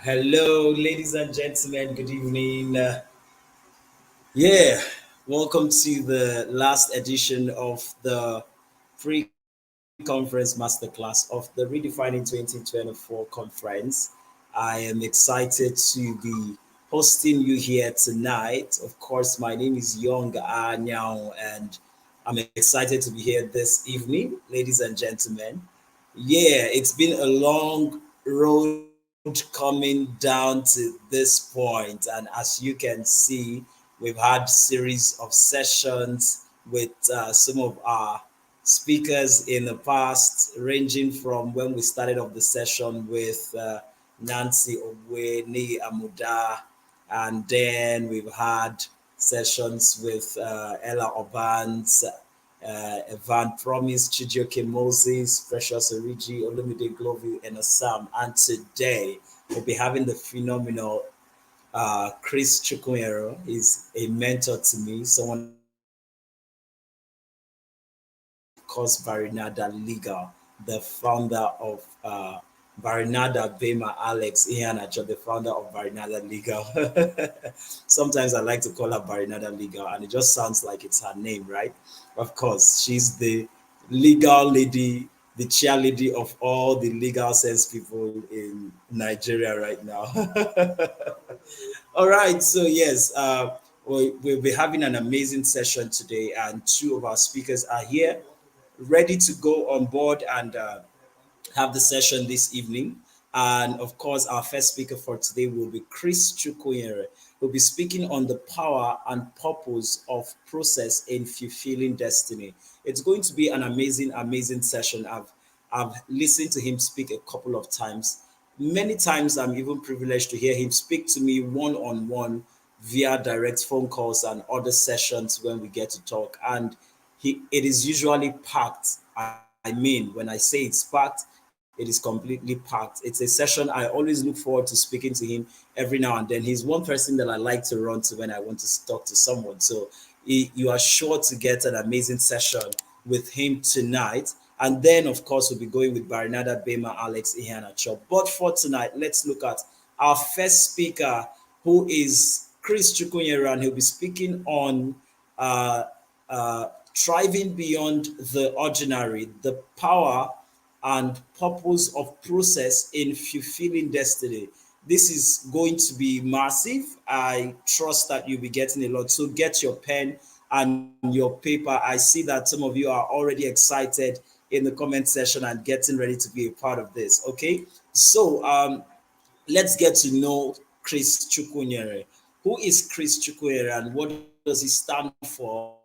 Hello, ladies and gentlemen. Good evening. Yeah, welcome to the last edition of the Pre-Conference Masterclass of the Redefining 2024 conference. I am excited to be hosting you here tonight. Of course, my name is Young Anyao, and I'm excited to be here this evening, ladies and gentlemen. Yeah, it's been a long road coming down to this point, and as you can see, we've had series of sessions with some of our speakers in the past, ranging from when we started off the session with Nancy Ogwe, Niyi Amuda, and then we've had sessions with Ella Obans, Van Promise, Chijioke Moses, Precious Oriji, Olumide GlowVille, and Assam. And today we'll be having the phenomenal Chris Chukwunyere. Is a mentor to me, someone I look up to, of course, Barinaada Legal, the founder of Barinaada Bema Alex-Iheanacho, the founder of Barinaada Legal. Sometimes I like to call her Barinaada Legal, and it just sounds like it's her name, right? Of course, she's the legal lady, the cheerleader of all the legal sense people in Nigeria right now. All right, so yes, we'll be having an amazing session today, and two of our speakers are here, ready to go on board and have the session this evening. And of course, our first speaker for today will be Chris Chukwunyere, who'll be speaking on the power and purpose of process in fulfilling destiny. It's going to be an amazing, amazing session. I've listened to him speak a couple of times. Many times, I'm even privileged to hear him speak to me one on one via direct phone calls and other sessions when we get to talk. And it is usually packed. I mean, when I say it's packed, it is completely packed. It's a session I always look forward to speaking to him every now and then. He's one person that I like to run to when I want to talk to someone. So you are sure to get an amazing session with him tonight. And then, of course, we'll be going with Barinaada Bema Alex-Iheanacho. But for tonight, let's look at our first speaker, who is Chris Chukwunyere, and he'll be speaking on uh, thriving beyond the ordinary, the power and purpose of process in fulfilling destiny. This is going to be massive. I trust that you'll be getting a lot. So get your pen and your paper. I see that some of you are already excited in the comment section and getting ready to be a part of this. Okay. So let's get to know Chris Chukwunyere. Who is Chris Chukwunyere and what does he stand for?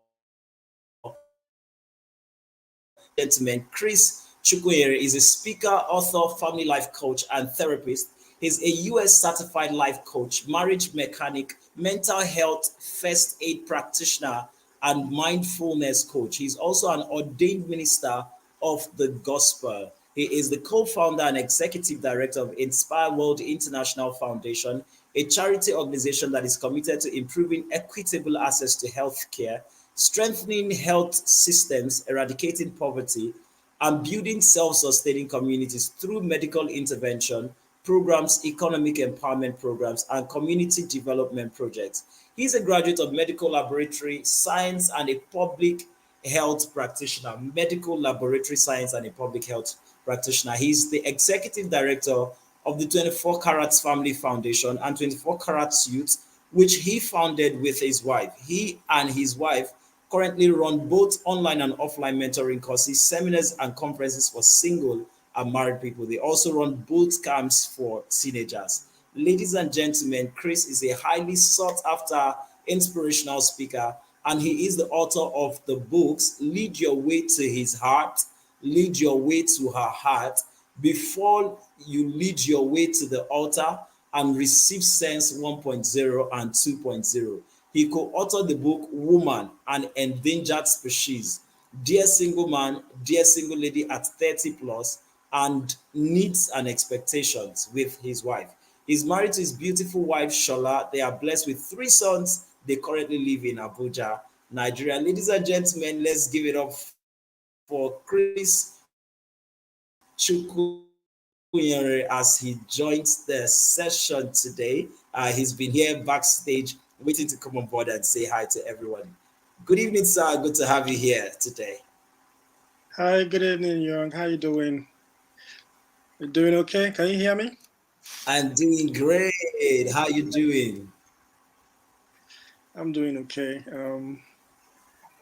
Ladies and gentlemen, Chris Chukwunyere is a speaker, author, family life coach, and therapist. He's a US certified life coach, marriage mechanic, mental health first aid practitioner, and mindfulness coach. He's also an ordained minister of the gospel. He is the co-founder and executive director of Inspire World International Foundation, a charity organization that is committed to improving equitable access to healthcare, strengthening health systems, eradicating poverty, and building self-sustaining communities through medical intervention programs, economic empowerment programs, and community development projects. He's a graduate of medical laboratory science and a public health practitioner, medical laboratory science and a public health practitioner. He's the executive director of the 24 Carats Family Foundation and 24 Carats Youth, which he founded with his wife. He and his wife currently run both online and offline mentoring courses, seminars, and conferences for single and married people. They also run boot camps for teenagers. Ladies and gentlemen, Chris is a highly sought after inspirational speaker, and he is the author of the books Lead Your Way to His Heart, Lead Your Way to Her Heart, Before You Lead Your Way to the Altar, and Receive Sense 1.0 and 2.0. He co-authored the book Woman, an Endangered Species, Dear Single Man, Dear Single Lady at 30 Plus, and Needs and Expectations with his wife. He's married to his beautiful wife, Shola. They are blessed with three sons. They currently live in Abuja, Nigeria. Ladies and gentlemen, let's give it up for Chris Chukwunyere. Chukwunyere as he joins the session today. He's been here backstage waiting to come on board and say hi to everyone. Good evening, sir. Good to have you here today. Hi, good evening, Young. How you doing? You doing okay? Can you hear me? I'm doing great. How you doing? I'm doing okay.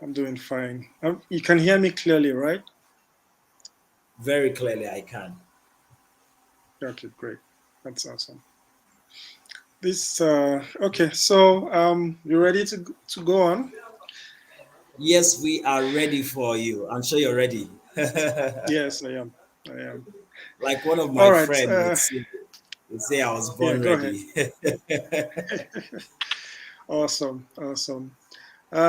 I'm doing fine. You can hear me clearly, right? Very clearly, I can. Okay, great. That's awesome. Okay. So, you ready to go on? Yes, we are ready for you. I'm sure you're ready. Yes, I am. I am. Like one of All my right. friends would say I was Yeah, born go ahead. ready. Awesome. Awesome.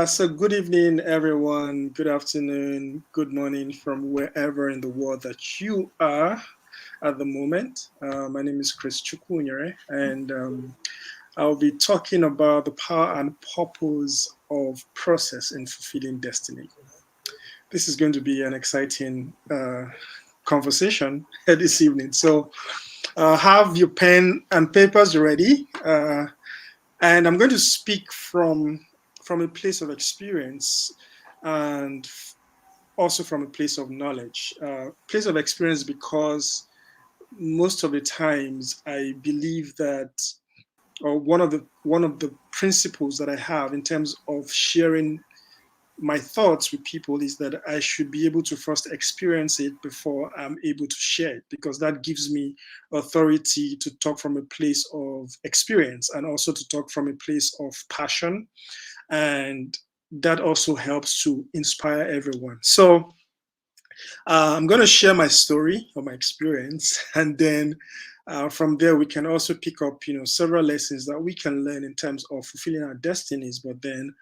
So, good evening, everyone. Good afternoon. Good morning from wherever in the world that you are at the moment. My name is Chris Chukwunyere, and I'll be talking about the power and purpose of process in fulfilling destiny. This is going to be an exciting conversation this evening. So, have your pen and papers ready, and I'm going to speak from a place of experience and also from a place of knowledge. Place of experience because most of the times I believe that, or one of the principles that I have in terms of sharing my thoughts with people is that I should be able to first experience it before I'm able to share it, because that gives me authority to talk from a place of experience and also to talk from a place of passion, and that also helps to inspire everyone. So I'm going to share my story or my experience, and then from there we can also pick up, several lessons that we can learn in terms of fulfilling our destinies. But then,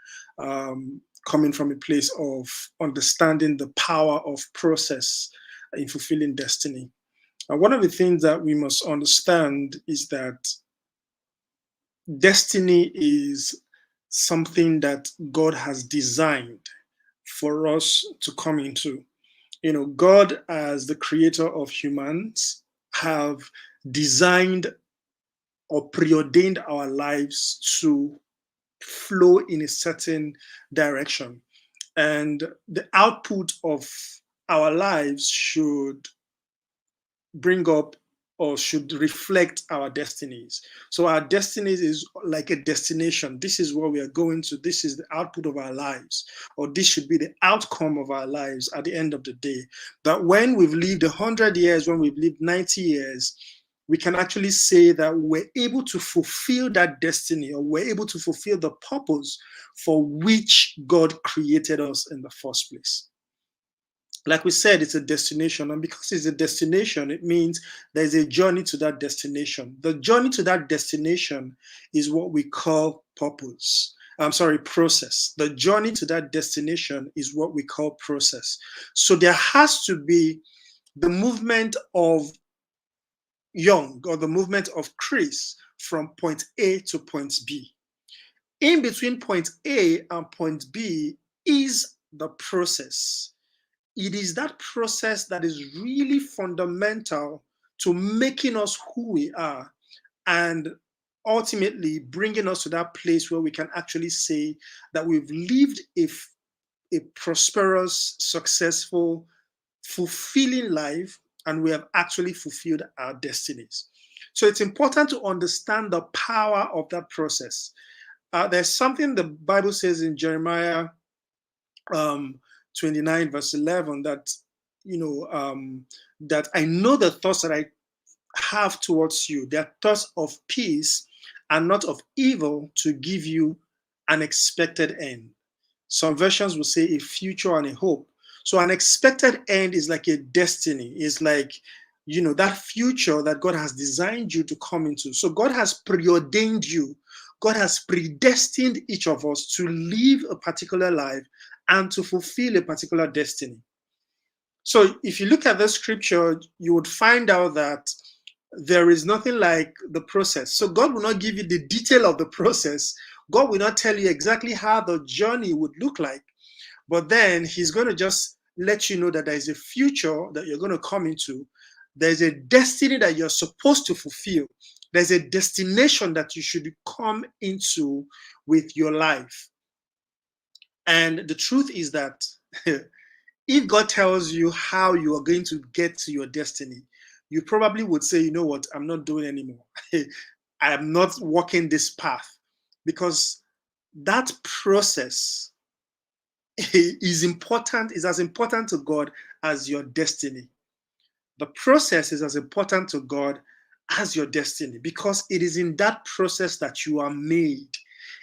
coming from a place of understanding the power of process in fulfilling destiny. One of the things that we must understand is that destiny is something that God has designed for us to come into. God, as the creator of humans, have designed or preordained our lives to flow in a certain direction, and the output of our lives should bring up or should reflect our destinies. So our destinies is like a destination. This is where we are going to. This is the output of our lives, or this should be the outcome of our lives at the end of the day. That when we've lived 100 years, when we've lived 90 years, we can actually say that we're able to fulfill that destiny, or we're able to fulfill the purpose for which God created us in the first place. Like we said, it's a destination. And because it's a destination, it means there's a journey to that destination. The journey to that destination is what we call purpose. I'm sorry, process. The journey to that destination is what we call process. So there has to be the movement of Young, or the movement of Chris, from point A to point B. In between point A and point B is the process. It is that process that is really fundamental to making us who we are, and ultimately bringing us to that place where we can actually say that we've lived a prosperous, successful, fulfilling life, and we have actually fulfilled our destinies. So it's important to understand the power of that process. There's something the Bible says in Jeremiah um, 29 verse 11, that that I know the thoughts that I have towards you. They are thoughts of peace and not of evil, to give you an expected end. Some versions will say a future and a hope. So an expected end is like a destiny. It's like, that future that God has designed you to come into. So God has preordained you. God has predestined each of us to live a particular life and to fulfill a particular destiny. So if you look at the scripture, you would find out that there is nothing like the process. So God will not give you the detail of the process. God will not tell you exactly how the journey would look like. But then he's going to just let you know that there is a future that you're going to come into There's a destiny that you're supposed to fulfill. There's a destination that you should come into with your life. And the truth is that if God tells you how you are going to get to your destiny, you probably would say, you know what, I'm not doing anymore. I am not walking this path, because that process is important, is as important to God as your destiny. The process is as important to God as your destiny, because it is in that process that you are made.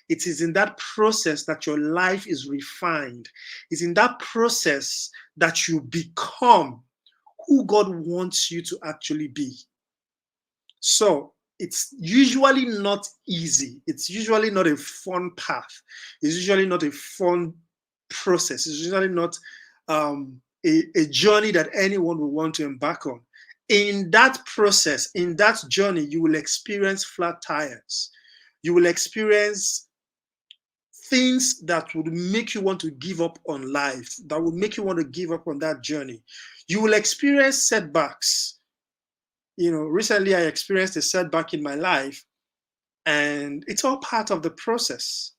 It is in that process that your life is refined. It's in that process that you become who God wants you to actually be. So it's usually not easy. It's usually not a fun path. It's usually not a fun process. It's usually not a journey that anyone will want to embark on. In that process, in that journey, you will experience flat tires. You will experience things that would make you want to give up on life, that would make you want to give up on that journey. You will experience setbacks. Recently I experienced a setback in my life, and it's all part of the process.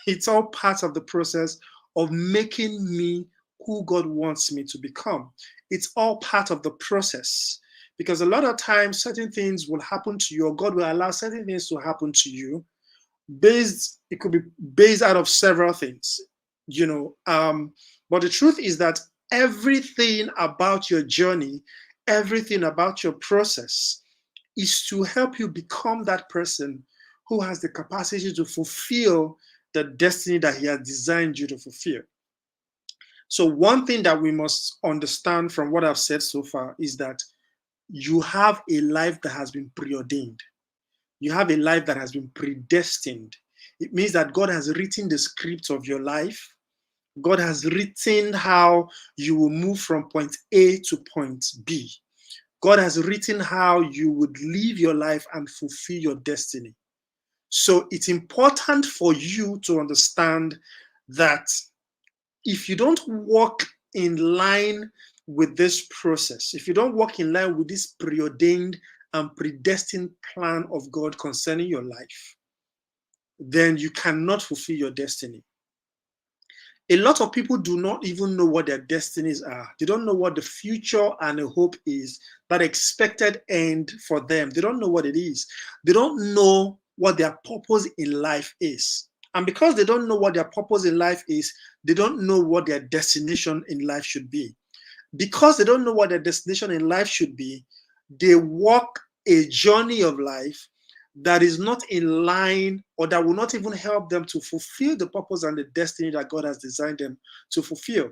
It's all part of the process of making me who God wants me to become. It's all part of the process, because a lot of times certain things will happen to you, or God will allow certain things to happen to you. It could be based out of several things, but the truth is that everything about your journey, everything about your process is to help you become that person who has the capacity to fulfill the destiny that He has designed you to fulfill. So one thing that we must understand from what I've said so far is that you have a life that has been preordained. You have a life that has been predestined. It means that God has written the script of your life. God has written how you will move from point A to point B. God has written how you would live your life and fulfill your destiny. So it's important for you to understand that if you don't walk in line with this process, if you don't walk in line with this preordained and predestined plan of God concerning your life, then you cannot fulfill your destiny. A lot of people do not even know what their destinies are. They don't know what the future and the hope is, that expected end for them. They don't know what it is. They don't know what their purpose in life is. And because they don't know what their purpose in life is, they don't know what their destination in life should be. Because they don't know what their destination in life should be, they walk a journey of life that is not in line, or that will not even help them to fulfill the purpose and the destiny that God has designed them to fulfill.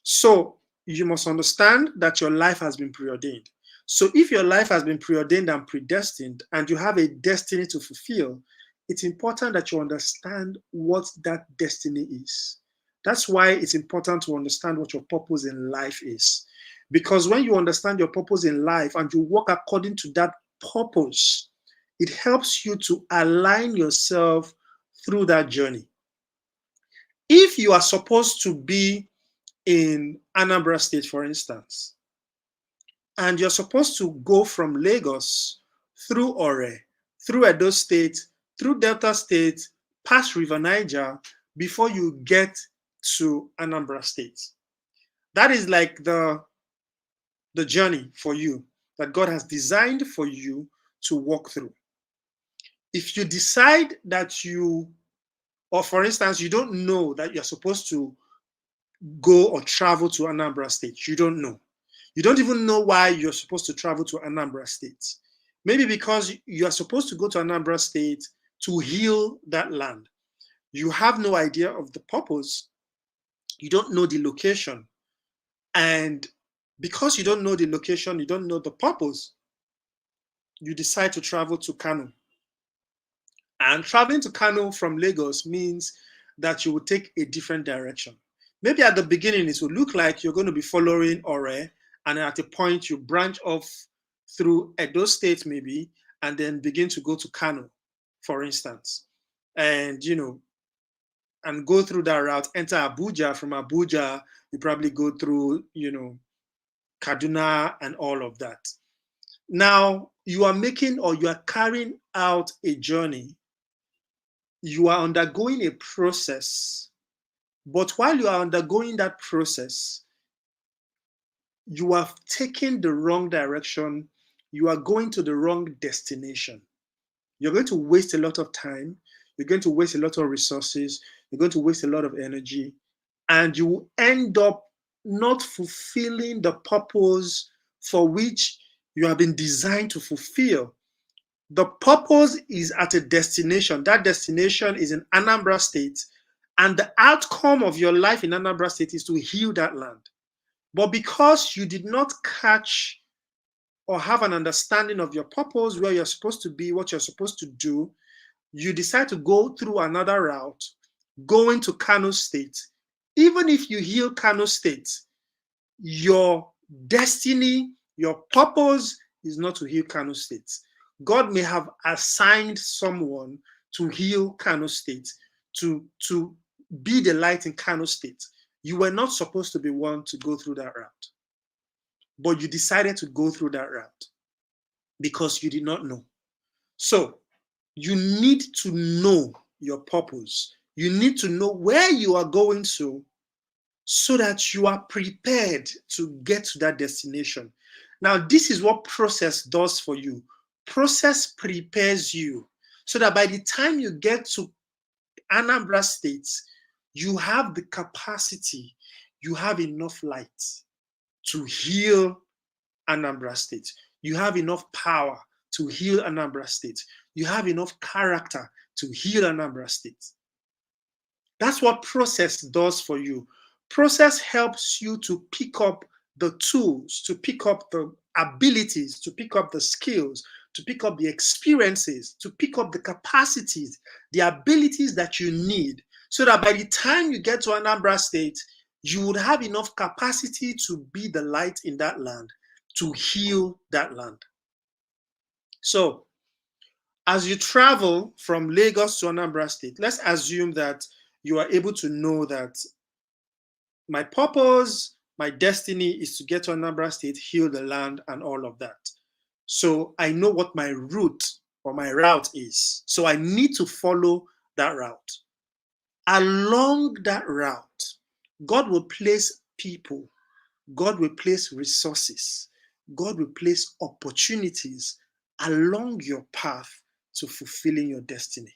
So you must understand that your life has been preordained. So if your life has been preordained and predestined, and you have a destiny to fulfill, it's important that you understand what that destiny is. That's why it's important to understand what your purpose in life is. Because when you understand your purpose in life and you work according to that purpose, it helps you to align yourself through that journey. If you are supposed to be in Anambra State, for instance, and you're supposed to go from Lagos through Ore, through Edo State, through Delta State, past River Niger, before you get to Anambra State. That is like the journey for you that God has designed for you to walk through. If you decide that or for instance, you don't know that you're supposed to go or travel to Anambra State, you don't know. You don't even know why you're supposed to travel to Anambra State. Maybe because you are supposed to go to Anambra State to heal that land. You have no idea of the purpose. You don't know the location. And because you don't know the location, you don't know the purpose, you decide to travel to Kano. And traveling to Kano from Lagos means that you will take a different direction. Maybe at the beginning, it will look like you're going to be following Ore, and at a point, you branch off through Edo State, maybe, and then begin to go to Kano, for instance. And, and go through that route, enter Abuja. From Abuja, you probably go through, Kaduna and all of that. Now, you are making or you are carrying out a journey. You are undergoing a process. But while you are undergoing that process, you have taken the wrong direction. You are going to the wrong destination. You're going to waste a lot of time. You're going to waste a lot of resources. You're going to waste a lot of energy. And you will end up not fulfilling the purpose for which you have been designed to fulfill. The purpose is at a destination. That destination is in Anambra State. And the outcome of your life in Anambra State is to heal that land. But because you did not catch or have an understanding of your purpose, where you're supposed to be, what you're supposed to do, you decide to go through another route, going to Kano State. Even if you heal Kano State, your destiny, your purpose is not to heal Kano State. God may have assigned someone to heal Kano State, to be the light in Kano State. You were not supposed to be one to go through that route, but you decided to go through that route because you did not know. So you need to know your purpose. You need to know where you are going to so that you are prepared to get to that destination. Now, this is what process does for you. Process prepares you so that by the time you get to Anambra State, you have the capacity, you have enough light to heal Anambra State. You have enough power to heal Anambra State. You have enough character to heal Anambra State. That's what process does for you. Process helps you to pick up the tools, to pick up the abilities, to pick up the skills, to pick up the experiences, to pick up the capacities, the abilities that you need, so that by the time you get to Anambra State, you would have enough capacity to be the light in that land, to heal that land. So, as you travel from Lagos to Anambra State, let's assume that you are able to know that my purpose, my destiny is to get to Anambra State, heal the land, and all of that. So I know what my route or my route is. So I need to follow that route. Along that route, God will place people, God will place resources, God will place opportunities along your path to fulfilling your destiny.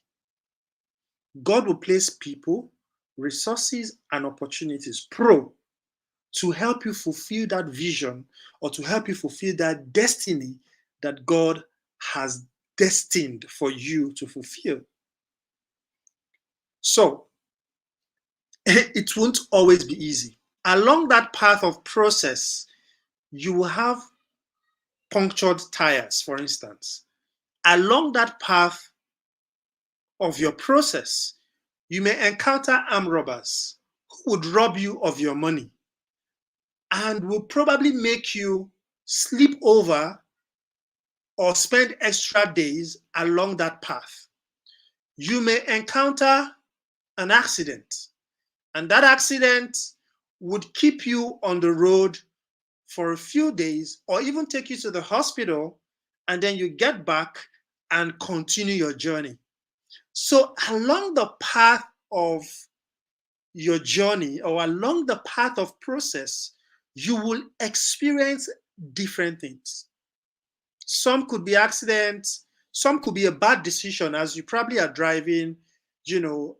God will place people, resources, and opportunities, to help you fulfill that vision or to help you fulfill that destiny that God has destined for you to fulfill. So, it won't always be easy. Along that path of process, you will have punctured tires, for instance. Along that path of your process, you may encounter armed robbers who would rob you of your money and will probably make you sleep over or spend extra days along that path. You may encounter an accident, and that accident would keep you on the road for a few days or even take you to the hospital, and then you get back and continue your journey. So, along the path of your journey or along the path of process, you will experience different things. Some could be accidents, some could be a bad decision as you probably are driving, you know,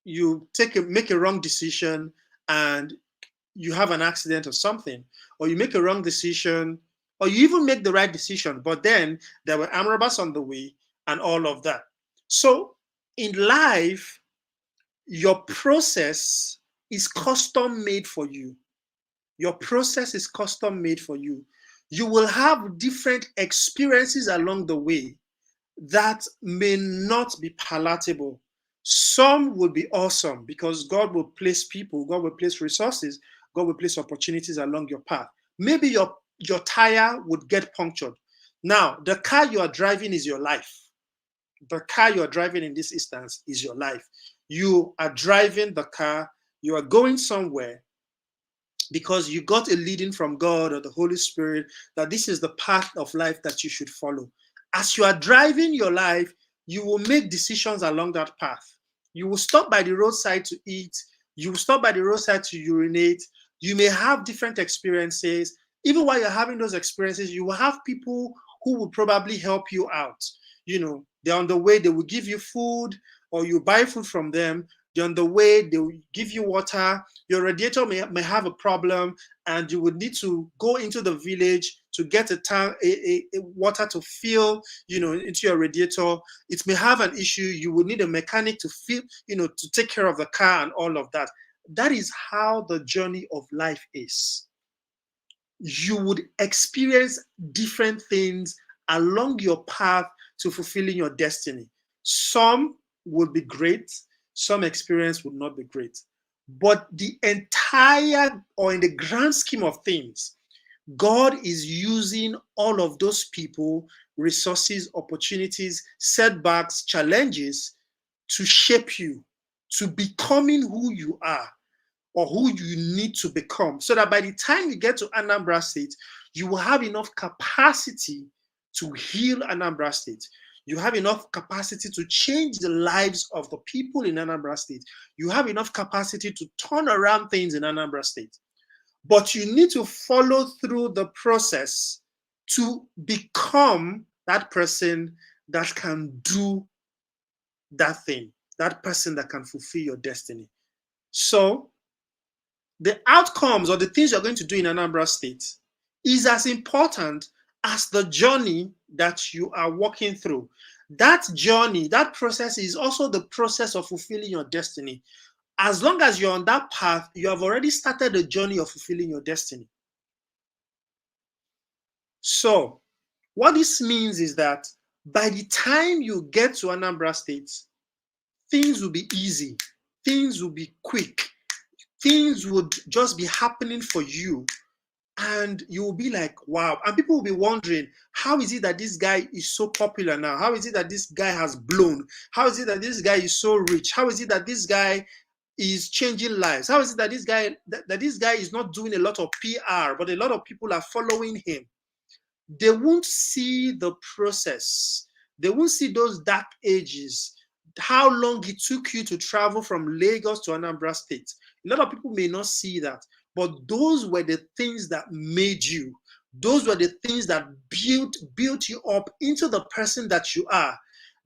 you make a wrong decision and you have an accident or something, or you make a wrong decision, or you even make the right decision, but then there were armed robbers on the way and all of that. So in life, your process is custom made for you. Your process is custom made for you. You will have different experiences along the way that may not be palatable. Some will be awesome because God will place people, God will place resources, God will place opportunities along your path. Maybe your tire would get punctured. Now, the car you are driving is your life. The car you are driving in this instance is your life. You are driving the car, you are going somewhere, because you got a leading from God or the Holy Spirit that this is the path of life that you should follow. As you are driving your life, you will make decisions along that path. You will stop by the roadside to eat. You will stop by the roadside to urinate. You may have different experiences. Even while you're having those experiences, you will have people who will probably help you out. They're on the way, they will give you food, or you buy food from them. They're on the way, they will give you water. Your radiator may have a problem, and you would need to go into the village to get a tank, a water to fill, into your radiator. It may have an issue. You would need a mechanic to fill, to take care of the car and all of that. That is how the journey of life is. You would experience different things along your path to fulfilling your destiny. Some would be great, some experience would not be great. But the entire, or in the grand scheme of things, God is using all of those people, resources, opportunities, setbacks, challenges to shape you to becoming who you are, or who you need to become, so that by the time you get to Anambra State, you will have enough capacity to heal Anambra State. You have enough capacity to change the lives of the people in Anambra State. You have enough capacity to turn around things in Anambra State. But you need to follow through the process to become that person that can do that thing, that person that can fulfill your destiny. So the outcomes or the things you're going to do in Anambra State is as important as the journey that you are walking through. That journey, that process is also the process of fulfilling your destiny. As long as you're on that path, you have already started the journey of fulfilling your destiny. So, what this means is that by the time you get to Anambra State, things will be easy, things will be quick, things would just be happening for you, and you will be like, wow. And people will be wondering, how is it that this guy is so popular now? How is it that this guy has blown? How is it that this guy is so rich? How is it that this guy is changing lives? How is it that this guy is not doing a lot of PR, but a lot of people are following him? They won't see the process. They won't see those dark ages, how long it took you to travel from Lagos to Anambra State. A lot of people may not see that, but those were the things that made you. Those were the things that built you up into the person that you are,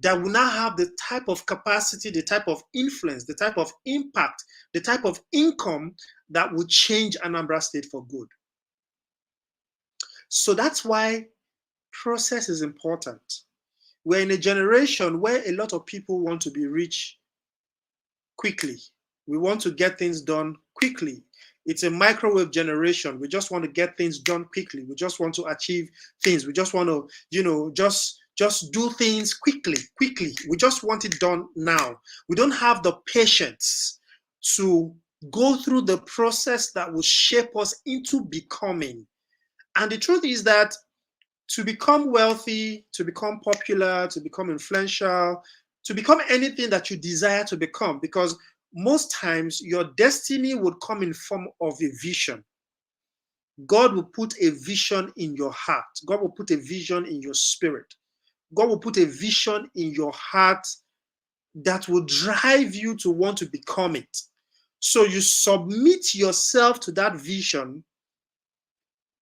that will now have the type of capacity, the type of influence, the type of impact, the type of income that will change Anambra State for good. So that's why process is important. We're in a generation where a lot of people want to be rich quickly. We want to get things done quickly. It's a microwave generation. We just want to get things done quickly. We just want to achieve things. We just want to, just do things quickly. We just want it done now. We don't have the patience to go through the process that will shape us into becoming. And the truth is that to become wealthy, to become popular, to become influential, to become anything that you desire to become, because most times your destiny would come in form of a vision. God will put a vision in your heart. God will put a vision in your spirit. God will put a vision in your heart that will drive you to want to become it. So you submit yourself to that vision,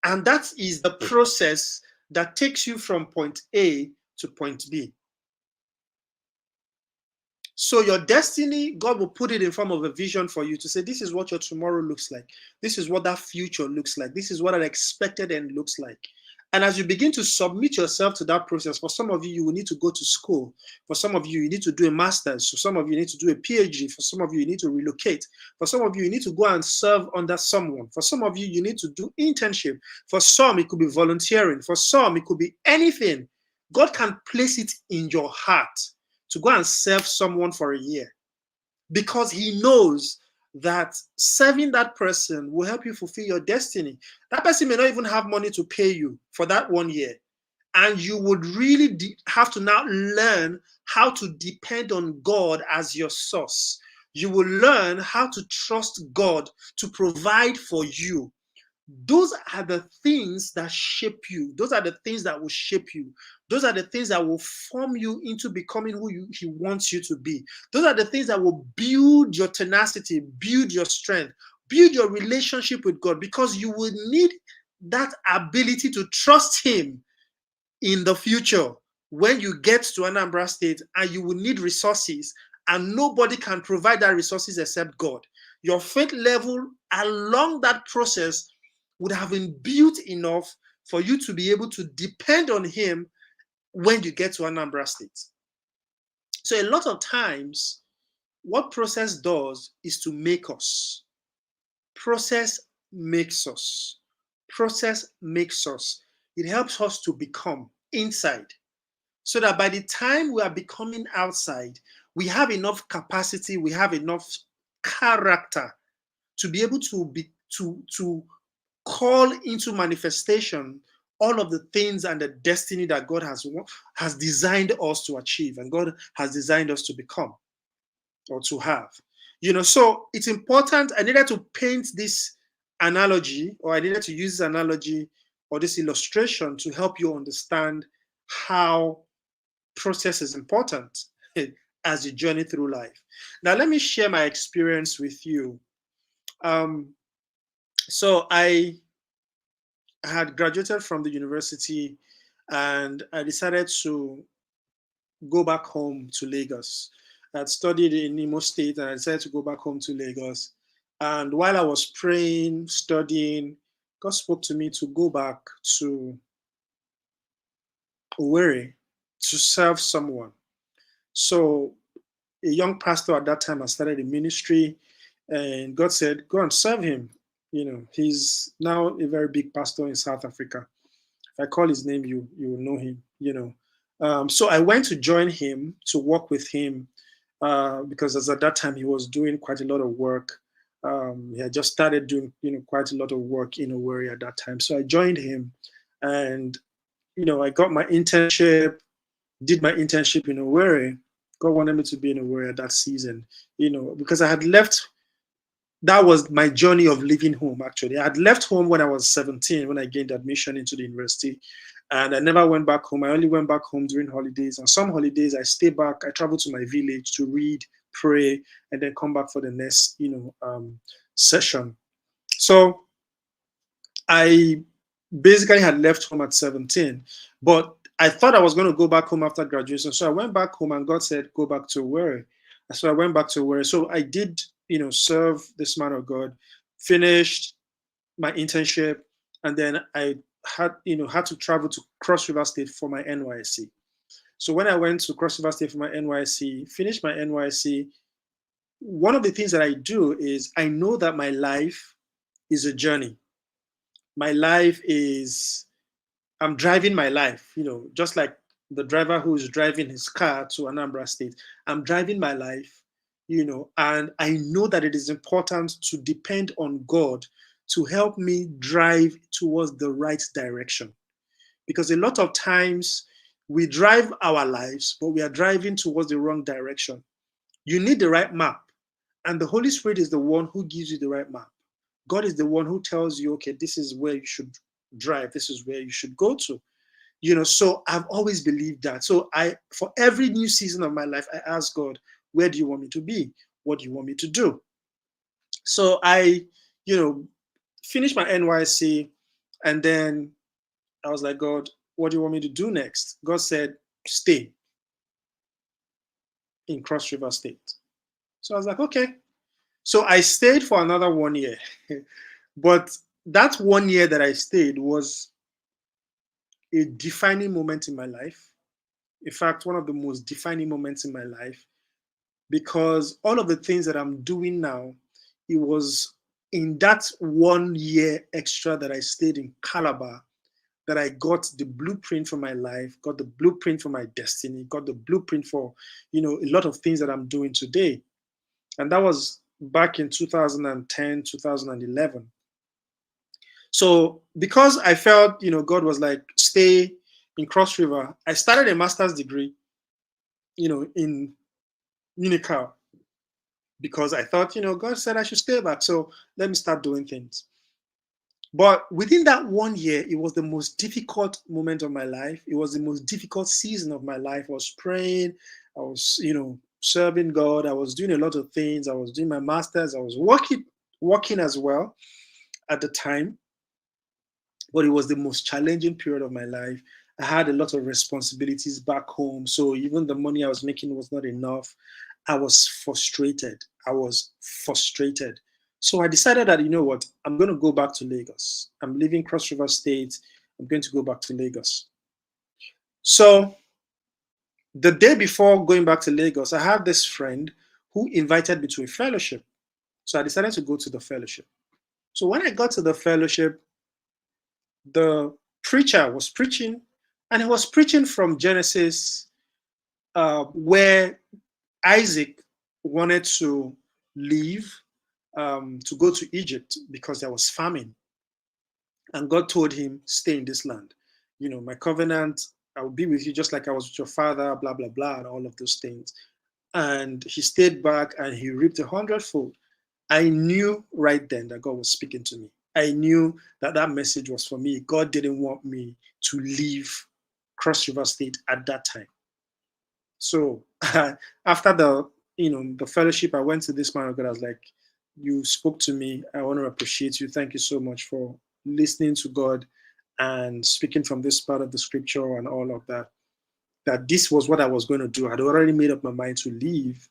and that is the process that takes you from point A to point B. So your destiny, God will put it in form of a vision for you to say, this is what your tomorrow looks like. This is what that future looks like. This is what an expected end looks like. And as you begin to submit yourself to that process, for some of you, you will need to go to school. For some of you, you need to do a master's. For some of you, you need to do a PhD. For some of you, you need to relocate. For some of you, you need to go and serve under someone. For some of you, you need to do internship. For some, it could be volunteering. For some, it could be anything. God can place it in your heart to go and serve someone for a year, because he knows that serving that person will help you fulfill your destiny. That person may not even have money to pay you for that 1 year. And you would really have to now learn how to depend on God as your source. You will learn how to trust God to provide for you. Those are the things that shape you. Those are the things that will shape you. Those are the things that will form you into becoming who He wants you to be. Those are the things that will build your tenacity, build your strength, build your relationship with God, because you will need that ability to trust Him in the future when you get to Anambra State, and you will need resources, and nobody can provide that resources except God. Your faith level along that process would have been built enough for you to be able to depend on Him when you get to Anambra State. So a lot of times, what process does is to make us. Process makes us. Process makes us. It helps us to become inside, so that by the time we are becoming outside, we have enough capacity, we have enough character to be able to call into manifestation all of the things and the destiny that God has designed us to achieve, and God has designed us to become or to have. So it's important. I needed to paint this analogy, or I needed to use this analogy or this illustration to help you understand how process is important as you journey through life. Now, let me share my experience with you. So I had graduated from the university, and I decided to go back home to Lagos. I had studied in Imo State, and I decided to go back home to Lagos. And while I was praying, studying, God spoke to me to go back to Owerri to serve someone. So a young pastor at that time had started a ministry, and God said, "Go and serve him." He's now a very big pastor in South Africa. If I call his name, you will know him. So I went to join him, to work with him, because as at that time he was doing quite a lot of work. He had just started doing quite a lot of work in Owerri at that time. So I joined him, and I got my internship, did my internship in Owerri. God wanted me to be in Owerri that season, because I had left. That was my journey of leaving home, actually. I had left home when I was 17, when I gained admission into the university. And I never went back home. I only went back home during holidays. And some holidays, I stay back. I travel to my village to read, pray, and then come back for the next, session. So I basically had left home at 17, but I thought I was going to go back home after graduation. So I went back home, and God said, go back to Owerri. So I went back to Owerri. So I did, serve this man of God, finished my internship, and then I had to travel to Cross River State for my NYSC. So when I went to Cross River State for my NYSC, finished my NYSC, one of the things that I do is I know that my life is a journey. My life is, I'm driving my life, just like the driver who's driving his car to Anambra State. I'm driving my life, and I know that it is important to depend on God to help me drive towards the right direction. Because a lot of times we drive our lives, but we are driving towards the wrong direction. You need the right map, and the Holy Spirit is the one who gives you the right map. God is the one who tells you, okay, this is where you should drive, this is where you should go to. So I've always believed that. So for every new season of my life, I ask God, where do you want me to be? What do you want me to do? So I, finished my NYC, and then I was like, God, what do you want me to do next? God said, stay in Cross River State. So I was like, okay. So I stayed for another 1 year. But that 1 year that I stayed was a defining moment in my life. In fact, one of the most defining moments in my life, because all of the things that I'm doing now, it was in that 1 year extra that I stayed in Calabar that I got the blueprint for my life, got the blueprint for my destiny, got the blueprint for, a lot of things that I'm doing today. And that was back in 2010, 2011. So because I felt, God was like, stay in Cross River, I started a master's degree, in Unical. because I thought, God said I should stay back. So let me start doing things. But within that 1 year, it was the most difficult moment of my life. It was the most difficult season of my life. I was praying. I was, serving God. I was doing a lot of things. I was doing my master's. I was working as well at the time. But it was the most challenging period of my life. I had a lot of responsibilities back home. So even the money I was making was not enough. I was frustrated. I was frustrated. So I decided that, you know what, I'm going to go back to Lagos. I'm leaving Cross River State. I'm going to go back to Lagos. So the day before going back to Lagos, I had this friend who invited me to a fellowship. So I decided to go to the fellowship. So when I got to the fellowship, the preacher was preaching, and he was preaching from Genesis, where Isaac wanted to leave, to go to Egypt because there was famine. And God told him, stay in this land. My covenant, I will be with you just like I was with your father, blah, blah, blah, and all of those things. And he stayed back and he reaped 100-fold. I knew right then that God was speaking to me. I knew that that message was for me. God didn't want me to leave Cross River State at that time. So after the fellowship, I went to this man of God. I was like, you spoke to me. I want to appreciate you. Thank you so much for listening to God and speaking from this part of the scripture and all of that. That this was what I was going to do. I'd already made up my mind to leave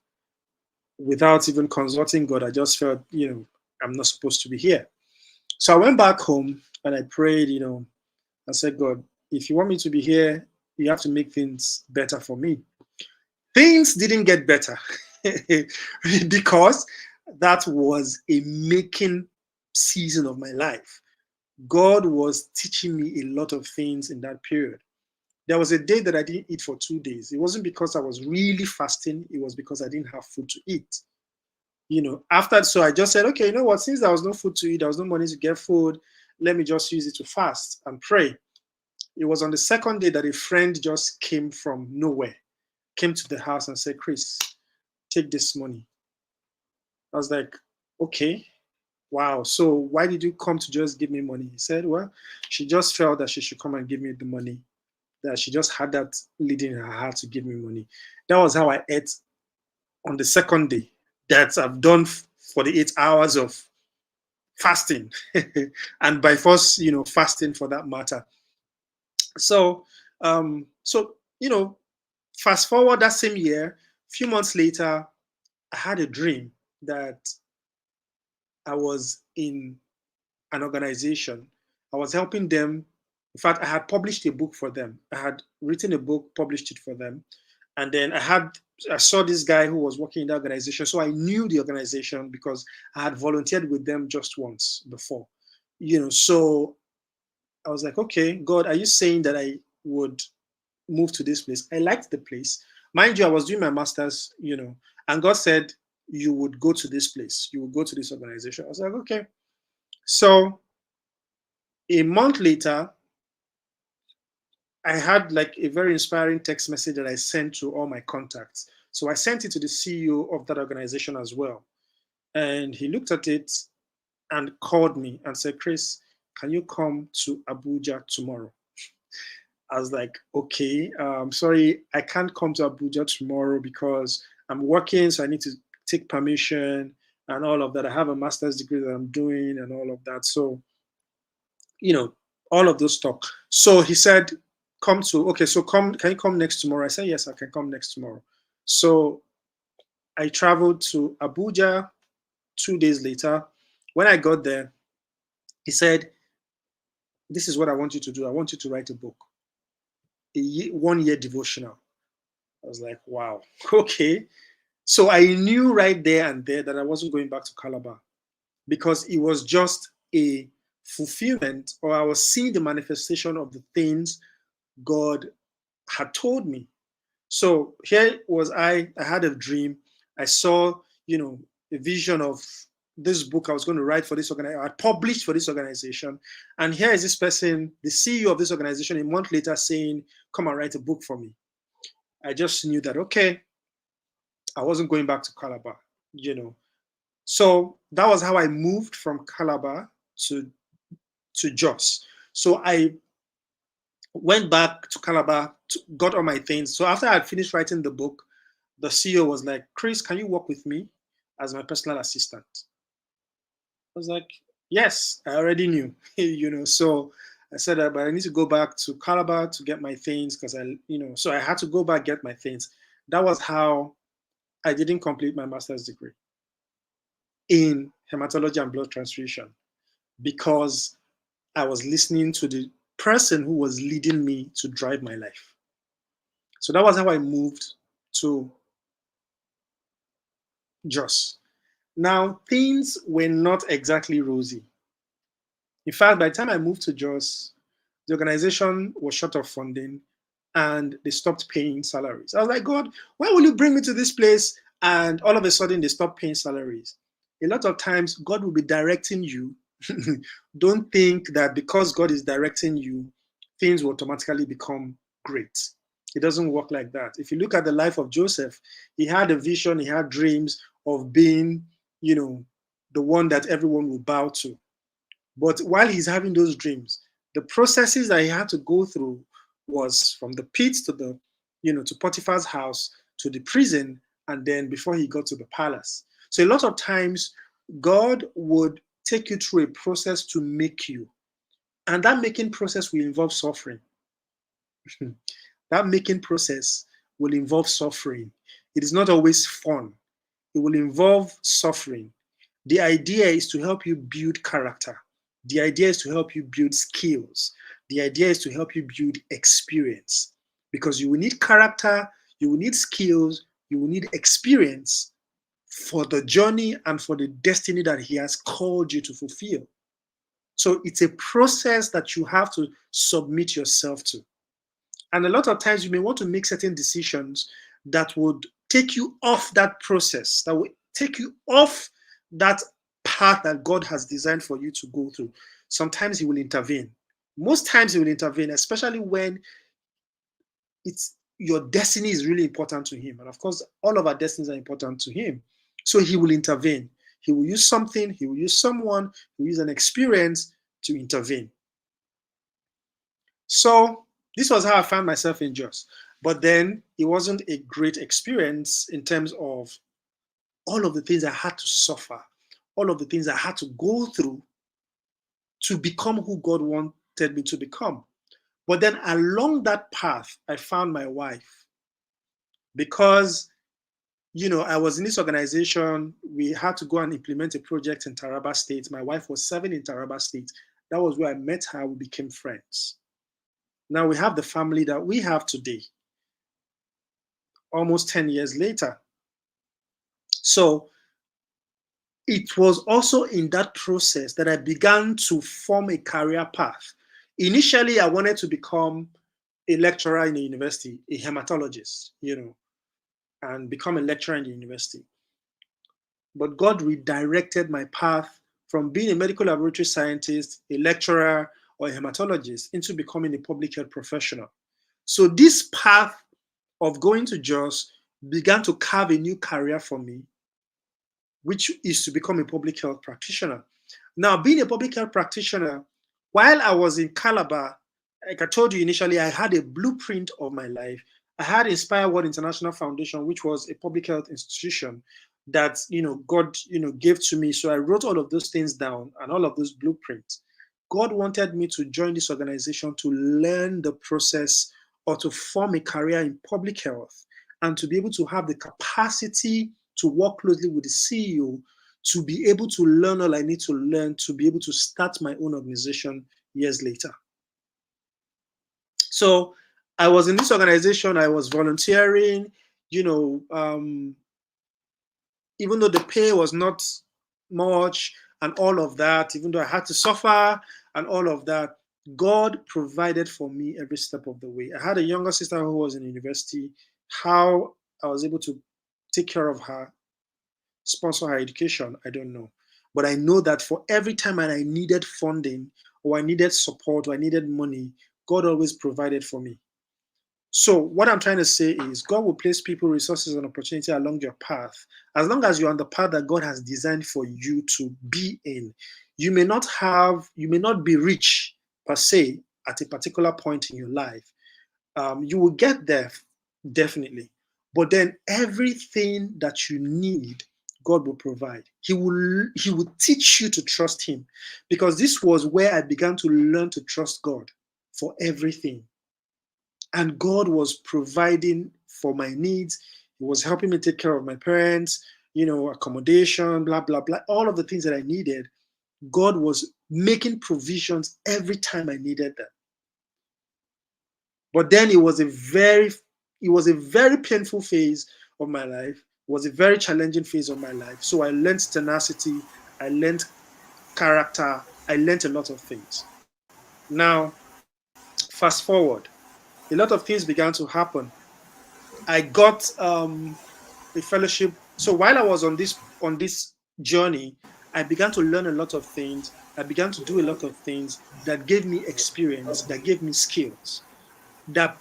without even consulting God. I just felt, I'm not supposed to be here. So I went back home and I prayed, I said, God, if you want me to be here, you have to make things better for me. Things didn't get better because that was a making season of my life. God was teaching me a lot of things in that period. There was a day that I didn't eat for 2 days. It wasn't because I was really fasting, it was because I didn't have food to eat. After, so I just said, okay, you know what, since there was no food to eat, there was no money to get food, let me just use it to fast and pray. It was on the second day that a friend just came from nowhere, came to the house and said, Chris, take this money. I was like, okay, wow. So why did you come to just give me money? He said, well, she just felt that she should come and give me the money, that she just had that leading in her heart to give me money. That was how I ate on the second day that I've done for the 8 hours of fasting and by force, fasting for that matter. So, fast forward that same year, a few months later, I had a dream that I was in an organization. I was helping them. In fact, I had published a book for them. I had written a book, published it for them. And then I saw this guy who was working in the organization. So I knew the organization because I had volunteered with them just once before. So I was like, okay, God, are you saying that I would move to this place? I liked the place. Mind you, I was doing my master's, and God said, you would go to this place. You would go to this organization. I was like, okay. So a month later, I had like a very inspiring text message that I sent to all my contacts. So I sent it to the CEO of that organization as well. And he looked at it and called me and said, Chris, can you come to Abuja tomorrow? I was like, okay, sorry, I can't come to Abuja tomorrow because I'm working, so I need to take permission and all of that. I have a master's degree that I'm doing and all of that. So, all of those stuff. So he said, okay, so can you come next tomorrow? I said, yes, I can come next tomorrow. So I traveled to Abuja 2 days later. When I got there, he said, this is what I want you to do. I want you to write a book, a 1 year devotional. I was like, wow, okay. So I knew right there and there that I wasn't going back to Calabar because it was just a fulfillment, or I was seeing the manifestation of the things God had told me. So here was I had a dream. I saw, a vision of this book I was going to write for this organization. I published for this organization. And here is this person, the CEO of this organization, a month later saying, come and write a book for me. I just knew that, okay, I wasn't going back to Calabar. you know. So that was how I moved from Calabar to Jos. So I went back to Calabar, got all my things. So after I had finished writing the book, the CEO was like, Chris, can you work with me as my personal assistant? I was like, yes, I already knew, So I said, but I need to go back to Calabar to get my things because so I had to go back get my things. That was how I didn't complete my master's degree in hematology and blood transfusion because I was listening to the person who was leading me to drive my life. So that was how I moved to Jos. Now, things were not exactly rosy. In fact, by the time I moved to Jos, the organization was short of funding and they stopped paying salaries. I was like, God, why will you bring me to this place? And all of a sudden, they stopped paying salaries. A lot of times, God will be directing you. Don't think that because God is directing you, things will automatically become great. It doesn't work like that. If you look at the life of Joseph, he had a vision, he had dreams of being, the one that everyone will bow to. But while he's having those dreams, the processes that he had to go through was from the pit to to Potiphar's house to the prison, and then before he got to the palace. So a lot of times, God would take you through a process to make you, and that making process will involve suffering. That making process will involve suffering. It is not always fun. It will involve suffering. The idea is to help you build character. The idea is to help you build skills. The idea is to help you build experience. Because you will need character, you will need skills, you will need experience for the journey and for the destiny that He has called you to fulfill. So it's a process that you have to submit yourself to. And a lot of times you may want to make certain decisions that would take you off that process, that will take you off that path that God has designed for you to go through. Sometimes He will intervene. Most times He will intervene, especially when it's your destiny is really important to Him. And of course, all of our destinies are important to Him. So He will intervene. He will use something, He will use someone, He will use an experience to intervene. So this was how I found myself in Jos. But then it wasn't a great experience in terms of all of the things I had to suffer, all of the things I had to go through to become who God wanted me to become. But then along that path, I found my wife because, I was in this organization. We had to go and implement a project in Taraba State. My wife was serving in Taraba State. That was where I met her. We became friends. Now we have the family that we have today, almost 10 years later. So it was also in that process that I began to form a career path. Initially, I wanted to become a lecturer in a university, a hematologist, and become a lecturer in the university. But God redirected my path from being a medical laboratory scientist, a lecturer, or a hematologist into becoming a public health professional. So this path of going to Jos began to carve a new career for me, which is to become a public health practitioner. Now, being a public health practitioner, while I was in Calabar, like I told you initially, I had a blueprint of my life. I had Inspire World International Foundation, which was a public health institution that God gave to me. So I wrote all of those things down and all of those blueprints. God wanted me to join this organization to learn the process or to form a career in public health and to be able to have the capacity to work closely with the CEO to be able to learn all I need to learn to be able to start my own organization years later. So I was in this organization, I was volunteering, even though the pay was not much and all of that, even though I had to suffer and all of that, God provided for me every step of the way. I had a younger sister who was in university. How I was able to take care of her, sponsor her education, I don't know. But I know that for every time I needed funding or I needed support or I needed money, God always provided for me. So what I'm trying to say is God will place people, resources, and opportunity along your path. As long as you're on the path that God has designed for you to be in, you may not be rich per se at a particular point in your life. You will get there definitely. But then everything that you need, God will provide. He will teach you to trust him. Because this was where I began to learn to trust God for everything. And God was providing for my needs. He was helping me take care of my parents, accommodation, blah, blah, blah, all of the things that I needed. God was making provisions every time I needed them. But then it was a very painful phase of my life. It was a very challenging phase of my life. So I learned tenacity, I learned character, I learned a lot of things. Now, fast forward, a lot of things began to happen. I got a fellowship. So while I was on this journey, I began to learn a lot of things. I began to do a lot of things that gave me experience, that gave me skills, that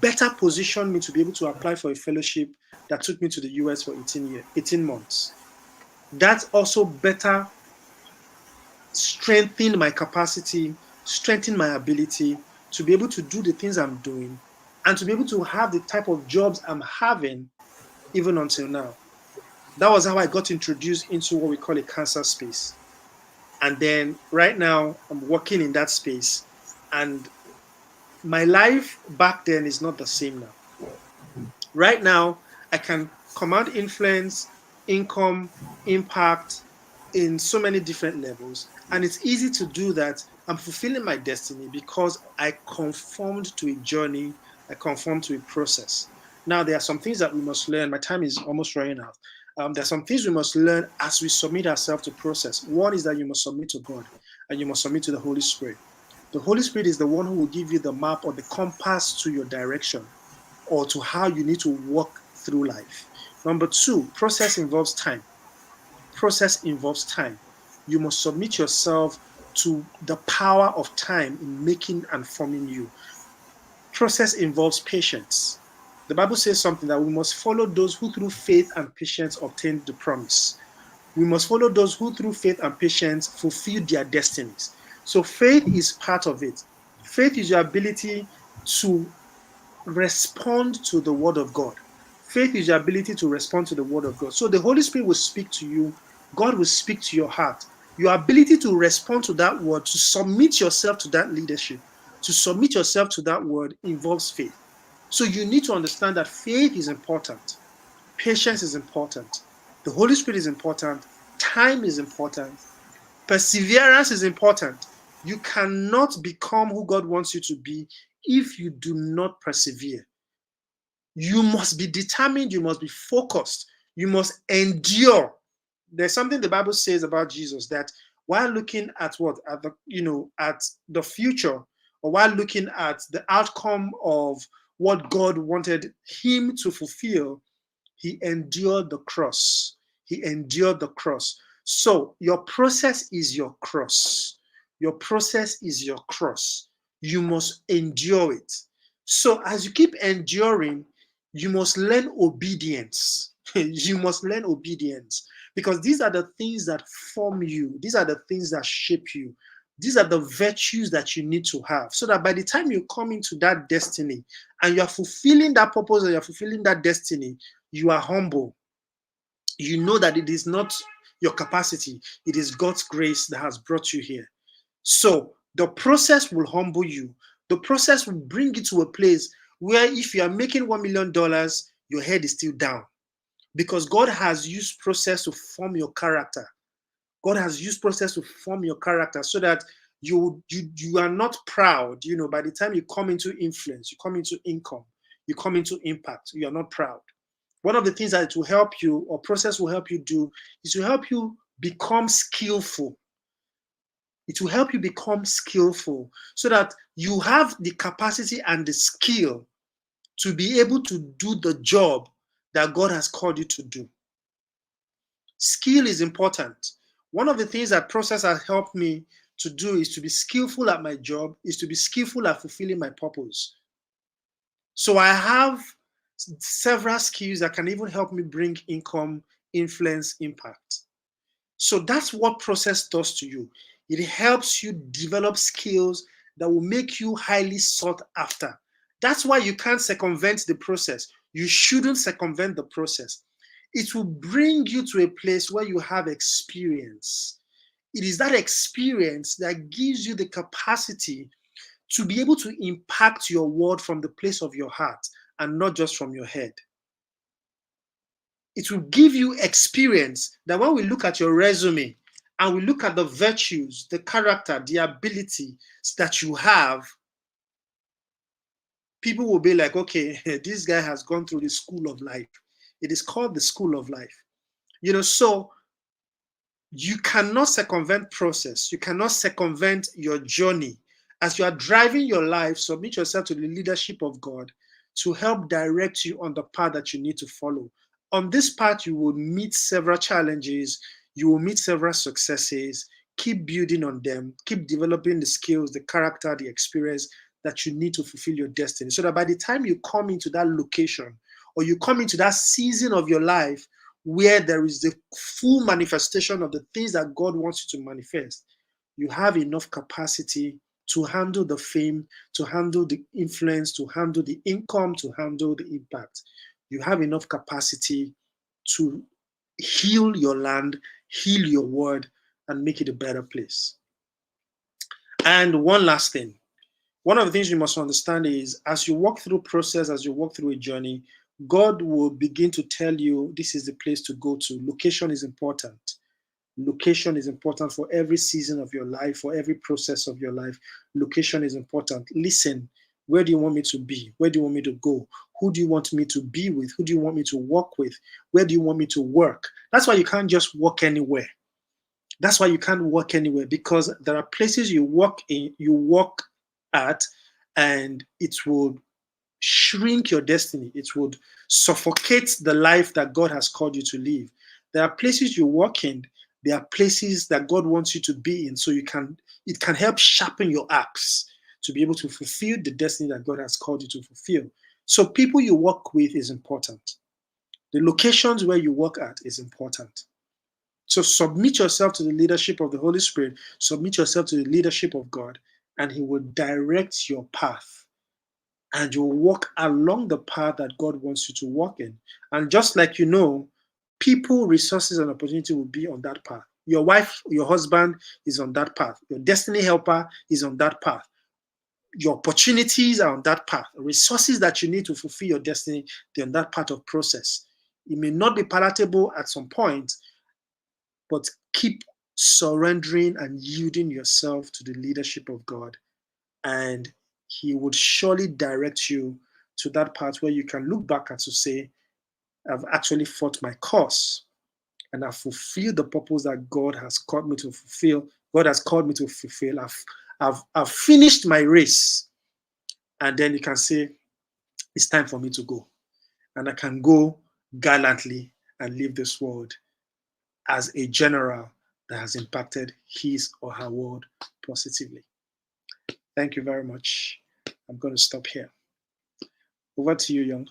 better positioned me to be able to apply for a fellowship that took me to the US for 18 months. That also better strengthened my capacity, strengthened my ability to be able to do the things I'm doing and to be able to have the type of jobs I'm having even until now. That was how I got introduced into what we call a cancer space. And then right now, I'm working in that space. And my life back then is not the same now. Right now, I can command influence, income, impact in so many different levels. And it's easy to do that. I'm fulfilling my destiny because I conformed to a journey, I conformed to a process. Now, there are some things that we must learn. My time is almost running out. There are some things we must learn as we submit ourselves to process. One is that you must submit to God and you must submit to the Holy Spirit. The Holy Spirit is the one who will give you the map or the compass to your direction or to how you need to walk through life. Number two, process involves time. Process involves time. You must submit yourself to the power of time in making and forming you. Process involves patience. The Bible says something that we must follow those who through faith and patience obtained the promise. We must follow those who through faith and patience fulfill their destinies. So faith is part of it. Faith is your ability to respond to the word of God. Faith is your ability to respond to the word of God. So the Holy Spirit will speak to you, God will speak to your heart. Your ability to respond to that word, to submit yourself to that leadership, to submit yourself to that word involves faith. So you need to understand that faith is important, patience is important, the Holy Spirit is important, time is important, perseverance is important. You cannot become who God wants you to be if you do not persevere. You must be determined, you must be focused, you must endure. There's something the Bible says about Jesus that while looking at the future, or while looking at the outcome of what God wanted him to fulfill, he endured the cross. He endured the cross. So your process is your cross. Your process is your cross. You must endure it. So as you keep enduring, you must learn obedience. You must learn obedience because these are the things that form you. These are the things that shape you. These are the virtues that you need to have so that by the time you come into that destiny and you are fulfilling that purpose and you're fulfilling that destiny, you are humble. You know that it is not your capacity, it is God's grace that has brought you here. So the process will humble you. The process will bring you to a place where if you are making $1 million, your head is still down because God has used process to form your character. God has used process to form your character so that you are not proud. By the time you come into influence, you come into income, you come into impact, you are not proud. One of the things that it will help you or process will help you do is to help you become skillful. It will help you become skillful so that you have the capacity and the skill to be able to do the job that God has called you to do. Skill is important. One of the things that process has helped me to do is to be skillful at my job, is to be skillful at fulfilling my purpose. So I have several skills that can even help me bring income, influence, impact. So that's what process does to you. It helps you develop skills that will make you highly sought after. That's why you can't circumvent the process. You shouldn't circumvent the process. It will bring you to a place where you have experience. It is that experience that gives you the capacity to be able to impact your world from the place of your heart and not just from your head. It will give you experience that when we look at your resume and we look at the virtues, the character, the ability that you have, people will be like, okay, this guy has gone through the school of life. It is called the school of life. So you cannot circumvent process. You cannot circumvent your journey. As you are driving your life, submit yourself to the leadership of God to help direct you on the path that you need to follow. On this path, you will meet several challenges. You will meet several successes. Keep building on them. Keep developing the skills, the character, the experience that you need to fulfill your destiny. So that by the time you come into that location or you come into that season of your life where there is the full manifestation of the things that God wants you to manifest, you have enough capacity to handle the fame, to handle the influence, to handle the income, to handle the impact. You have enough capacity to heal your land, heal your world, and make it a better place. And one last thing. One of the things you must understand is as you walk through process, as you walk through a journey, God will begin to tell you this is the place to go to. Location is important. Location is important for every season of your life, for every process of your life. Location is important. Listen, where do you want me to be? Where do you want me to go? Who do you want me to be with? Who do you want me to work with? Where do you want me to work? That's why you can't just work anywhere. That's why you can't work anywhere, because there are places you work at, and it will shrink your destiny. It would suffocate the life that God has called you to live. There are places you work in. There are places that God wants you to be in, so it can help sharpen your axe to be able to fulfill the destiny that God has called you to fulfill. So people you work with is important. The locations where you work at is important. So submit yourself to the leadership of the Holy Spirit, submit yourself to the leadership of God, and He will direct your path. And you'll walk along the path that God wants you to walk in. And just like people, resources, and opportunity will be on that path. Your wife, your husband is on that path. Your destiny helper is on that path. Your opportunities are on that path. Resources that you need to fulfill your destiny, they're on that part of process. It may not be palatable at some point, but keep surrendering and yielding yourself to the leadership of God, and He would surely direct you to that part where you can look back and to say, I've actually fought my cause and I've fulfilled the purpose that God has called me to fulfill. God has called me to fulfill. I've finished my race. And then you can say, it's time for me to go. And I can go gallantly and leave this world as a general that has impacted his or her world positively. Thank you very much. I'm going to stop here. Over to you, Young.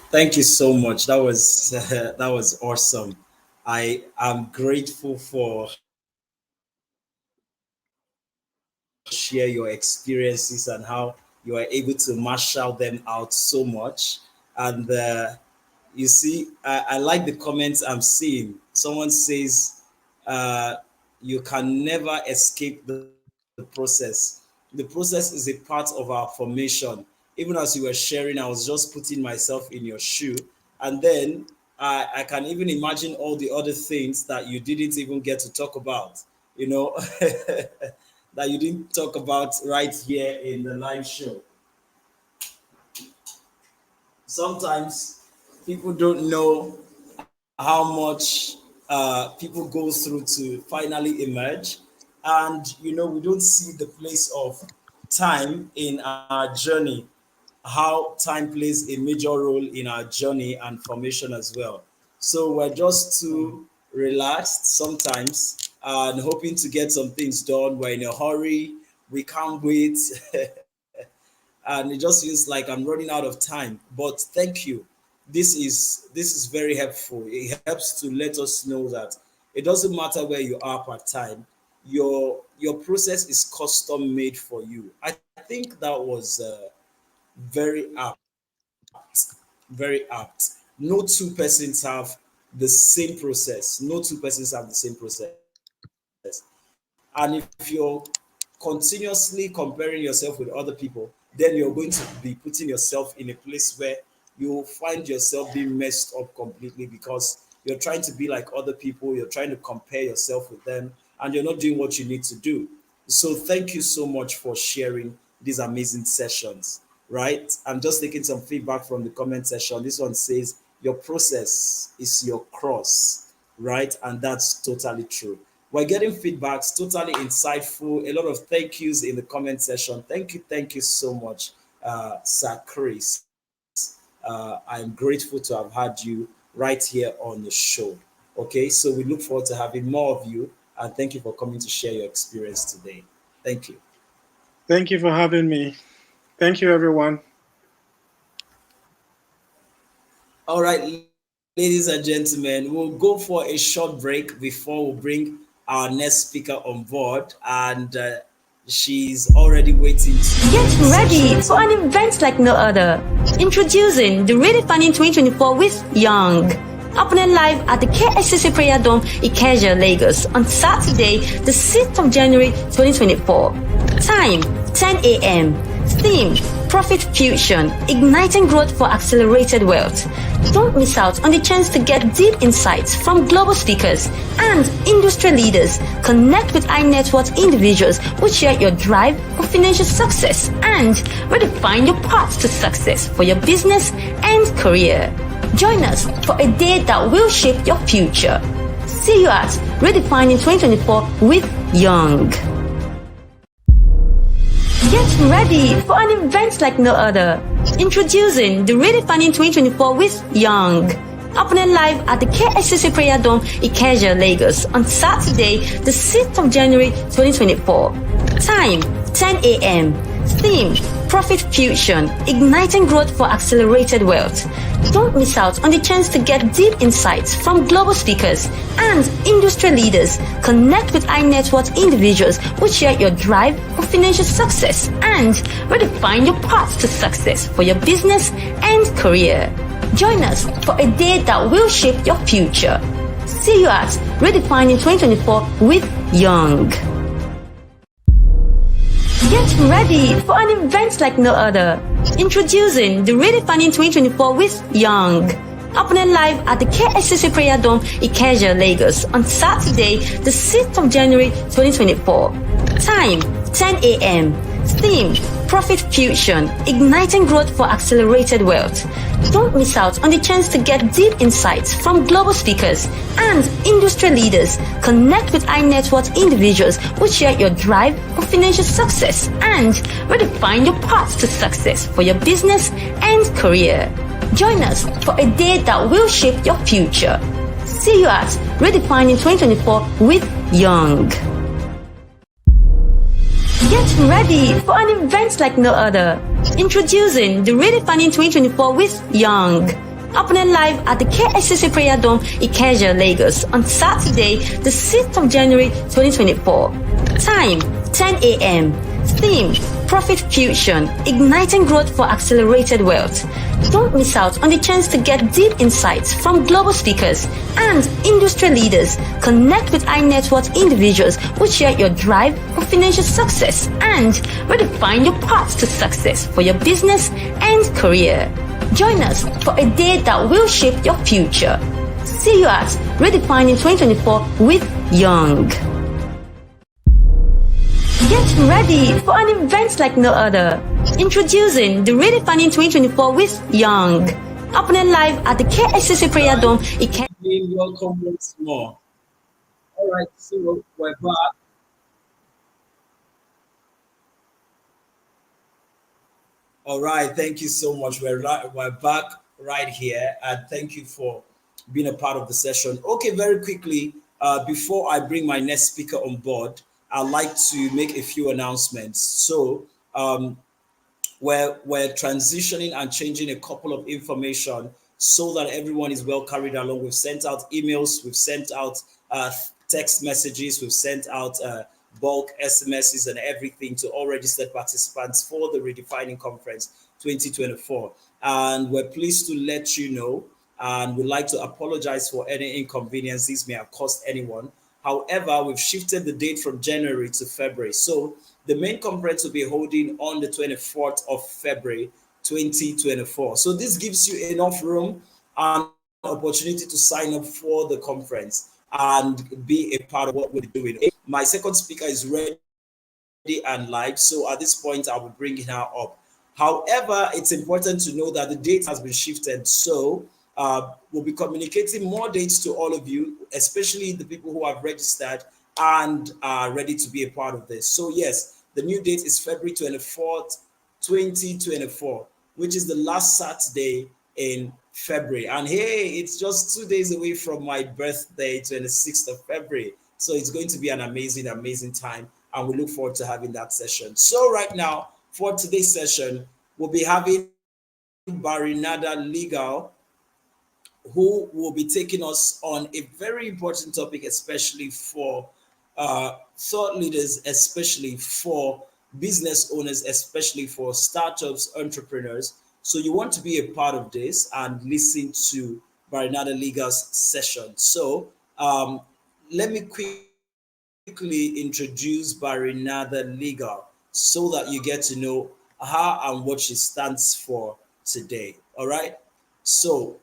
Thank you so much. That was that was awesome. I am grateful for share your experiences and how you are able to marshal them out so much. And you see, I like the comments I'm seeing. Someone says, you can never escape the process. The process is a part of our formation. Even as you were sharing, I was just putting myself in your shoe. And then I can even imagine all the other things that you didn't even get to talk about, you know, that you didn't talk about right here in the live show. Sometimes people don't know how much people go through to finally emerge, and we don't see the place of time in our journey, how time plays a major role in our journey and formation as well. So we're just too relaxed sometimes and hoping to get some things done. We're in a hurry. We can't wait. And it just feels like I'm running out of time. But thank you. This is very helpful. It helps to let us know that it doesn't matter where you are part time. Your process is custom made for you. I think that was very very apt. No two persons have the same process. No two persons have the same process. And if you're continuously comparing yourself with other people, then you're going to be putting yourself in a place where you find yourself being messed up completely because you're trying to be like other people, you're trying to compare yourself with them, and you're not doing what you need to do. So thank you so much for sharing these amazing sessions. Right? I'm just taking some feedback from the comment section. This one says your process is your cross, right? And that's totally true. We're getting feedbacks, totally insightful. A lot of thank yous in the comment section. Thank you so much, Sir Chris. I'm grateful to have had you right here on the show. Okay, so we look forward to having more of you, and thank you for coming to share your experience today. Thank you. Thank you for having me. Thank you, everyone. All right, ladies and gentlemen, we'll go for a short break before we bring our next speaker on board, and she's already waiting to Get join the ready session. for an event like no other. Introducing the Redefining 2024 with Young. Happening live at the KSCC Prayer Dome, Ikeja, Lagos on Saturday, the 6th of January 2024. Time 10 a.m. Theme Profit Fusion, igniting growth for accelerated wealth. Don't miss out on the chance to get deep insights from global speakers and industry leaders. Connect with high net worth individuals who share your drive for financial success and redefine your path to success for your business and career. Join us for a day that will shape your future. See you at Redefining 2024 with Young. Get ready for an event like no other. Introducing the Redefining 2024 with Young. Happening live at the KSCC Prayer Dome, Ikeja, Lagos on Saturday, the 6th of January 2024. Time 10 a.m. Theme Profit Fusion, igniting growth for accelerated wealth. Don't miss out on the chance to get deep insights from global speakers and industry leaders. Connect with high net worth individuals who share your drive for financial success and redefine your path to success for your business and career. Join us for a day that will shape your future. See you at Redefining 2024 with Young. Get ready for an event like no other. Introducing the Redefining 2024 with Young. Happening live at the KSCC Prayer Dome, Ikeja, Lagos on Saturday, the 6th of January 2024. Time 10 a.m. Theme Profit Fusion, igniting growth for accelerated wealth. Don't miss out on the chance to get deep insights from global speakers and industry leaders. Connect with high net worth individuals who share your drive for financial success and redefine your path to success for your business and career. Join us for a day that will shape your future. See you at Redefining 2024 with Young. Get ready for an event like no other. Introducing the Redefining 2024 with Young. Happening live at the KSCC Prayer Dome, Ikeja, Lagos on Saturday, the 6th of January 2024. Time 10 a.m. Theme Profit Fusion, igniting growth for accelerated wealth. Don't miss out on the chance to get deep insights from global speakers and industry leaders. Connect with high net worth individuals who share your drive for financial success and redefine your path to success for your business and career. Join us for a day that will shape your future. See you at Redefining 2024 with Young. Get ready for an event like no other. Introducing the Redefining 2024 with Young. Happening live at the KSCC Prayer Dome, Ikeja. Welcome once more. All right, so we're back. All right, thank you so much. We're back right here, and thank you for being a part of the session. Okay, very quickly, before I bring my next speaker on board, I'd like to make a few announcements. So, we're transitioning and changing a couple of information so that everyone is well carried along. We've sent out emails, we've sent out text messages, we've sent out bulk SMSs and everything to all registered participants for the Redefining Conference 2024. And we're pleased to let you know, and we'd like to apologize for any inconvenience this may have caused anyone. However, we've shifted the date from January to February. So the main conference will be holding on the 24th of February 2024. So this gives you enough room and opportunity to sign up for the conference and be a part of what we're doing. My second speaker is ready and live. So at this point, I will bring her up. However, it's important to know that the date has been shifted. So we'll be communicating more dates to all of you, especially the people who have registered and are ready to be a part of this. So yes, the new date is February 24th, 2024, which is the last Saturday in February. And hey, it's just 2 days away from my birthday, 26th of February. So it's going to be an amazing, amazing time. And we look forward to having that session. So right now, for today's session, we'll be having Barinaada Legal, who will be taking us on a very important topic, especially for thought leaders, especially for business owners, especially for startups, entrepreneurs. So you want to be a part of this and listen to Barinaada Legal's session. So let me quickly introduce Barinaada Legal so that you get to know her and what she stands for today. All right. So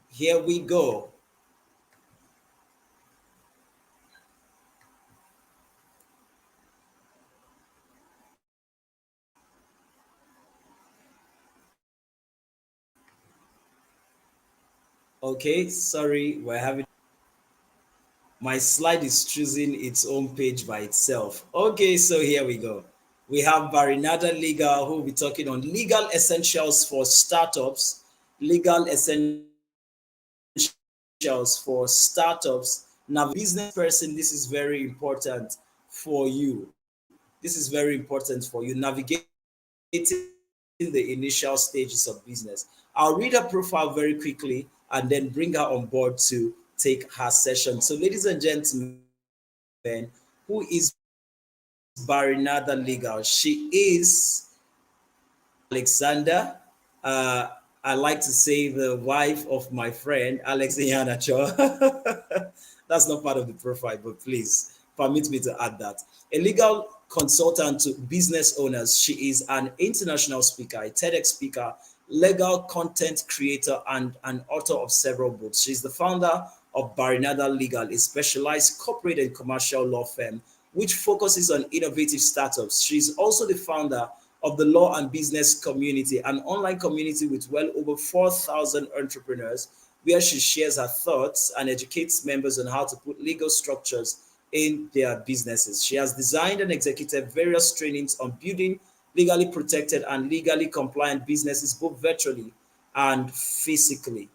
here we go. Okay, sorry, we're having my slide is choosing its own page by itself. Okay, so here we go. We have Barinaada Legal, who will be talking on legal essentials for startups, legal essentials for startups. Now, business person, this is very important for you. This is very important for you. Navigating the initial stages of business. I'll read her profile very quickly and then bring her on board to take her session. So, ladies and gentlemen, who is Barinaada Legal? She is Alexander. I like to say the wife of my friend Alex-Iheanacho. That's not part of the profile, but please permit me to add that. A legal consultant to business owners. She is an international speaker, a TEDx speaker, legal content creator, and an author of several books. She's the founder of Barinaada Legal, a specialized corporate and commercial law firm which focuses on innovative startups. She's also the founder of the Law and Business Community, an online community with well over 4,000 entrepreneurs, where she shares her thoughts and educates members on how to put legal structures in their businesses. She has designed and executed various trainings on building legally protected and legally compliant businesses, both virtually and physically.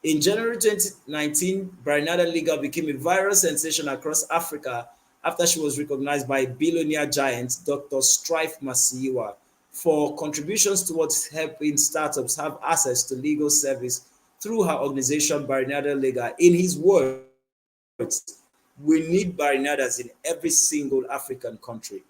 In January 2019, Barinaada Legal became a viral sensation across Africa after she was recognized by billionaire giant Dr. Strife Masiyiwa for contributions towards helping startups have access to legal service through her organization, Barinaada Legal. In his words, we need Barinaadas in every single African country.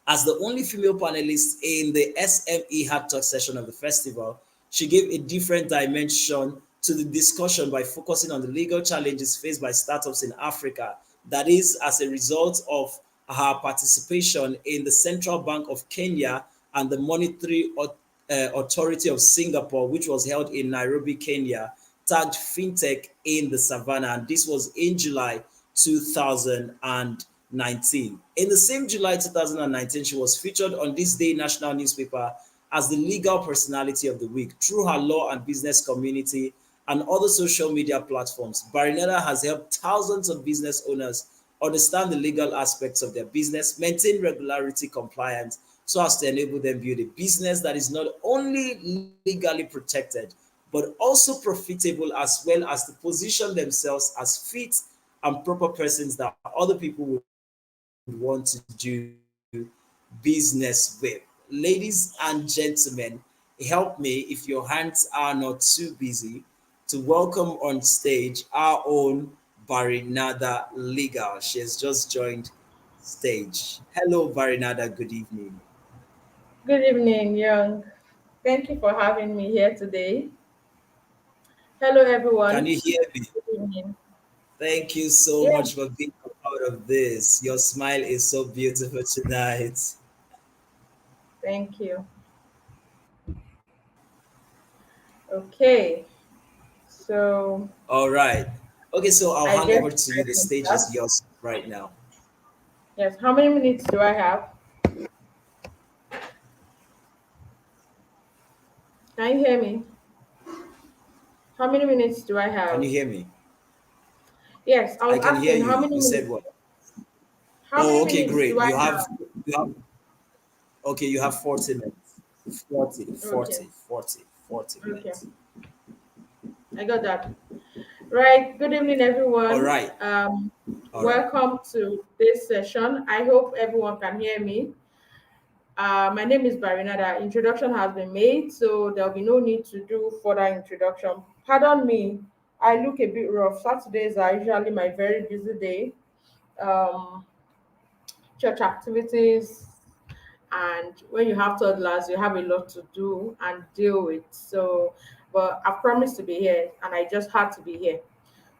As the only female panelist in the SME Hard Talk session of the festival, she gave a different dimension to the discussion by focusing on the legal challenges faced by startups in Africa. That is, as a result of her participation in the Central Bank of Kenya and the Monetary Authority of Singapore, which was held in Nairobi, Kenya, tagged FinTech in the Savannah. And this was in July 2019. In the same July 2019, she was featured on This Day national newspaper as the legal personality of the week through her law and business community and other social media platforms. Barinaada has helped thousands of business owners understand the legal aspects of their business, maintain regularity compliance, so as to enable them build a business that is not only legally protected but also profitable, as well as to position themselves as fit and proper persons that other people would want to do business with. Ladies and gentlemen, help me, if your hands are not too busy, to welcome on stage our own Barinaada Legal. She has just joined stage. Hello, Barinaada. Good evening. Good evening, Young. Thank you for having me here today. Hello, Can everyone. you hear me? Good evening. Thank you so Yeah, much for being a part of this. Your smile is so beautiful tonight. thank you. Okay, so All right. Okay, so I'll I hand guess over to I you. The can stage is start. yours right now. Yes, how many minutes do I have? Can you hear me? How many minutes do I Can you have? hear me? Yes, I I was can hear asking you. how many You said minutes. what? How Oh, many okay, minutes great. do I You have okay, you have 40 minutes. 40, have? Okay, 40, 40, 40 okay, minutes. I got that. Right. Good evening, All everyone. right. All right. Welcome to this session. I hope everyone can hear me. My name is Barinaada. Introduction has been made, so there'll be no need to do further introduction. Pardon me, I look a bit rough. Saturdays are usually my very busy day. Um, Church activities, and when you have toddlers, you have a lot to do and deal with. So, but I promised to be here, and I just had to be here.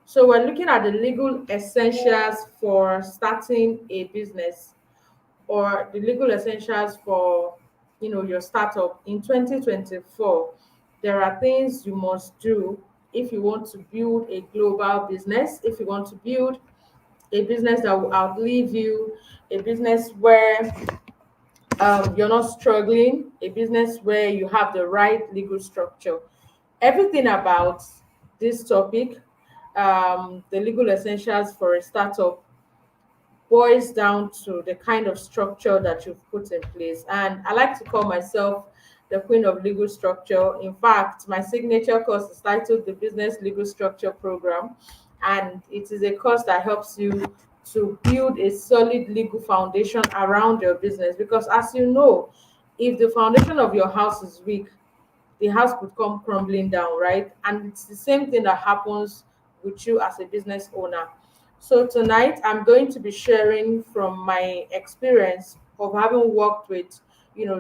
So, we're looking at the legal essentials for starting a business, or the legal essentials for your startup in 2024. There are things you must do if you want to build a global business, if you want to build a business that will outlive you, a business where you're not struggling, a business where you have the right legal structure. Everything about this topic, the legal essentials for a startup, boils down to the kind of structure that you've put in place. And I like to call myself the queen of legal structure. In fact, my signature course is titled the Business Legal Structure Program. And it is a course that helps you to build a solid legal foundation around your business. Because as you know, if the foundation of your house is weak, the house could come crumbling down, right? And it's the same thing that happens with you as a business owner. So tonight I'm going to be sharing from my experience of having worked with,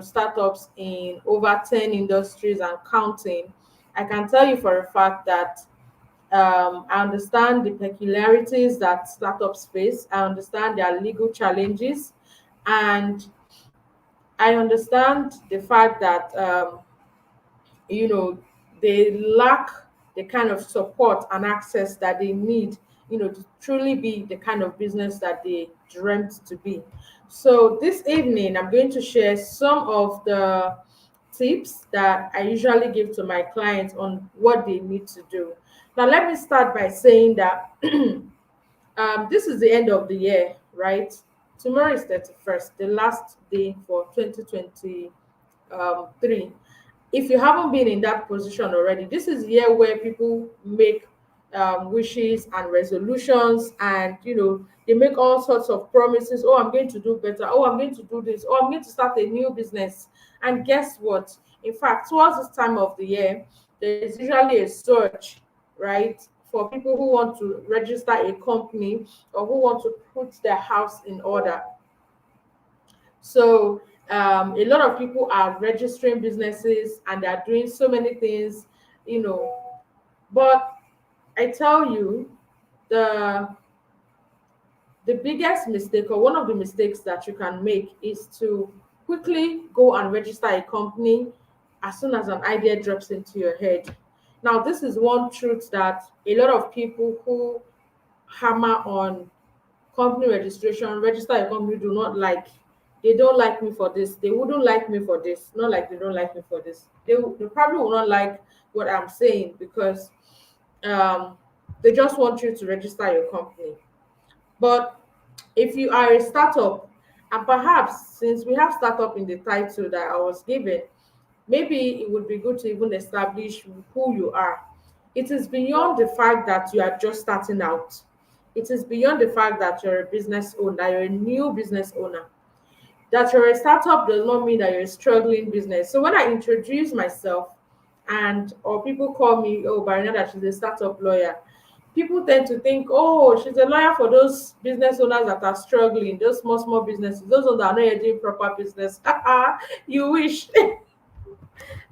startups in over 10 industries and counting. I can tell you for a fact that I understand the peculiarities that startups face. I understand their legal challenges, and I understand the fact that you know they lack the kind of support and access that they need, to truly be the kind of business that they dreamt to be. So this evening I'm going to share some of the tips that I usually give to my clients on what they need to do. Now let me start by saying that this is the end of the year, right? Tomorrow is 31st, the last day for 2023. If you haven't been in that position already, this is the year where people make wishes and resolutions, and they make all sorts of promises. Oh, I'm going to do better. Oh, I'm going to do this. Oh, I'm going to start a new business. And guess what? In fact, towards this time of the year, there is usually a surge, right, for people who want to register a company or who want to put their house in order. So a lot of people are registering businesses and they are doing so many things, you know. But I tell you, the the biggest mistake, or one of the mistakes that you can make, is to quickly go and register a company as soon as an idea drops into your head. Now, this is one truth that a lot of people who hammer on company registration, register a company, do not like. They don't like me for this. They wouldn't like me for this. Not like they don't like me for this. They probably will not like what I'm saying because um, they just want you to register your company. But if you are a startup And perhaps since we have startup in the title that I was given, maybe it would be good to even establish who you are. It is beyond the fact that you are just starting out. It is beyond the fact that you're a business owner, you're a new business owner. That you're a startup does not mean that you're a struggling business. So when I introduce myself and or people call me, oh, Barinaada, she's a startup lawyer, people tend to think, oh, she's a lawyer for those business owners that are struggling, those small businesses, those ones that are not yet doing proper business. You wish.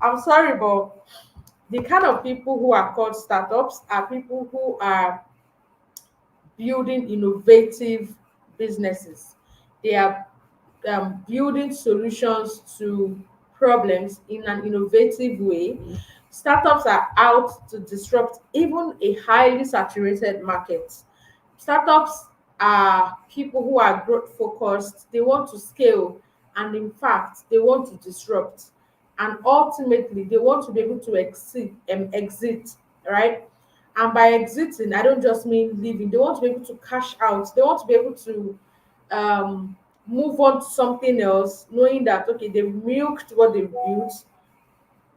I'm sorry, but the kind of people who are called startups are people who are building innovative businesses. They are building solutions to problems in an innovative way. Startups are out to disrupt even a highly saturated market. Startups are people who are growth focused, they want to scale, and in fact, they want to disrupt. And ultimately, they want to be able to exit, right? And by exiting, I don't just mean leaving, they want to be able to cash out, they want to be able to move on to something else, knowing that okay, they've milked what they've built,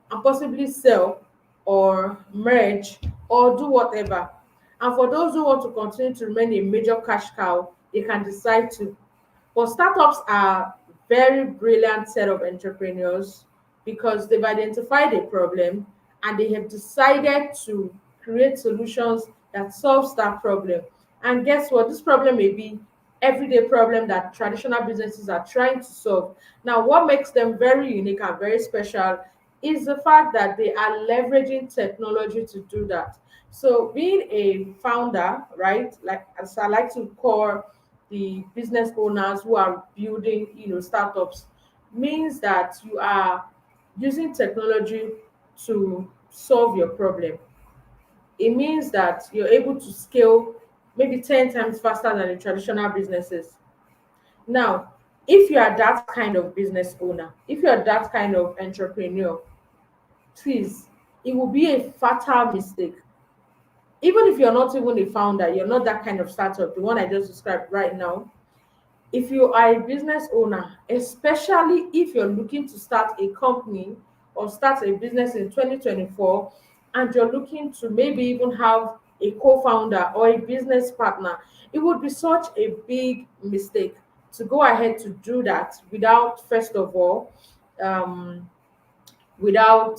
and possibly sell or merge or do whatever. And for those who want to continue to remain a major cash cow, they can decide to. But startups are very brilliant set of entrepreneurs because they've identified a problem and they have decided to create solutions that solves that problem. And guess what? This problem may be everyday problem that traditional businesses are trying to solve. Now, what makes them very unique and very special is the fact that they are leveraging technology to do that. So being a founder, right, like as I like to call the business owners who are building, startups, means that you are using technology to solve your problem. It means that you're able to scale maybe 10 times faster than the traditional businesses. Now, if you are that kind of business owner, if you are that kind of entrepreneur, please, it will be a fatal mistake. Even if you're not even a founder, you're not that kind of startup, the one I just described right now. If you are a business owner, especially if you're looking to start a company or start a business in 2024, and you're looking to maybe even have a co-founder or a business partner, it would be such a big mistake to go ahead to do that without, first of all, um, without,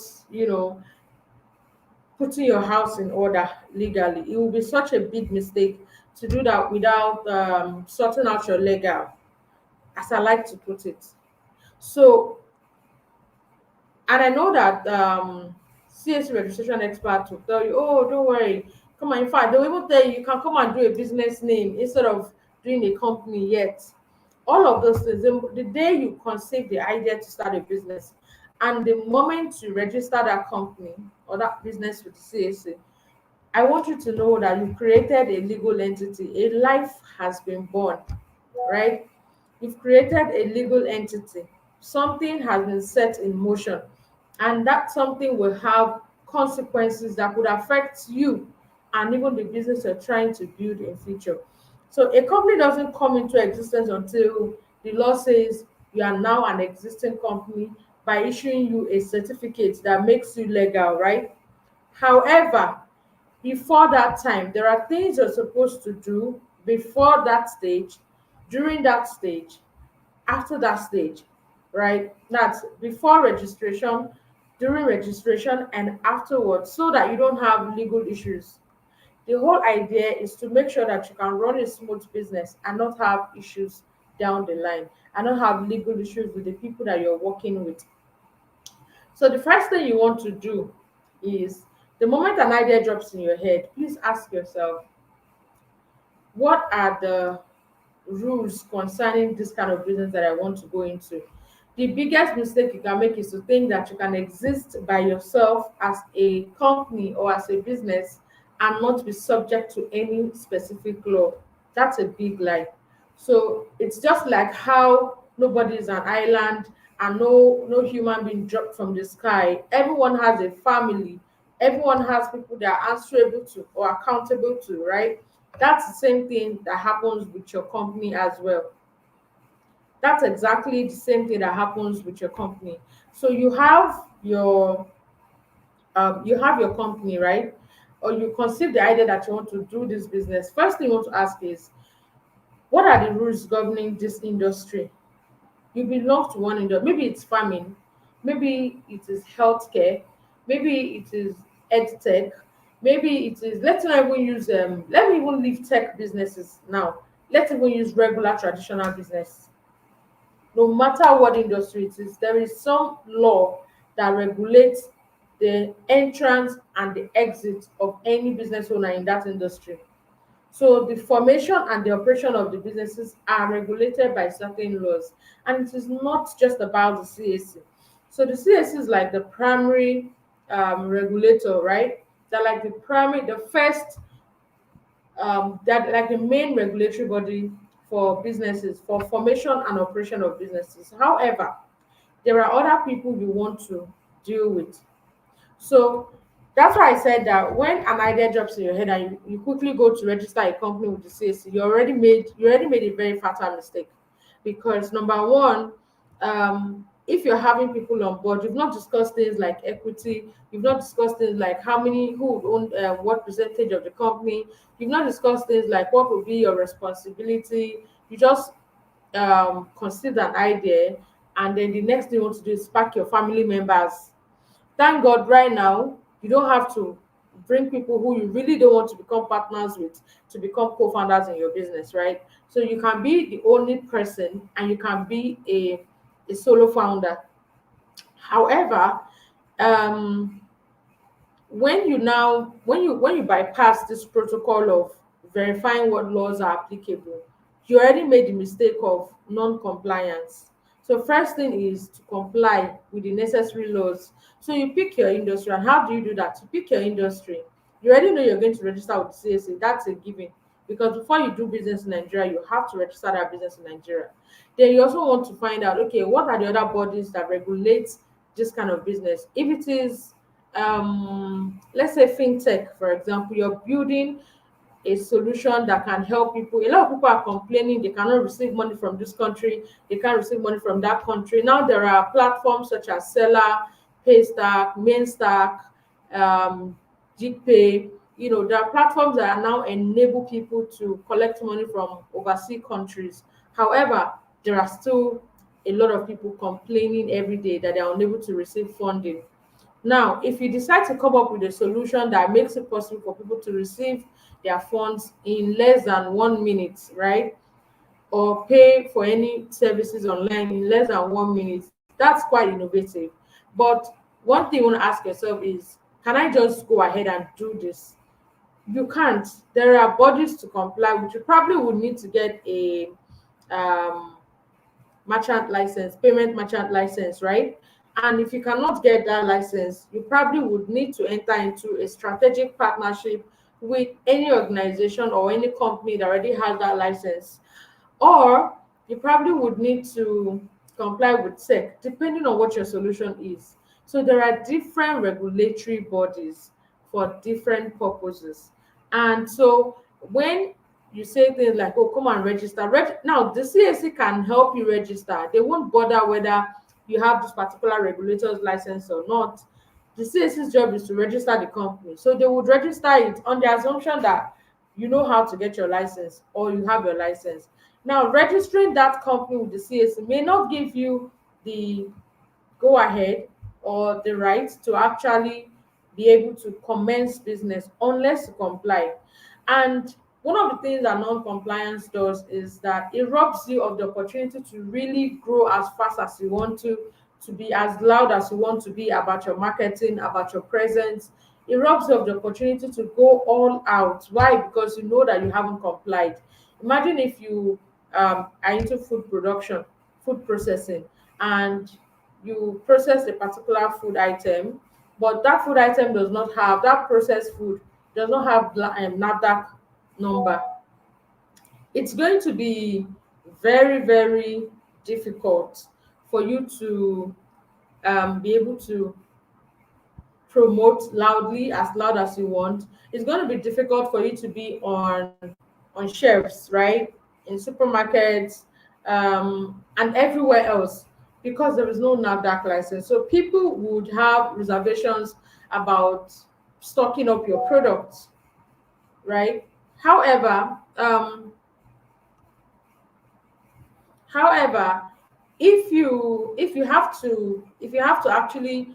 putting your house in order legally. It will be such a big mistake to do that without sorting out your legal, as I like to put it. So, and I know that CSC registration experts will tell you, oh, don't worry, come on. In fact, they will even tell you you can come and do a business name instead of doing a company yet. All of those things, the day you conceive the idea to start a business and the moment you register that company or that business with the CSC, I want you to know that you created a legal entity. A life has been born, right? You've created a legal entity. Something has been set in motion, and that something will have consequences that could affect you and even the business you're trying to build in future. So a company doesn't come into existence until the law says you are now an existing company by issuing you a certificate that makes you legal, right? However, before that time, there are things you're supposed to do before that stage, during that stage, after that stage, right? That's before registration, during registration, and afterwards, so that you don't have legal issues. The whole idea is to make sure that you can run a smooth business and not have issues down the line and not have legal issues with the people that you're working with. So the first thing you want to do is the moment an idea drops in your head, please ask yourself, what are the rules concerning this kind of business that I want to go into? The biggest mistake you can make is to think that you can exist by yourself as a company or as a business and not be subject to any specific law. That's a big lie. So it's just like how nobody is an island and no human being dropped from the sky. Everyone has a family. Everyone has people they are answerable to or accountable to, right? That's the same thing that happens with your company as well. That's exactly the same thing that happens with your company. So you have your company, right? Or you conceive the idea that you want to do this business. First thing you want to ask is, what are the rules governing this industry? You belong to one industry. Maybe it's farming, maybe it is healthcare, maybe it is ed tech, maybe it is, let's not even use let me even leave tech businesses now. Let's even use regular traditional business. No matter what industry it is, there is some law that regulates the entrance and the exit of any business owner in that industry. So the formation and the operation of the businesses are regulated by certain laws, and it is not just about the CAC. So the CAC is like the primary regulator, right? They're like the primary, the first, that like the main regulatory body for businesses, for formation and operation of businesses. However, there are other people you want to deal with. So that's why I said that when an idea drops in your head and you quickly go to register a company with the CAC, you already made a very fatal mistake. Because number one, if you're having people on board, you've not discussed things like equity, you've not discussed things like who would own what percentage of the company, you've not discussed things like what would be your responsibility. You just consider an idea, and then the next thing you want to do is pack your family members. Thank God right now you don't have to bring people who you really don't want to become partners with to become co-founders in your business, right? So you can be the only person and you can be a solo founder. However, um when you bypass this protocol of verifying what laws are applicable, you already made the mistake of non-compliance. So first thing is to comply with the necessary laws. So you pick your industry, and how do you do that? You pick your industry, you already know you're going to register with the CSA. That's a given, because before you do business in Nigeria, you have to register that business in Nigeria. Then you also want to find out, okay, what are the other bodies that regulate this kind of business? If it is let's say fintech, for example, you're building a solution that can help people. A lot of people are complaining they cannot receive money from this country, they can't receive money from that country. Now there are platforms such as Seller, Paystack, Mainstack, um GPay. There are platforms that are now enable people to collect money from overseas countries. However, there are still a lot of people complaining every day that they are unable to receive funding. Now, if you decide to come up with a solution that makes it possible for people to receive their funds in less than 1 minute, right? Or pay for any services online in less than 1 minute, that's quite innovative. But one thing you want to ask yourself is, can I just go ahead and do this? You can't. There are bodies to comply with. You probably would need to get a um merchant license, payment merchant license, right? And if you cannot get that license, you probably would need to enter into a strategic partnership with any organization or any company that already has that license. Or you probably would need to comply with SEC, depending on what your solution is. So there are different regulatory bodies for different purposes. And so when you say things like, oh, come and register. Now, the CAC can help you register. They won't bother whether you have this particular regulator's license or not. The CAC's job is to register the company. So they would register it on the assumption that you know how to get your license or you have your license. Now, registering that company with the CAC may not give you the go ahead or the right to actually be able to commence business unless you comply. And one of the things that non-compliance does is that it robs you of the opportunity to really grow as fast as you want to be as loud as you want to be about your marketing, about your presence. It robs you of the opportunity to go all out. Why? Because you know that you haven't complied. Imagine if you are into food production, food processing, and you process a particular food item, but that food item does not have that processed food does not have NAFDAC number. It's going to be very, very difficult for you to be able to promote loudly, as loud as you want. It's going to be difficult for you to be on shelves, right? In supermarkets, and everywhere else, because there is no NAFDAC license. So people would have reservations about stocking up your products, right? However, however, if you have to actually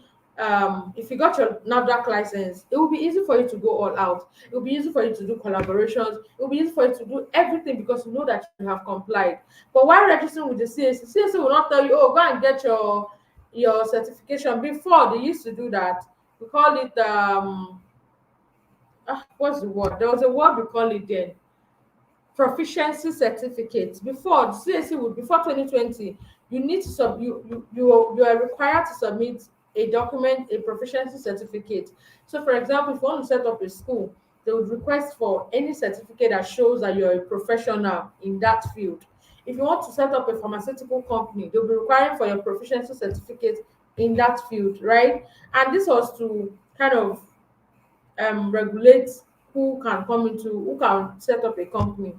if you got your NAFDAC license, it will be easy for you to go all out. It will be easy for you to do collaborations. It will be easy for you to do everything because you know that you have complied. But while registering with the CAC will not tell you, oh, go and get your certification. Before, they used to do that. We call it what's the word? There was a word we call it then, proficiency certificates. Before the CAC would, before 2020, you need to you are required to submit a document, a proficiency certificate. So for example, if you want to set up a school, they would request for any certificate that shows that you're a professional in that field. If you want to set up a pharmaceutical company, they'll be requiring for your proficiency certificate in that field, right? And this was to kind of regulate who can set up a company.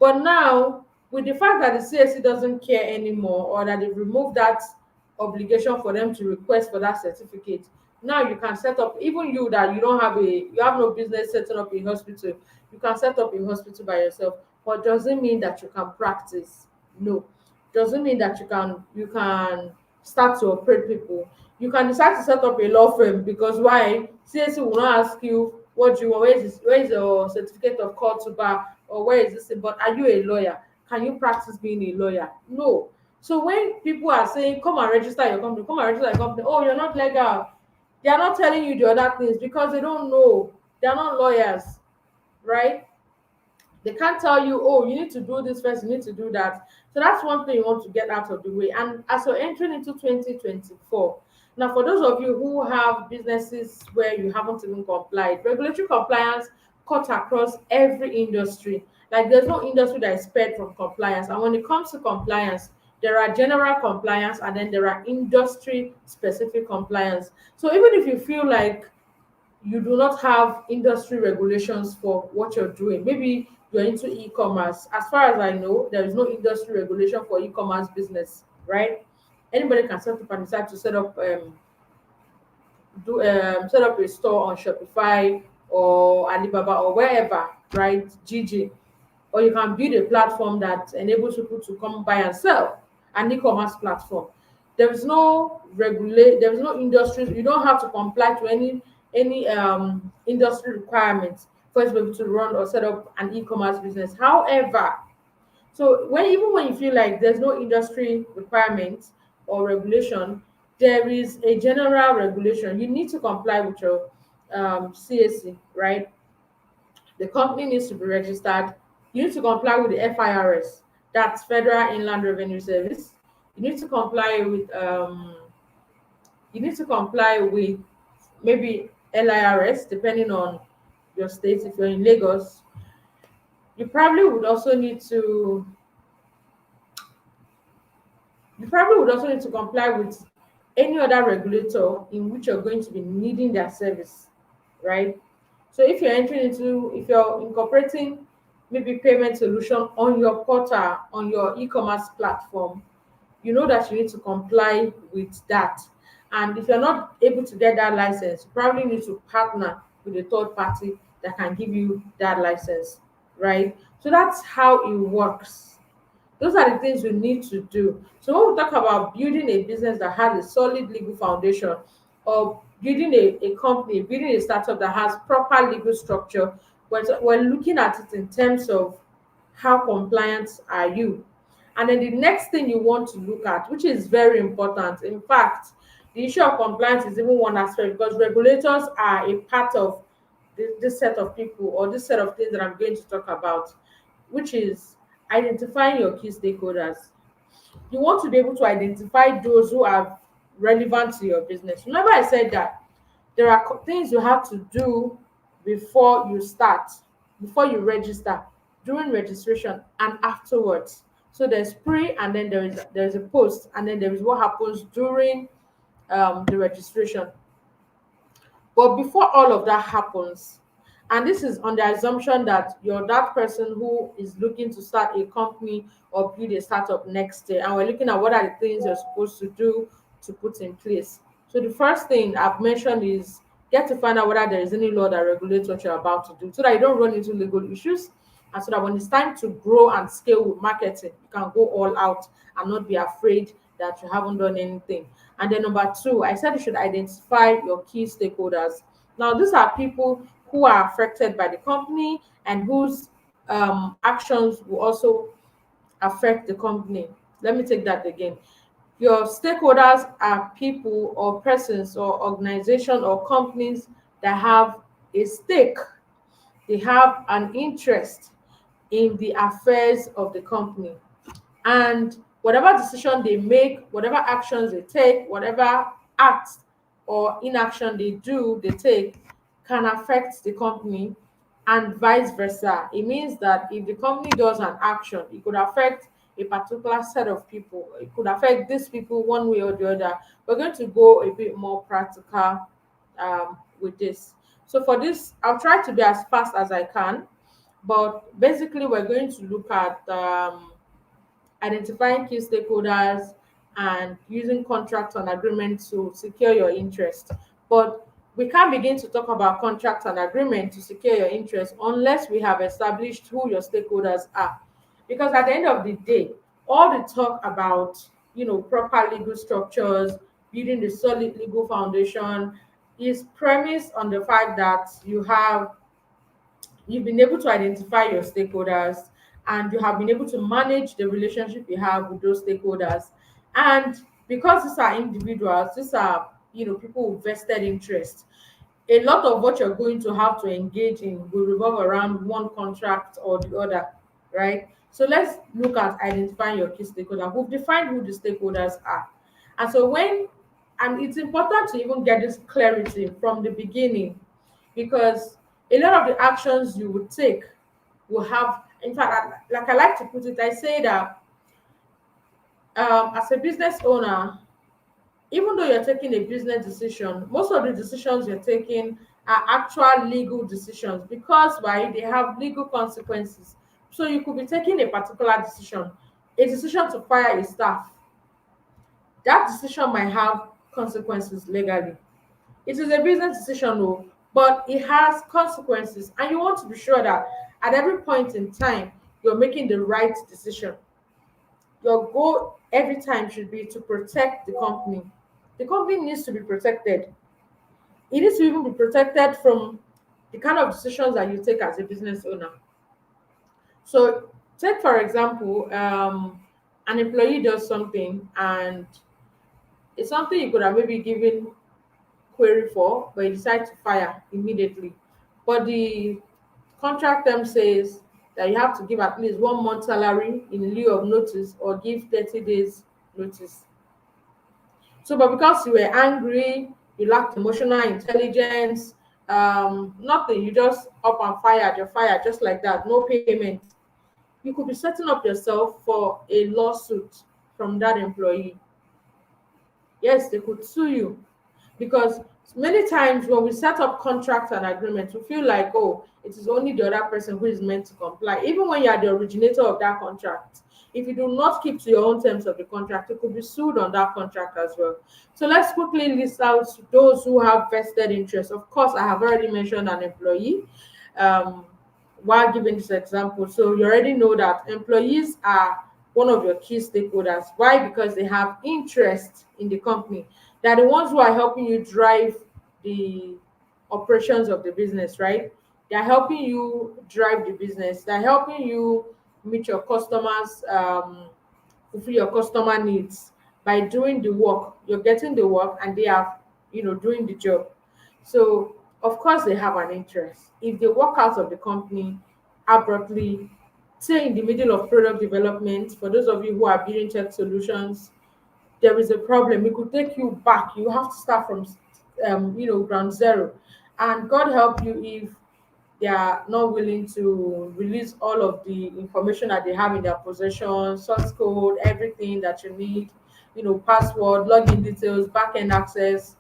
But now, with the fact that the CSC doesn't care anymore, or that they've removed that obligation for them to request for that certificate, now you can set up, even you that you have no business setting up a hospital, you can set up a hospital by yourself. But doesn't mean that you can practice. No. Doesn't mean that you can start to operate people. You can decide to set up a law firm, because why? CSC will not ask you what you want, where is your certificate of court to bar, or where is this, but are you a lawyer? Can you practice being a lawyer? No. So when people are saying, come and register your company, come and register your company, oh, you're not legal, they are not telling you the other things because they don't know. They are not lawyers, right? They can't tell you, oh, you need to do this first, you need to do that. So that's one thing you want to get out of the way. And as you're entering into 2024, now for those of you who have businesses where you haven't even complied, regulatory compliance cuts across every industry. Like there's no industry that is spared from compliance. And when it comes to compliance, there are general compliance and then there are industry specific compliance. So even if you feel like you do not have industry regulations for what you're doing, maybe you're into e-commerce, as far as I know, there is no industry regulation for e-commerce business, right? Anybody can set up and decide to set up a store on Shopify or Alibaba or wherever, right? GG. Or you can build a platform that enables people to come buy and sell, an e-commerce platform. There is no industry. You don't have to comply to any industry requirements for you to be able to run or set up an e-commerce business. However, so even when you feel like there's no industry requirement or regulation, there is a general regulation. You need to comply with your CAC, right? The company needs to be registered. You need to comply with the FIRS, that's Federal Inland Revenue Service. You need to comply with maybe LIRS, depending on your state. If you're in Lagos, you probably would also need to comply with any other regulator in which you're going to be needing their service, right? So if you're incorporating maybe payment solution on your portal, on your e-commerce platform, you know that you need to comply with that. And if you're not able to get that license, you probably need to partner with a third party that can give you that license, right? So that's how it works. Those are the things you need to do. So when we talk about building a business that has a solid legal foundation, or building a company, building a startup that has proper legal structure, we're looking at it in terms of how compliant are you. And then the next thing you want to look at, which is very important, in fact, the issue of compliance is even one aspect, because regulators are a part of this set of people, or this set of things that I'm going to talk about, which is identifying your key stakeholders. You want to be able to identify those who are relevant to your business. Remember, I said that there are things you have to do before you start, before you register, during registration, and afterwards. So there's pre, and then there is a post, and then there is what happens during the registration. But before all of that happens, And this is on the assumption that you're that person who is looking to start a company or build a startup next year. And we're looking at what are the things you're supposed to do to put in place. So the first thing I've mentioned is get to find out whether there is any law that regulates what you're about to do so that you don't run into legal issues, and so that when it's time to grow and scale with marketing, you can go all out and not be afraid that you haven't done anything. And then number two, I said you should identify your key stakeholders. Now, these are people who are affected by the company and whose actions will also affect the company. Let me take that again. Your stakeholders are people or persons or organization or companies that have a stake, they have an interest in the affairs of the company. And whatever decision they make, whatever actions they take, whatever acts or inaction they take can affect the company, and vice versa. It means that if the company does an action, it could affect a particular set of people. It could affect these people one way or the other. We're going to go a bit more practical with this. So for this, I'll try to be as fast as I can. But basically, we're going to look at identifying key stakeholders and using contracts and agreements to secure your interest. But we can't begin to talk about contracts and agreement to secure your interest unless we have established who your stakeholders are. Because at the end of the day, all the talk about proper legal structures, building the solid legal foundation is premised on the fact that you've been able to identify your stakeholders and you have been able to manage the relationship you have with those stakeholders. And because these are individuals, these are people with vested interest, a lot of what you're going to have to engage in will revolve around one contract or the other, right? So let's look at identifying your key stakeholders. We've defined who the stakeholders are. And so and it's important to even get this clarity from the beginning, because a lot of the actions you would take will have, in fact, like I like to put it, I say that as a business owner, even though you're taking a business decision, most of the decisions you're taking are actual legal decisions, because why? They have legal consequences. So you could be taking a particular decision, a decision to fire a staff. That decision might have consequences legally. It is a business decision, though, but it has consequences, and you want to be sure that at every point in time you're making the right decision. Your goal every time should be to protect the company. The company needs to be protected. It needs to even be protected from the kind of decisions that you take as a business owner. So, take for example, an employee does something and it's something you could have maybe given query for, but you decide to fire immediately. But the contract term says that you have to give at least 1 month salary in lieu of notice or give 30 days notice. So, but because you were angry, you lacked emotional intelligence, nothing, you just up and fired, you're fired just like that, no payment. You could be setting up yourself for a lawsuit from that employee. Yes, they could sue you, because many times when we set up contracts and agreements, we feel like, oh, it is only the other person who is meant to comply. Even when you are the originator of that contract, if you do not keep to your own terms of the contract, you could be sued on that contract as well. So let's quickly list out those who have vested interest. Of course, I have already mentioned an employee um, while giving this example. So you already know that employees are one of your key stakeholders. Why? Because they have interest in the company. They're the ones who are helping you drive the operations of the business, right? They're helping you drive the business. They're helping you meet your customers, fulfill your customer needs by doing the work. You're getting the work, and they are, doing the job. So of course they have an interest. If they walk out of the company abruptly, say in the middle of product development, for those of you who are building tech solutions, there is a problem, it could take you back. You have to start from ground zero. And God help you if they are not willing to release all of the information that they have in their possession, source code, everything that you need, password, login details, backend access.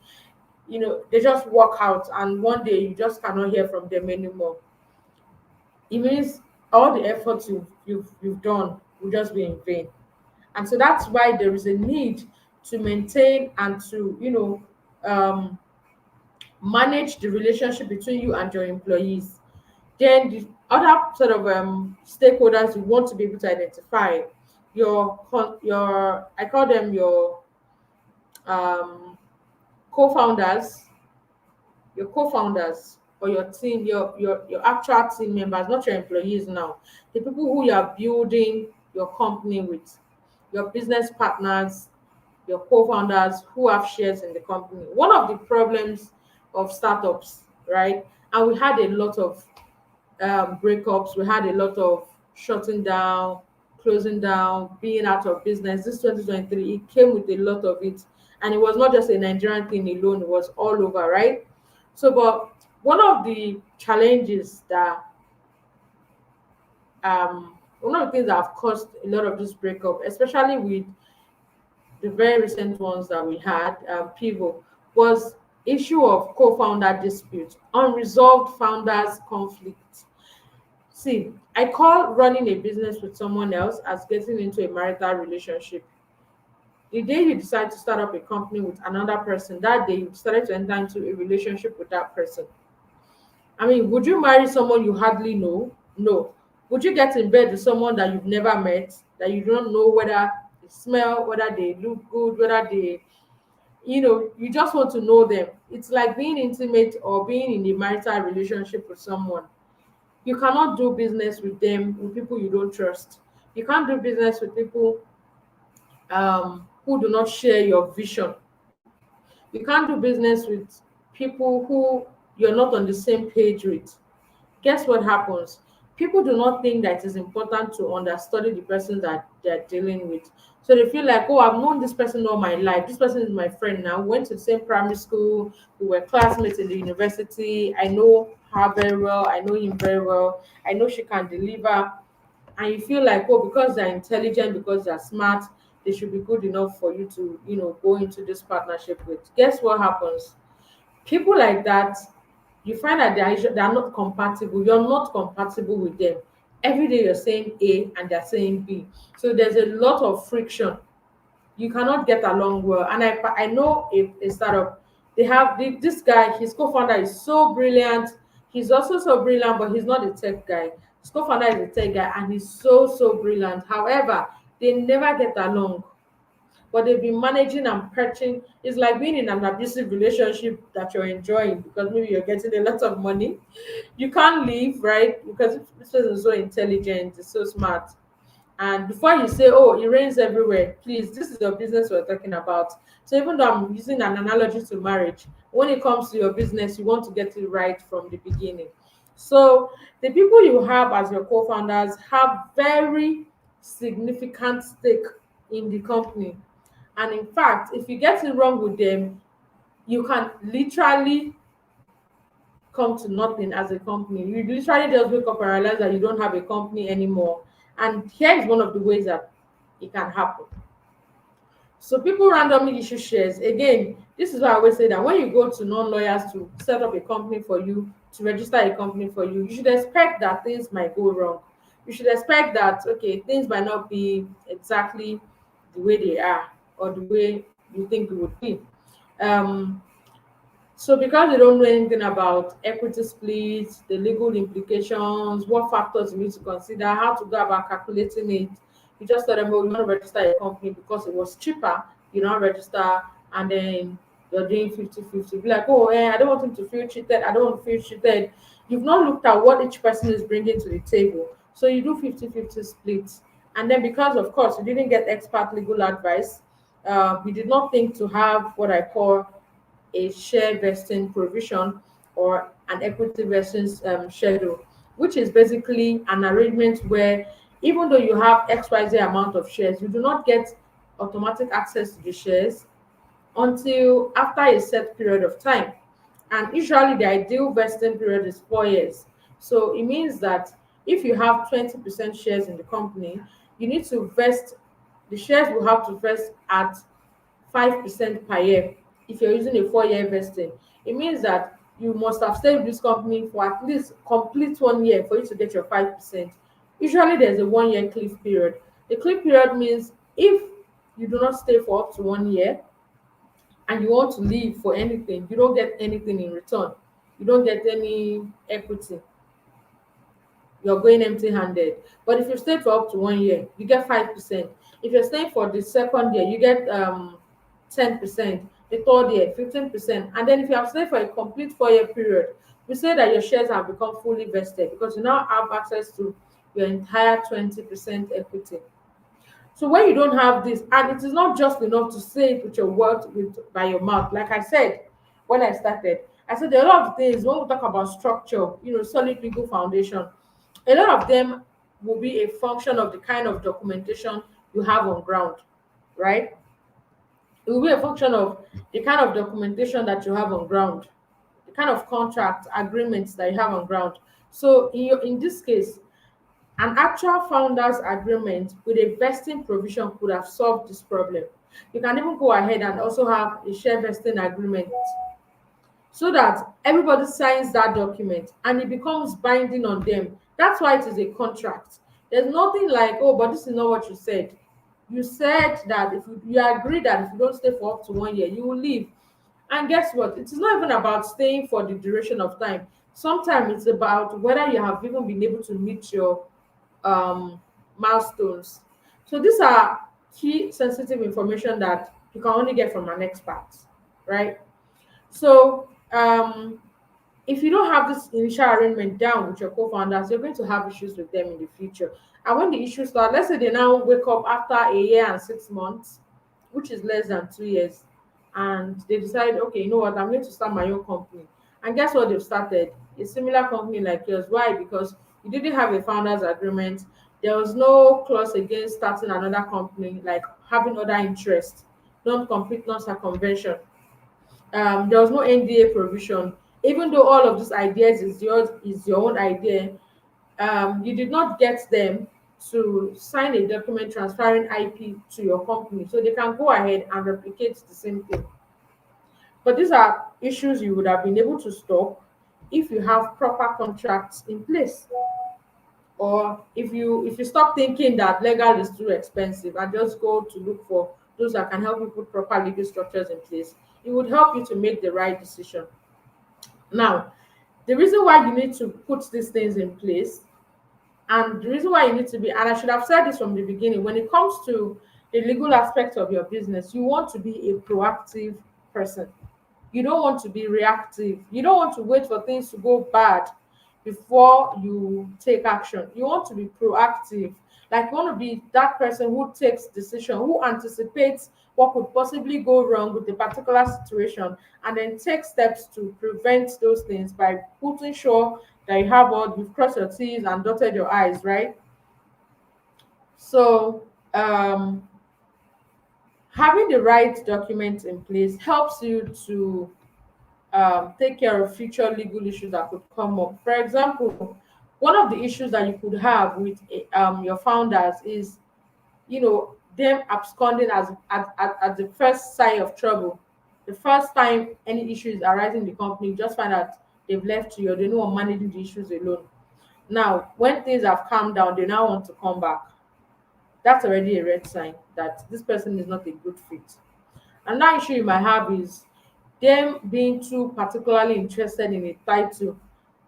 they just walk out, and one day you just cannot hear from them anymore. It means all the efforts you've done will just be in vain. And so that's why there is a need to maintain and to um, manage the relationship between you and your employees. Then the other sort of stakeholders you want to be able to identify, your I call them your um, co-founders, or your team, your actual team members, not your employees now. The people who you are building your company with, your business partners, your co-founders who have shares in the company. One of the problems of startups, right? And we had a lot of breakups. We had a lot of shutting down, closing down, being out of business. This 2023, it came with a lot of it. And it was not just a Nigerian thing alone, it was all over, right? So, but one of the challenges that, one of the things that have caused a lot of this breakup, especially with the very recent ones that we had, Pivo, was issue of co-founder dispute, unresolved founders conflict. See, I call running a business with someone else as getting into a marital relationship. The day you decide to start up a company with another person, that day you started to enter into a relationship with that person. I mean, would you marry someone you hardly know? No. Would you get in bed with someone that you've never met, that you don't know whether they smell, whether they look good, whether they, you just want to know them? It's like being intimate or being in a marital relationship with someone. You cannot do business with them, with people you don't trust. You can't do business with people who do not share your vision. You can't do business with people who you're not on the same page with. Guess what happens? People do not think that it is important to understudy the person that they're dealing with. So they feel like, oh, I've known this person all my life. This person is my friend now. We went to the same primary school. We were classmates in the university. I know her very well. I know him very well. I know she can deliver. And you feel like, oh, because they're intelligent, because they're smart, they should be good enough for you to, go into this partnership with. Guess what happens? People like that, you find that they are not compatible. You're not compatible with them. Every day you're saying A and they're saying B. So there's a lot of friction. You cannot get along well. And I know a startup, they have this guy, his co-founder is so brilliant. He's also so brilliant, but he's not a tech guy. His co-founder is a tech guy and he's so brilliant. However, they never get along, but they've been managing and perching. It's like being in an abusive relationship that you're enjoying because maybe you're getting a lot of money. You can't leave, right? Because this person is so intelligent, is so smart. And before you say, oh, it rains everywhere, please, this is your business we're talking about. So even though I'm using an analogy to marriage, when it comes to your business, you want to get it right from the beginning. So the people you have as your co-founders have very significant stake in the company. And in fact, if you get it wrong with them, you can literally come to nothing as a company. You literally just wake up and realize that you don't have a company anymore. And here is one of the ways that it can happen. So people randomly issue shares. Again, this is why I always say that when you go to non-lawyers to set up a company for you, to register a company for you, you should expect that things might go wrong. You should expect that, okay, things might not be exactly the way they are or the way you think it would be. Um, so because they don't know anything about equity splits, the legal implications, what factors you need to consider, how to go about calculating it, you just tell them, oh, you want to register a company because it was cheaper, you don't register, and then you're doing 50-50. Be like, oh, I don't want him to feel cheated, I don't want to feel cheated. You've not looked at what each person is bringing to the table. So you do 50-50 splits. And then because, of course, you didn't get expert legal advice, we did not think to have what I call a share vesting provision or an equity vesting schedule, which is basically an arrangement where even though you have XYZ amount of shares, you do not get automatic access to the shares until after a set period of time. And usually the ideal vesting period is 4 years. So it means that if you have 20% shares in the company, you need to vest, the shares will have to vest at 5% per year if you're using a 4-year vesting, it means that you must have stayed with this company for at least complete 1 year for you to get your 5%. Usually there's a 1 year cliff period. The cliff period means if you do not stay for up to 1 year and you want to leave for anything, you don't get anything in return. You don't get any equity. You're going empty handed. But if you stay for up to 1 year, you get 5%. If you're staying for the second year, you get 10%, the third year, 15%. And then if you have stayed for a complete 4 year period, we say that your shares have become fully vested because you now have access to your entire 20% equity. So when you don't have this, and it is not just enough to say it with your words, with by your mouth. Like I said when I started, I said there are a lot of things when we talk about structure, solid legal foundation. A lot of them will be a function of the kind of documentation you have on ground, right? It will be a function of the kind of documentation that you have on ground, the kind of contract agreements that you have on ground. So in this case, an actual founders agreement with a vesting provision could have solved this problem. You can even go ahead and also have a share vesting agreement so that everybody signs that document and it becomes binding on them. That's why it is a contract. There's nothing like, oh, but this is not what you said. You said that if you agree that if you don't stay for up to 1 year, you will leave. And guess what? It is not even about staying for the duration of time. Sometimes it's about whether you have even been able to meet your um, milestones. So these are key sensitive information that you can only get from an expert, right? So if you don't have this initial arrangement down with your co-founders, you're going to have issues with them in the future. And when the issues start, let's say they now wake up after a year and 6 months, which is less than 2 years, and they decide, okay, you know what, I'm going to start my own company. And guess what they've started? A similar company like yours. Why? Because you didn't have a founders agreement. There was no clause against starting another company, like having other interests, non-compete, non-circumvention. There was no NDA provision. Even though all of these ideas is your own idea, you did not get them to sign a document transferring IP to your company, so they can go ahead and replicate the same thing. But these are issues you would have been able to stop if you have proper contracts in place, or if you stop thinking that legal is too expensive and just go to look for those that can help you put proper legal structures in place. It would help you to make the right decision. Now, the reason why you need to put these things in place, and the reason why you need to be, and I should have said this from the beginning, when it comes to the legal aspect of your business, you want to be a proactive person. You don't want to be reactive. You don't want to wait for things to go bad before you take action. You want to be proactive. Like you want to be that person who takes decision, who anticipates what could possibly go wrong with a particular situation, and then take steps to prevent those things by putting sure that you've crossed your T's and dotted your I's, right? So having the right documents in place helps you to take care of future legal issues that could come up. For example, one of the issues that you could have with your founders is, them absconding at the first sign of trouble. The first time any issue is arising in the company, you just find out they've left you or they know I'm managing the issues alone. Now, when things have calmed down, they now want to come back. That's already a red sign that this person is not a good fit. Another issue you might have is them being too particularly interested in a title.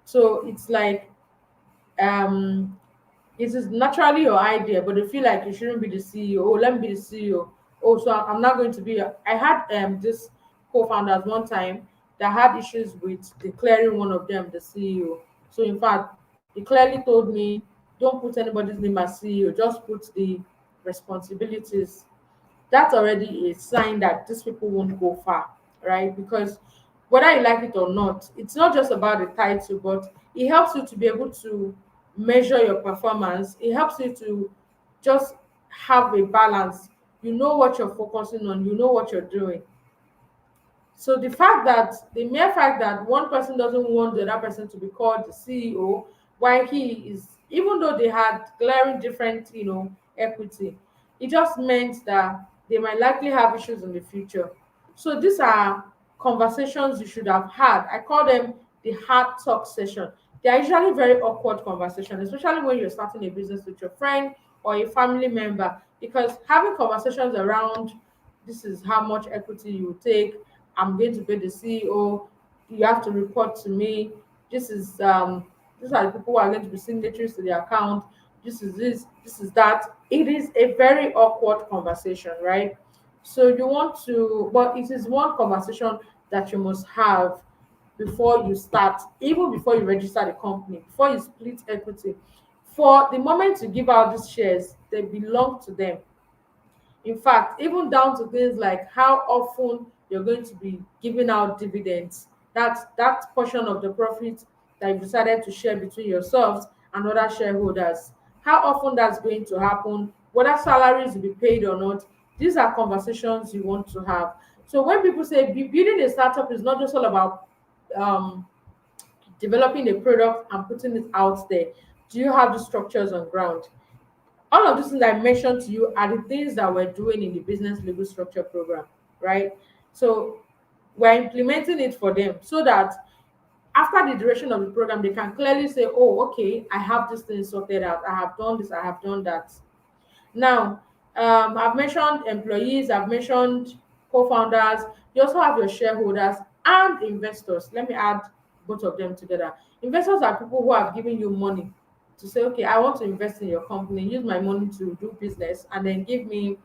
So it's like um it is naturally your idea, but they feel like you shouldn't be the CEO. Oh, let me be the CEO. Oh, so I'm not going to be. I had this co-founders one time that had issues with declaring one of them the CEO. So in fact, he clearly told me, don't put anybody's name as CEO. Just put the responsibilities. That's already a sign that these people won't go far, right? Because whether you like it or not, it's not just about the title, but it helps you to be able to measure your performance. It helps you to just have a balance. You know what you're focusing on, you know what you're doing. So the mere fact that one person doesn't want the other person to be called the CEO, while he is, even though they had glaring different, equity, it just meant that they might likely have issues in the future. So these are conversations you should have had. I call them the hard talk session. They are usually very awkward conversations, especially when you're starting a business with your friend or a family member, because having conversations around this is how much equity you take, I'm going to be the CEO, you have to report to me, this is these are the people who are going to be signatories to the account, this is that. It is a very awkward conversation, right? So you want to, but it is one conversation that you must have before you start, even before you register the company, before you split equity. For the moment you give out these shares, they belong to them. In fact, even down to things like how often you're going to be giving out dividends. That portion of the profit that you've decided to share between yourselves and other shareholders. How often that's going to happen, whether salaries will be paid or not. These are conversations you want to have. So when people say building a startup is not just all about um, developing a product and putting it out there, do you have the structures on ground? All of these things I mentioned to you are the things that we're doing in the business legal structure program, right? So we're implementing it for them so that after the duration of the program, they can clearly say, oh, okay, I have this thing sorted out. I have done this, I have done that. Now, I've mentioned employees, I've mentioned co-founders. You also have your shareholders and investors. Let me add both of them together. Investors are people who have given you money to say, okay, I want to invest in your company, use my money to do business, and then give me,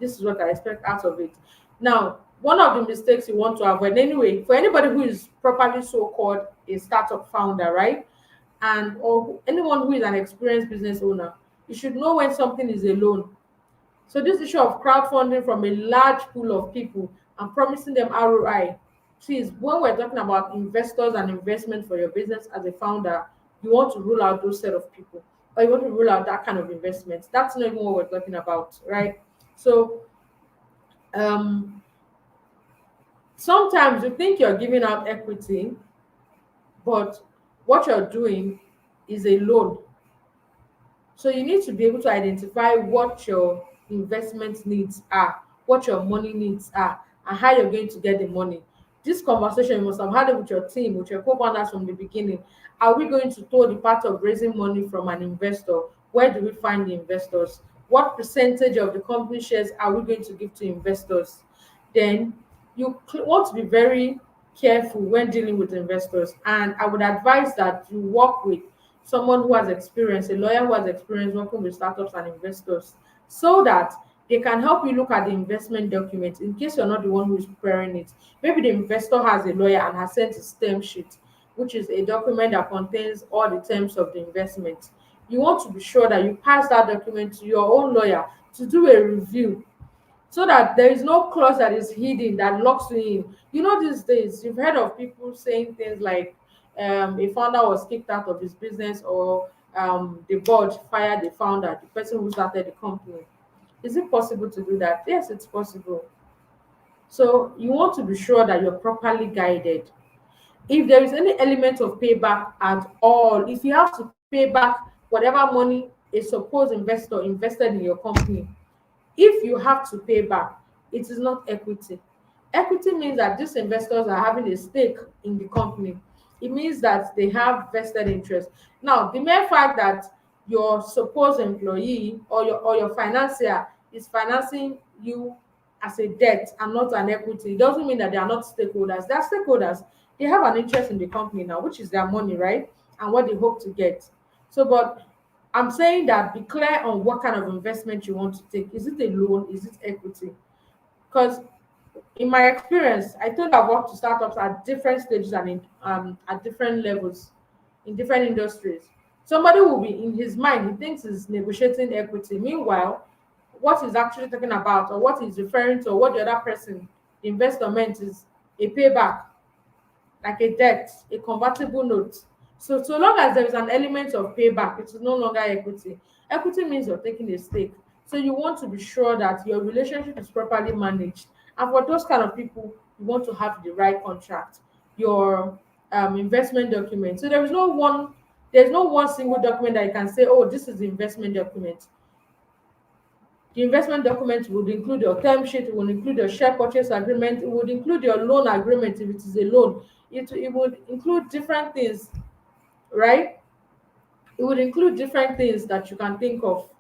this is what I expect out of it. Now, one of the mistakes you want to avoid, anyway, for anybody who is properly so-called a startup founder, right? And or anyone who is an experienced business owner, you should know when something is a loan. So this issue of crowdfunding from a large pool of people and promising them ROI, please, when we're talking about investors and investment for your business as a founder, you want to rule out those set of people, or you want to rule out that kind of investment. That's not even what we're talking about, right? So um, sometimes you think you're giving out equity, but what you're doing is a loan. So you need to be able to identify what your investment needs are, what your money needs are, and how you're going to get the money. This conversation you must have had it with your team, with your co-founders from the beginning. Are we going to throw the part of raising money from an investor? Where do we find the investors? What percentage of the company shares are we going to give to investors? Then you want to be very careful when dealing with investors. And I would advise that you work with someone who has experience, a lawyer who has experience working with startups and investors, so that they can help you look at the investment document in case you're not the one who is preparing it. Maybe the investor has a lawyer and has sent his term sheet, which is a document that contains all the terms of the investment. You want to be sure that you pass that document to your own lawyer to do a review, so that there is no clause that is hidden that locks you in. You know, these days you've heard of people saying things like a founder was kicked out of his business, or the board fired the founder, the person who started the company. Is it possible to do that? Yes, it's possible. So you want to be sure that you're properly guided. If there is any element of payback at all, if you have to pay back whatever money a supposed investor invested in your company, if you have to pay back, it is not equity. Equity means that these investors are having a stake in the company. It means that they have vested interest. Now, the mere fact that your supposed employee or your financier is financing you as a debt and not an equity, it doesn't mean that they are not stakeholders. They are stakeholders. They have an interest in the company now, which is their money, right? And what they hope to get. So, but I'm saying that be clear on what kind of investment you want to take. Is it a loan? Is it equity? Because in my experience, I told you I've worked with startups at different stages and at different levels in different industries. Somebody will be in his mind, he thinks he's negotiating equity. Meanwhile, what he's actually talking about, or what he's referring to, or what the other person, the investor meant, is a payback, like a debt, a convertible note. So long as there is an element of payback, it is no longer equity. Equity means you're taking a stake. So you want to be sure that your relationship is properly managed. And for those kind of people, you want to have the right contract, your investment document. So there's no one single document that you can say, oh, this is the investment document. The investment document would include your term sheet, it would include your share purchase agreement, it would include your loan agreement if it is a loan. It would include different things, right? It would include different things that you can think of.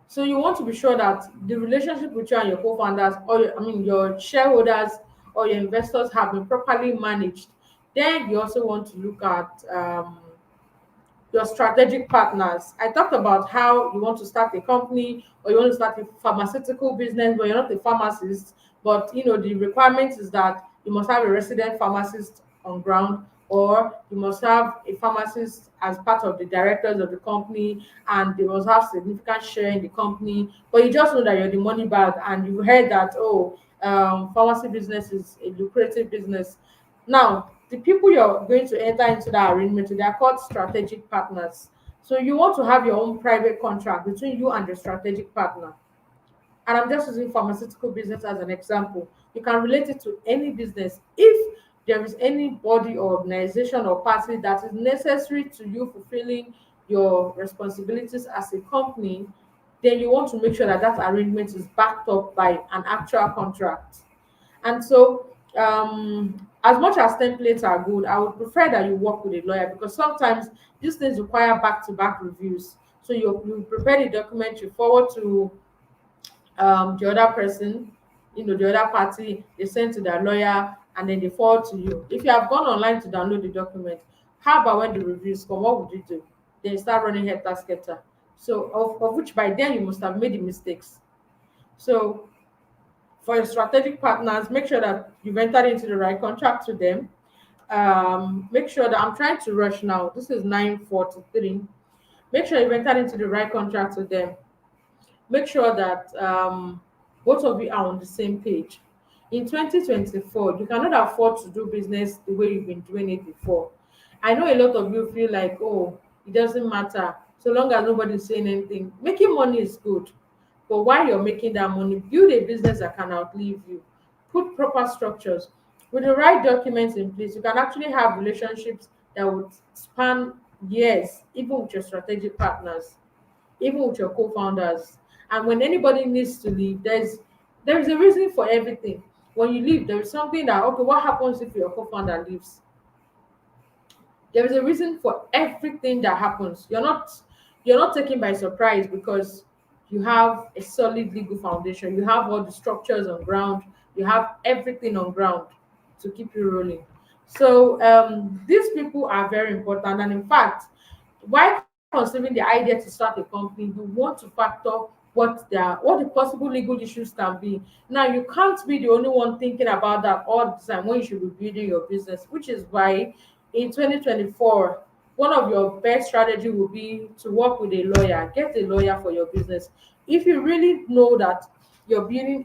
So you want to be sure that the relationship with you and your co-founders, or your, I mean your shareholders or your investors, have been properly managed. Then you also want to look at your strategic partners. I talked about how you want to start a company or you want to start a pharmaceutical business, but you're not a pharmacist. But the requirement is that you must have a resident pharmacist on ground, or you must have a pharmacist as part of the directors of the company, and they must have significant share in the company. But you just know that you're the money bag, and you heard that, oh, pharmacy business is a lucrative business. Now, the people you're going to enter into that arrangement with, they are called strategic partners. So you want to have your own private contract between you and the strategic partner. And I'm just using pharmaceutical business as an example. You can relate it to any business. If there is any body or organization or party that is necessary to you fulfilling your responsibilities as a company, then you want to make sure that that arrangement is backed up by an actual contract. And so, as much as templates are good, I would prefer that you work with a lawyer, because sometimes these things require back-to-back reviews. So you prepare the document, you forward to the other person, the other party, they send to their lawyer, and then they forward to you. If you have gone online to download the document, how about when the reviews come? What would you do? Then you start running helter skelter. So, of which by then you must have made the mistakes. So, for your strategic partners, make sure that you've entered into the right contract with them. Make sure that, I'm trying to rush now. This is 9:43. Make sure you've entered into the right contract with them. Make sure that both of you are on the same page. In 2024, you cannot afford to do business the way you've been doing it before. I know a lot of you feel like, oh, it doesn't matter so long as nobody's saying anything. Making money is good, but while you're making that money, build a business that can outlive you. Put proper structures. With the right documents in place, you can actually have relationships that would span years, even with your strategic partners, even with your co-founders. And when anybody needs to leave, there is a reason for everything. When you leave, there is something that, okay, what happens if your co-founder leaves? There is a reason for everything that happens. You're not taken by surprise, because you have a solid legal foundation. You have all the structures on ground. You have everything on ground to keep you rolling. So these people are very important. And in fact, while considering the idea to start a company, you want to factor what the possible legal issues can be. Now, you can't be the only one thinking about that all the time when you should be building your business, which is why in 2024, one of your best strategy will be to work with a lawyer. Get a lawyer for your business. If you really know that you're building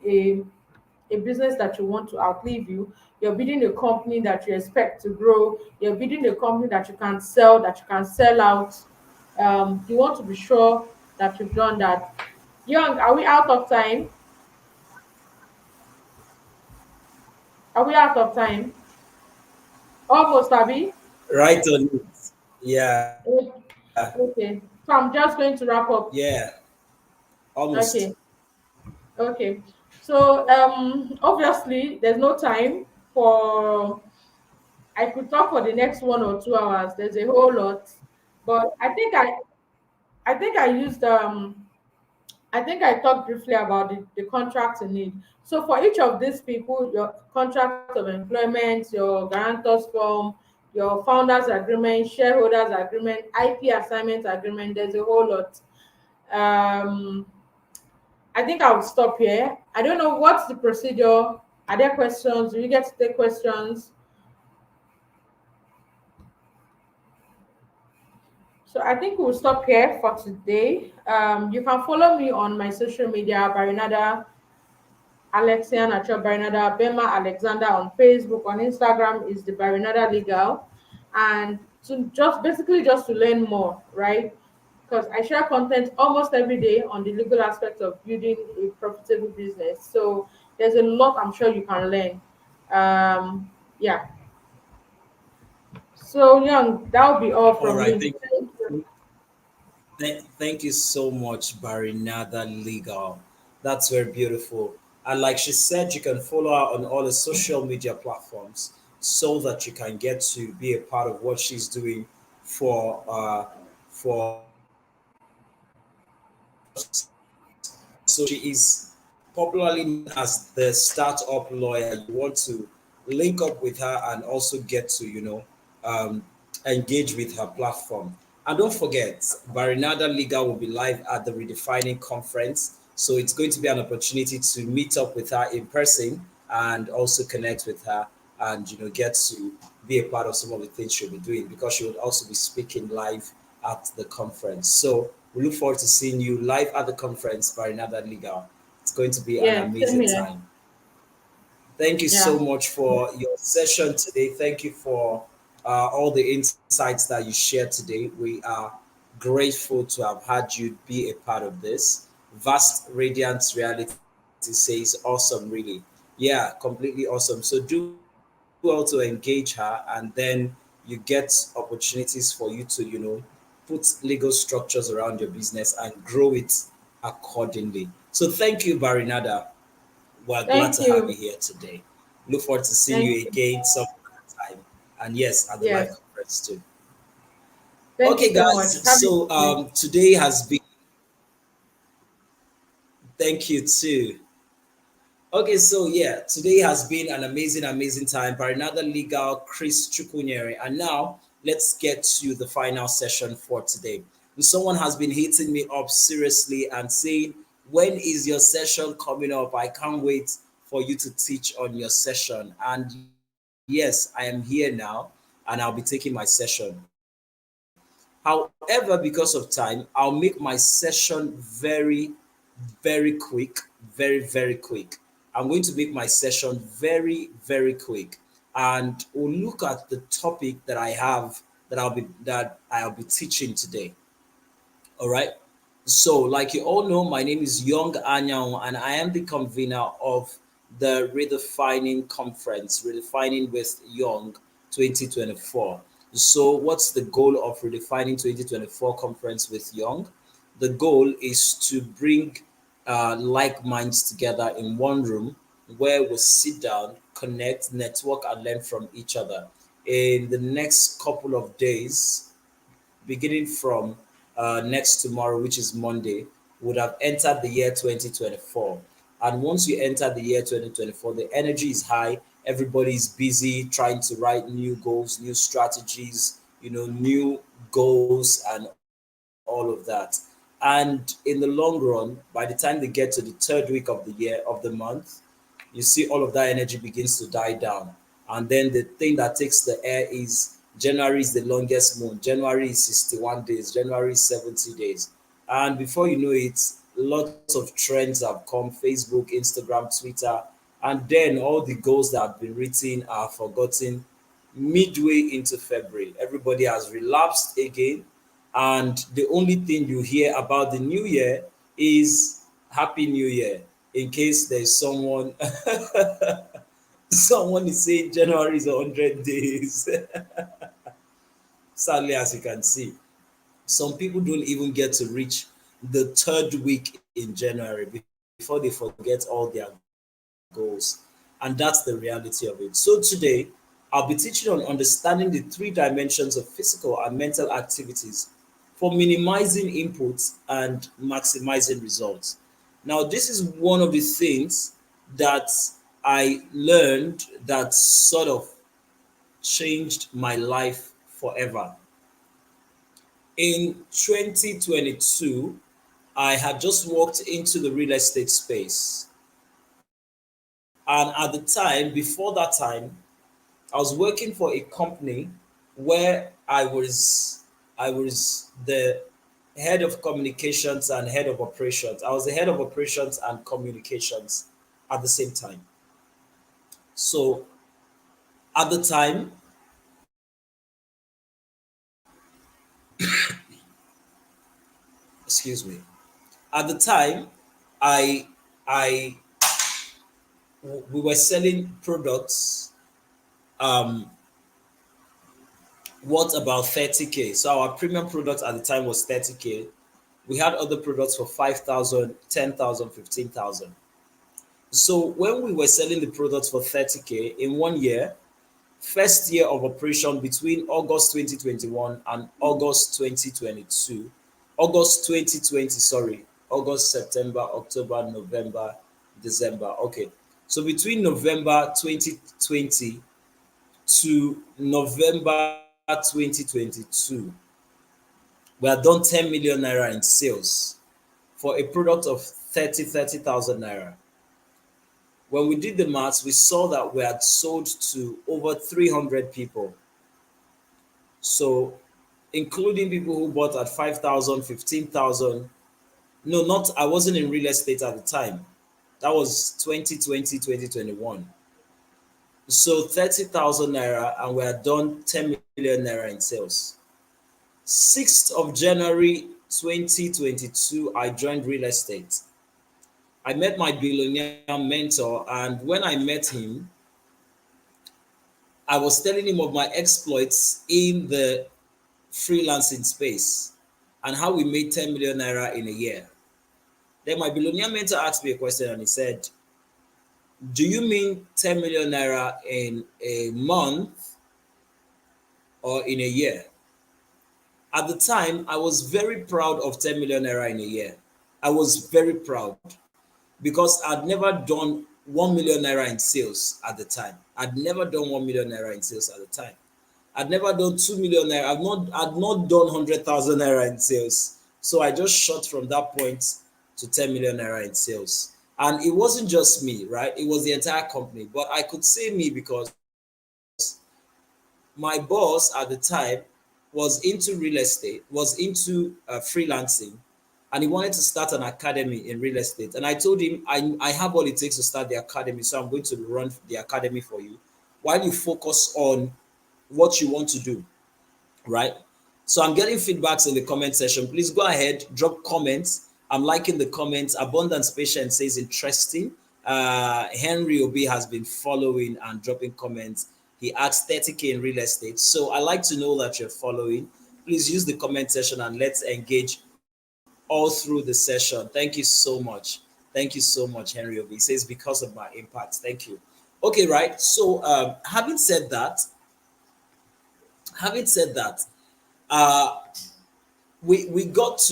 a business that you want to outlive you, you're building a company that you expect to grow, you're building a company that you can sell out, you want to be sure that you've done that. Young, are we out of time? Are we out of time? Almost, Abby. Right on it. Yeah. Okay, so I'm just going to wrap up. Yeah. Almost. Okay. Okay. So obviously there's no time for, I could talk for the next 1 or 2 hours. There's a whole lot. But I think I used I think I talked briefly about the contract you need. So for each of these people, your contract of employment, your guarantors form, your founders agreement, shareholders agreement, IP assignment agreement, there's a whole lot. Um I think I will stop here. I don't know what's the procedure. Are there questions? Do you get to take questions? So I think we'll stop here for today. You can follow me on my social media, Barinaada, Alex-Iheanacho, Barinaada, Bema Alexander on Facebook. On Instagram is the Barinaada Legal. And to just to learn more, right? Because I share content almost every day on the legal aspect of building a profitable business. So there's a lot I'm sure you can learn. Yeah. So Young, that will be all All from right. me. Thank you. Thank you so much, Barinaada Legal. That's very beautiful. And like she said, you can follow her on all the social media platforms so that you can get to be a part of what she's doing for so she is popularly known as the startup lawyer. You want to link up with her and also get to, um, engage with her platform. And don't forget, Barinaada Liga will be live at the Redefining conference. So it's going to be an opportunity to meet up with her in person and also connect with her and get to be a part of some of the things she'll be doing because she will also be speaking live at the conference. So we look forward to seeing you live at the conference by another legal. It's going to be an Yeah, same amazing here. time. Thank you so Yeah. much for your session today. Thank you for all the insights that you shared today. We are grateful to have had you be a part of this. Vast Radiant Reality says awesome, really. Yeah, completely awesome. So do well to engage her, and then you get opportunities for you to, put legal structures around your business and grow it accordingly. So thank you, Barinada. We're glad to have you Thank here you. today. Look forward to seeing you Thank again you. some other time. And yes, at the live Yes. conference too. Thank Okay, you so guys. much. Have a So good day. today has been. Thank you too. Okay, so yeah, today has been an amazing, amazing time. Barinaada Legal, Chris Chukwunyere. And now let's get to the final session for today. And someone has been hitting me up seriously and saying, when is your session coming up? I can't wait for you to teach on your session. And yes, I am here now and I'll be taking my session. However, because of time, I'll make my session very quick, very quick. I'm going to make my session very quick, and we'll look at the topic that I have that I'll be teaching today. All right. So, like you all know, my name is Young Anyao, and I am the convener of the Redefining Conference, Redefining with Young 2024. So, what's the goal of Redefining 2024 Conference with Young? The goal is to bring like minds together in one room where we sit down, connect, network, and learn from each other. In the next couple of days, beginning from next tomorrow, which is Monday, would have entered the year 2024. And once you enter the year 2024, the energy is high. Everybody is busy trying to write new goals, new strategies, new goals, and all of that. And in the long run, by the time they get to the third week of the year, of the month, you see all of that energy begins to die down. And then the thing that takes the air is January is the longest month. January is 61 days. January is 70 days. And before you know it, lots of trends have come: Facebook, Instagram, Twitter. And then all the goals that have been written are forgotten midway into February. Everybody has relapsed again. And the only thing you hear about the new year is Happy New Year, in case there's someone someone is saying January is 100 days. Sadly, as you can see, some people don't even get to reach the third week in January before they forget all their goals. And that's the reality of it. So today, I'll be teaching on understanding the three dimensions of physical and mental activities for minimizing inputs and maximizing results. Now, this is one of the things that I learned that sort of changed my life forever. In 2022, I had just walked into the real estate space. And at the time, before that time, I was working for a company where I was the head of communications and head of operations. I was the head of operations and communications at the same time. So at the time, excuse me, at the time, I I we were selling products um worth about 30K. So our premium product at the time was 30K. We had other products for 5,000, 10,000, 15,000. So when we were selling the products for 30K in 1 year, first year of operation between August 2021 and August 2022, August 2020, sorry, August, September, October, November, December. Okay. So between November 2020 to November 2022, we had done 10 million naira in sales for a product of 30,000 naira. When we did the maths, we saw that we had sold to over 300 people. So, including people who bought at 5,000, 15,000. No, not, I wasn't in real estate at the time. That was 2020, 2021. So 30,000 naira, and we had done 10 million naira in sales. 6th of January 2022, I joined real estate. I met my billionaire mentor, and when I met him, I was telling him of my exploits in the freelancing space and how we made 10 million naira in a year. Then my billionaire mentor asked me a question and he said, "Do you mean 10 million naira in a month or in a year?" At the time, I was very proud of 10 million naira in a year. I was very proud because I'd never done 1 million naira in sales at the time. I'd never done 1 million naira in sales at the time. I'd never done 2 million naira. I'd not done 100,000 naira in sales. So I just shot from that point to 10 million naira in sales. And it wasn't just me, right? It was the entire company. But I could say me because my boss at the time was into real estate, was into freelancing, and he wanted to start an academy in real estate. And I told him, I have all it takes to start the academy, so I'm going to run the academy for you while you focus on what you want to do, right? So I'm getting feedbacks in the comment section. Please go ahead, drop comments. I'm liking the comments. Abundance Patient says interesting. Henry Obi has been following and dropping comments. He asked 30K in real estate. So I like to know that you're following. Please use the comment section and let's engage all through the session. Thank you so much. Thank you so much, Henry Obi. He says, because of my impact. Thank you. Okay, right. So having said that, we got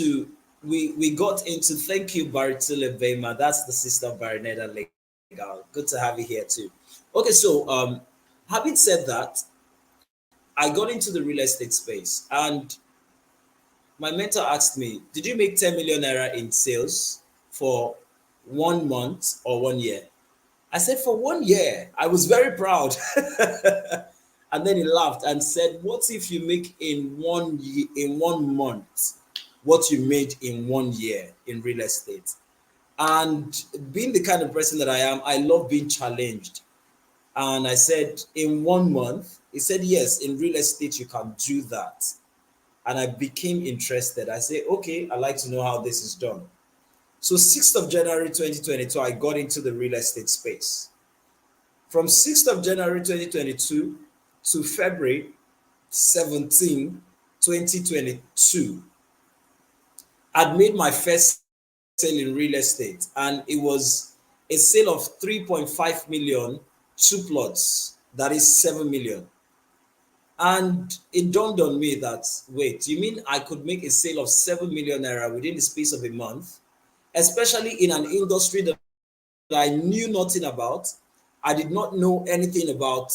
into, thank you, Baritule Bema. That's the sister of Barinaada Legal. Good to have you here too. Okay, so having said that, I got into the real estate space, and my mentor asked me, "Did you make 10 million naira in sales for 1 month or 1 year?" I said, "For 1 year." I was very proud. And then he laughed and said, "What if you make in 1 month what you made in 1 year in real estate?" And being the kind of person that I am, I love being challenged. And I said, "In 1 month?" He said, "Yes, in real estate, you can do that." And I became interested. I said, "Okay, I'd like to know how this is done." So 6th of January 2022, I got into the real estate space. From 6th of January 2022 to February 17, 2022, I'd made my first sale in real estate, and it was a sale of 3.5 million, 2 plots, that is 7 million. And it dawned on me that, wait, you mean I could make a sale of 7 million naira within the space of a month, especially in an industry that I knew nothing about. I did not know anything about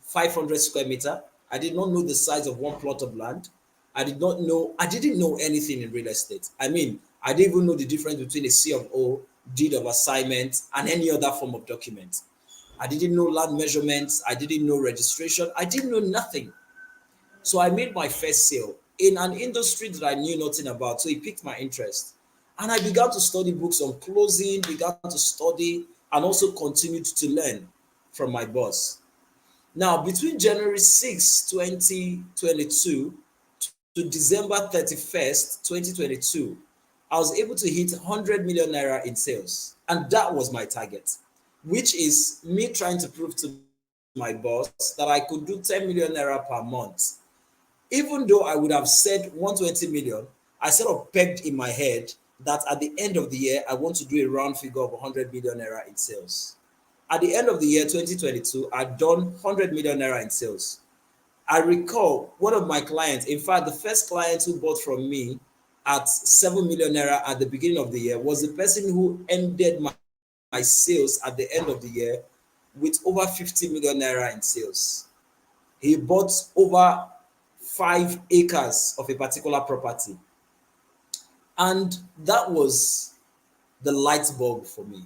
500 square meter. I did not know the size of 1 plot of land. I didn't know anything in real estate. I mean, I didn't even know the difference between a C of O, deed of assignment, and any other form of document. I didn't know land measurements. I didn't know registration. I didn't know nothing. So I made my first sale in an industry that I knew nothing about. So it piqued my interest. And I began to study books on closing, began to study, and also continued to learn from my boss. Now, between January 6, 2022 to December 31st, 2022, I was able to hit 100 million naira in sales. And that was my target, which is me trying to prove to my boss that I could do 10 million naira per month. Even though I would have said 120 million, I sort of pegged in my head that at the end of the year, I want to do a round figure of 100 million naira in sales. At the end of the year 2022, I'd done 100 million naira in sales. I recall one of my clients, in fact, the first client who bought from me at 7 million naira at the beginning of the year was the person who ended my sales at the end of the year with over 50 million naira in sales. He bought over 5 acres of a particular property. And that was the light bulb for me.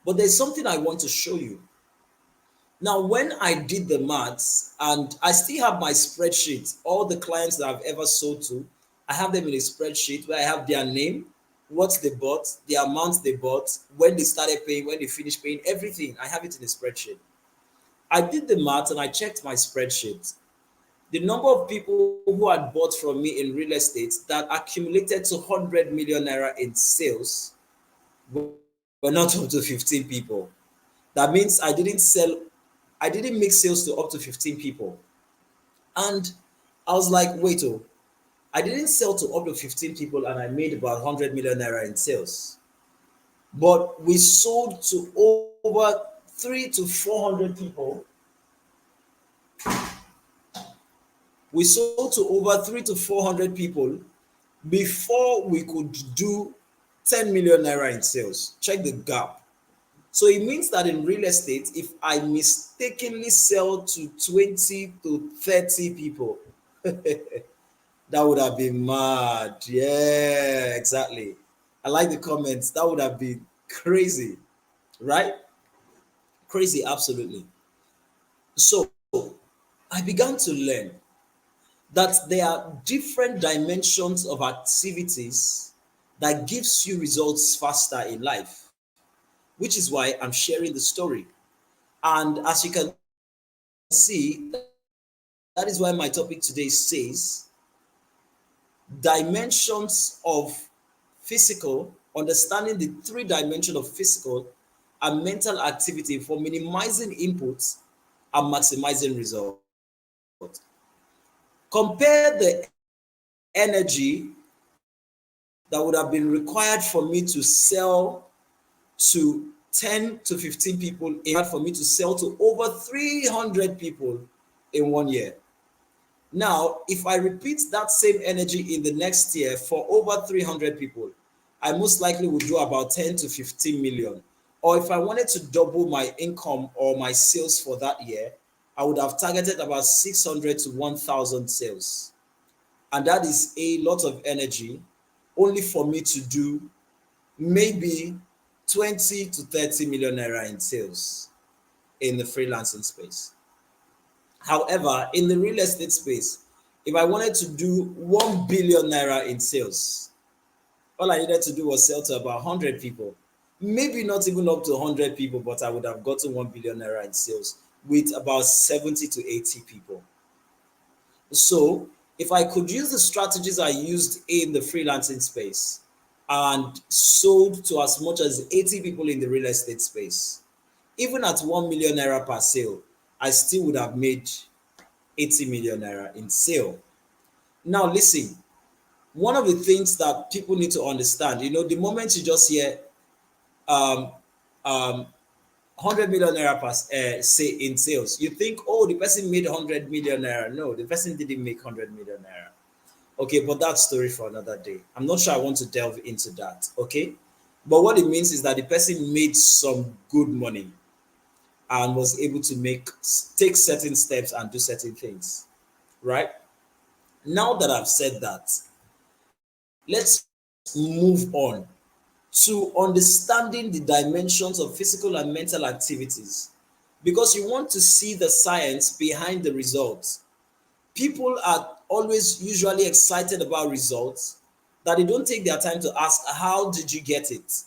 But there's something I want to show you. Now, when I did the maths, and I still have my spreadsheet, all the clients that I've ever sold to, I have them in a spreadsheet where I have their name, what they bought, the amount they bought, when they started paying, when they finished paying, everything. I have it in a spreadsheet. I did the maths and I checked my spreadsheet. The number of people who had bought from me in real estate that accumulated to 100 million naira in sales were not up to 15 people. That means I didn't make sales to up to 15 people. And I was like, wait, I didn't sell to up to 15 people and I made about 100 million naira in sales. But we sold to over 300 to 400 people. We sold to over 300 to 400 people before we could do 10 million naira in sales. Check the gap. So it means that in real estate, if I mistakenly sell to 20 to 30 people, that would have been mad. Yeah, exactly. I like the comments. That would have been crazy, right? Crazy, absolutely. So I began to learn that there are different dimensions of activities that gives you results faster in life, which is why I'm sharing the story. And as you can see, that is why my topic today says dimensions of physical, understanding the 3 dimensions of physical and mental activity for minimizing inputs and maximizing results. Compare the energy that would have been required for me to sell to 10 to 15 people, in order for me to sell to over 300 people in 1 year. Now, if I repeat that same energy in the next year for over 300 people, I most likely would do about 10 to 15 million. Or if I wanted to double my income or my sales for that year, I would have targeted about 600 to 1,000 sales. And that is a lot of energy only for me to do maybe 20 to 30 million naira in sales in the freelancing space. However, in the real estate space, if I wanted to do 1 billion naira in sales, all I needed to do was sell to about 100 people. Maybe not even up to 100 people, but I would have gotten 1 billion naira in sales with about 70 to 80 people. So if I could use the strategies I used in the freelancing space and sold to as much as 80 people in the real estate space, even at 1 million naira per sale, I still would have made 80 million naira in sale. Now listen, one of the things that people need to understand, the moment you just hear 100 million naira per say in sales, you think, oh, the person made 100 million naira. No, the person didn't make 100 million naira. Okay, but that's story for another day. I'm not sure I want to delve into that. Okay, but what it means is that the person made some good money and was able to take certain steps and do certain things, right? Now that I've said that, let's move on to understanding the dimensions of physical and mental activities, because you want to see the science behind the results. People are always usually excited about results that they don't take their time to ask, how did you get it?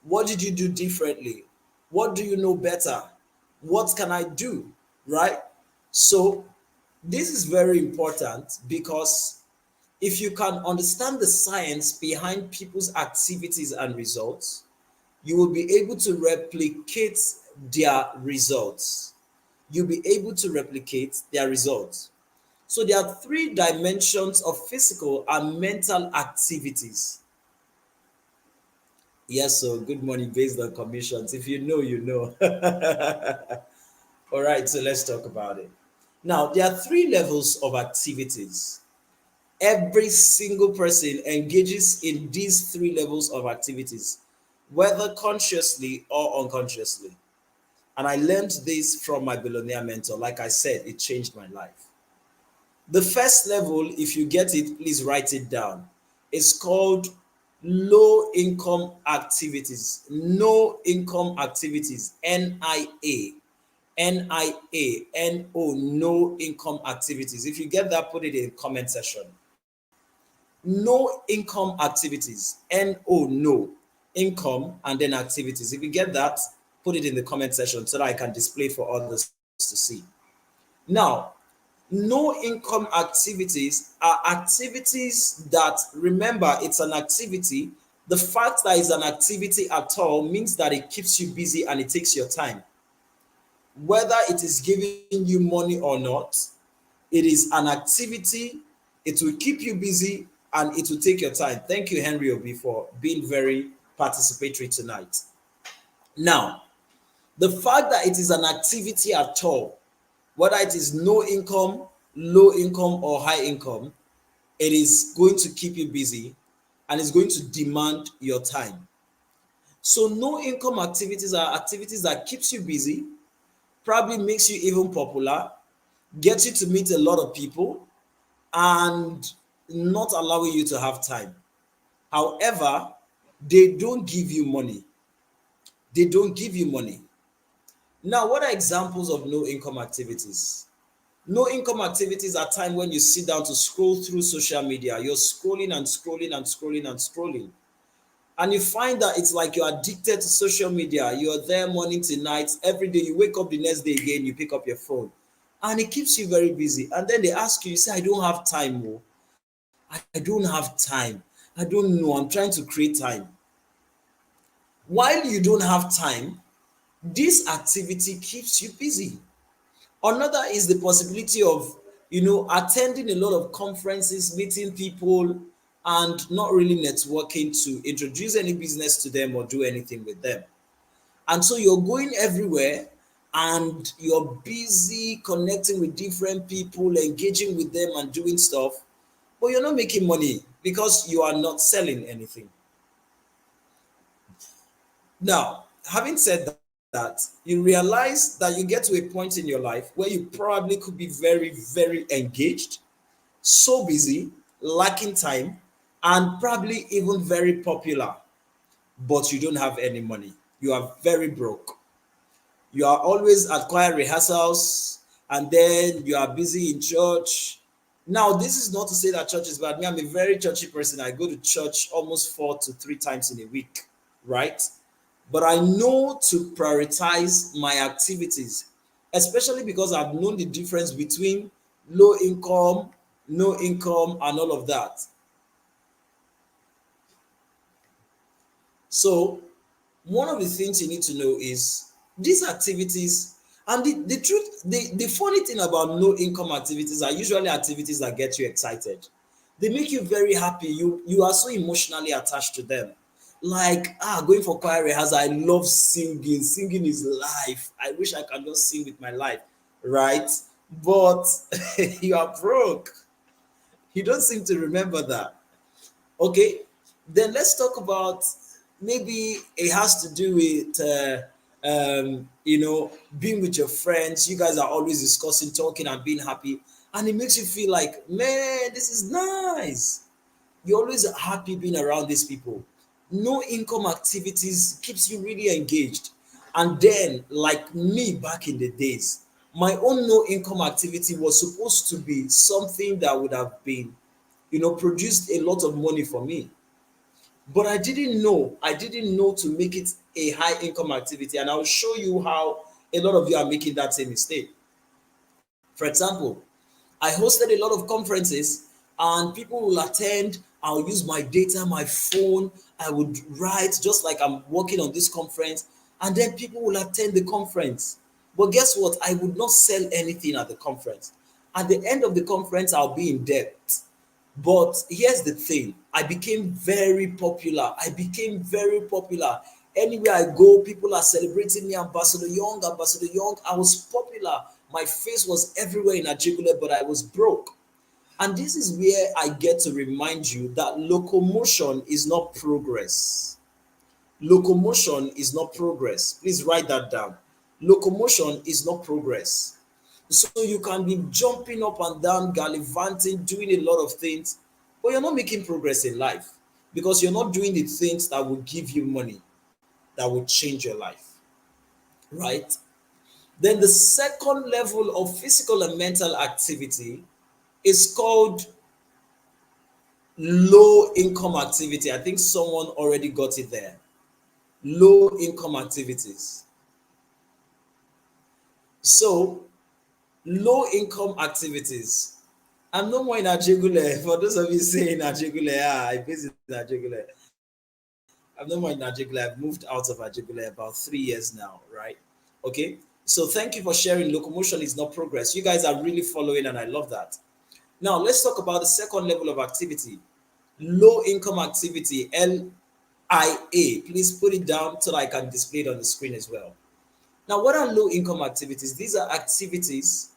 What did you do differently? What do you know better? What can I do? Right? So this is very important, because if you can understand the science behind people's activities and results, you will be able to replicate their results. You'll be able to replicate their results. So there are three dimensions of physical and mental activities. Yes, so good morning based on commissions. If you know, you know. All right, so let's talk about it. Now, there are three levels of activities. Every single person engages in these three levels of activities, whether consciously or unconsciously. And I learned this from my billionaire mentor. Like I said, it changed my life. The first level, if you get it, please write it down. It's called low income activities. No income activities. NIA. NIA. No income activities. If you get that, put it in the comment section. No income activities. No income and then activities. If you get that, put it in the comment section so that I can display for others to see. Now, no income activities are activities that, remember, it's an activity. The fact that it's an activity at all means that it keeps you busy and it takes your time. Whether it is giving you money or not, it is an activity. It will keep you busy and it will take your time. Thank you, Henry Obi, for being very participatory tonight. Now, the fact that it is an activity at all, whether it is no income, low income, or high income, it is going to keep you busy and it's going to demand your time. So no income activities are activities that keeps you busy, probably makes you even popular, gets you to meet a lot of people, and not allowing you to have time. However, they don't give you money. They don't give you money. Now, what are examples of no income activities? No income activities are time when you sit down to scroll through social media. You're scrolling and scrolling and scrolling and scrolling. And you find that it's like you're addicted to social media. You're there morning to night. Every day you wake up the next day again, you pick up your phone. And it keeps you very busy. And then they ask you, you say, I don't have time. Oh. I don't have time. I don't know. I'm trying to create time. While you don't have time, this activity keeps you busy. Another is the possibility of, attending a lot of conferences, meeting people, and not really networking to introduce any business to them or do anything with them. And so you're going everywhere and you're busy connecting with different people, engaging with them and doing stuff, but you're not making money because you are not selling anything. Now, having said that, you realize that you get to a point in your life where you probably could be very, very engaged, so busy, lacking time, and probably even very popular, but you don't have any money. You are very broke. You are always at choir rehearsals, and then you are busy in church. Now, this is not to say that church is bad. Me, I'm a very churchy person. I go to church almost 4 to 3 times in a week, right? But I know to prioritize my activities, especially because I've known the difference between low income, no income, and all of that. So one of the things you need to know is these activities, and the funny thing about no income activities are usually activities that get you excited. They make you very happy. You are so emotionally attached to them. Like, going for choir rehearsal, I love singing. Singing is life. I wish I could just sing with my life, right? But you are broke. You don't seem to remember that. Okay, then let's talk about, maybe it has to do with being with your friends. You guys are always discussing, talking, and being happy, and it makes you feel like, man, this is nice. You're always happy being around these people. No income activities keeps you really engaged. And then, like me back in the days, my own no income activity was supposed to be something that would have been, produced a lot of money for me. But I didn't know. I didn't know to make it a high income activity. And I'll show you how a lot of you are making that same mistake. For example, I hosted a lot of conferences and people will attend. I'll use my data, my phone. I would write just like I'm working on this conference. And then people will attend the conference. But guess what? I would not sell anything at the conference. At the end of the conference, I'll be in debt. But here's the thing, I became very popular. I became very popular. Anywhere I go, people are celebrating me, Ambassador Young, Ambassador Young. I was popular. My face was everywhere in Ajigule, but I was broke. And this is where I get to remind you that locomotion is not progress. Locomotion is not progress. Please write that down. Locomotion is not progress. So you can be jumping up and down, gallivanting, doing a lot of things, but you're not making progress in life because you're not doing the things that will give you money, that will change your life, right? Then the second level of physical and mental activity is called low income activity. I think someone already got it there. Low income activities. So, low income activities. I'm no more in Ajigule. For those of you saying Ajigule, I visit Ajigule. I'm no more in Ajigule. I've moved out of Ajigule about 3 years now, right? Okay. So thank you for sharing. Locomotion is not progress. You guys are really following, and I love that. Now let's talk about the second level of activity. Low income activity, LIA. Please put it down so that I can display it on the screen as well. Now, what are low income activities? These are activities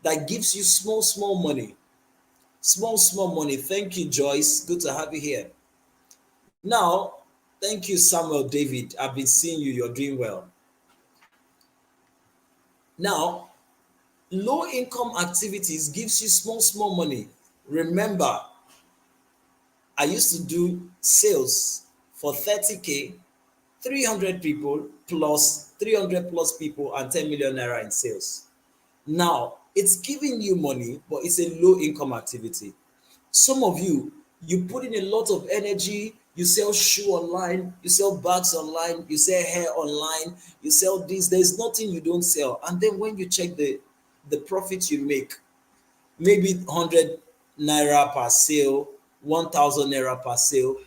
that gives you small money. Small money. Thank you, Joyce. Good to have you here. Now, thank you, Samuel David. I've been seeing you. You're doing well. Now, low income activities gives you small money. Remember, I used to do sales for 30K, 300 people plus 300 plus people and 10 million naira in sales. Now, it's giving you money, but it's a low income activity. Some of you, you put in a lot of energy, you sell shoe online, you sell bags online, you sell hair online, you sell this, there's nothing you don't sell. And then when you check the profits you make, maybe 100 naira per sale, 1,000 naira per sale,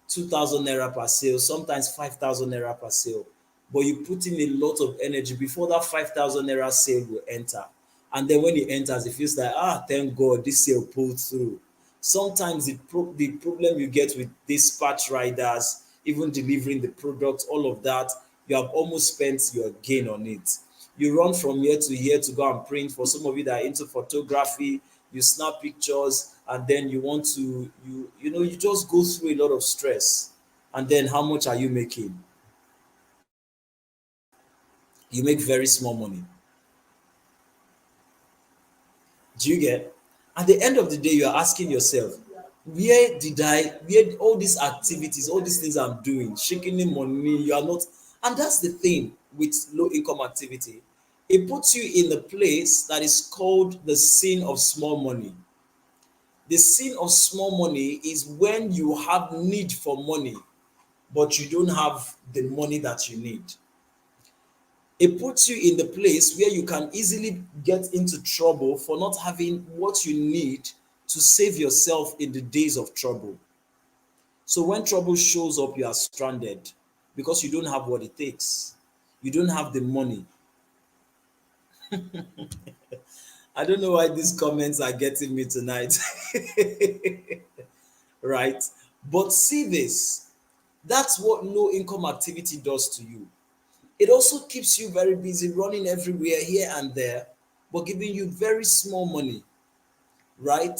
2,000 naira per sale, sometimes 5,000 naira per sale. But you put in a lot of energy before that 5,000 naira sale will enter. And then when it enters, it feels like, thank God, this sale pulled through. Sometimes the problem you get with dispatch riders, even delivering the product, all of that, you have almost spent your gain on it. You run from here to here to go and print. For some of you that are into photography, you snap pictures, and then you want to, you just go through a lot of stress. And then how much are you making? You make very small money. Do you get? At the end of the day, you are asking yourself, where all these activities, all these things I'm doing, shaking the money, you are not. And that's the thing with low income activity. It puts you in the place that is called the sin of small money. The sin of small money is when you have need for money, but you don't have the money that you need. It puts you in the place where you can easily get into trouble for not having what you need to save yourself in the days of trouble. So when trouble shows up, you are stranded because you don't have what it takes. You don't have the money. I don't know why these comments are getting me tonight. Right? But see this. That's what low income activity does to you. It also keeps you very busy running everywhere here and there, but giving you very small money, right?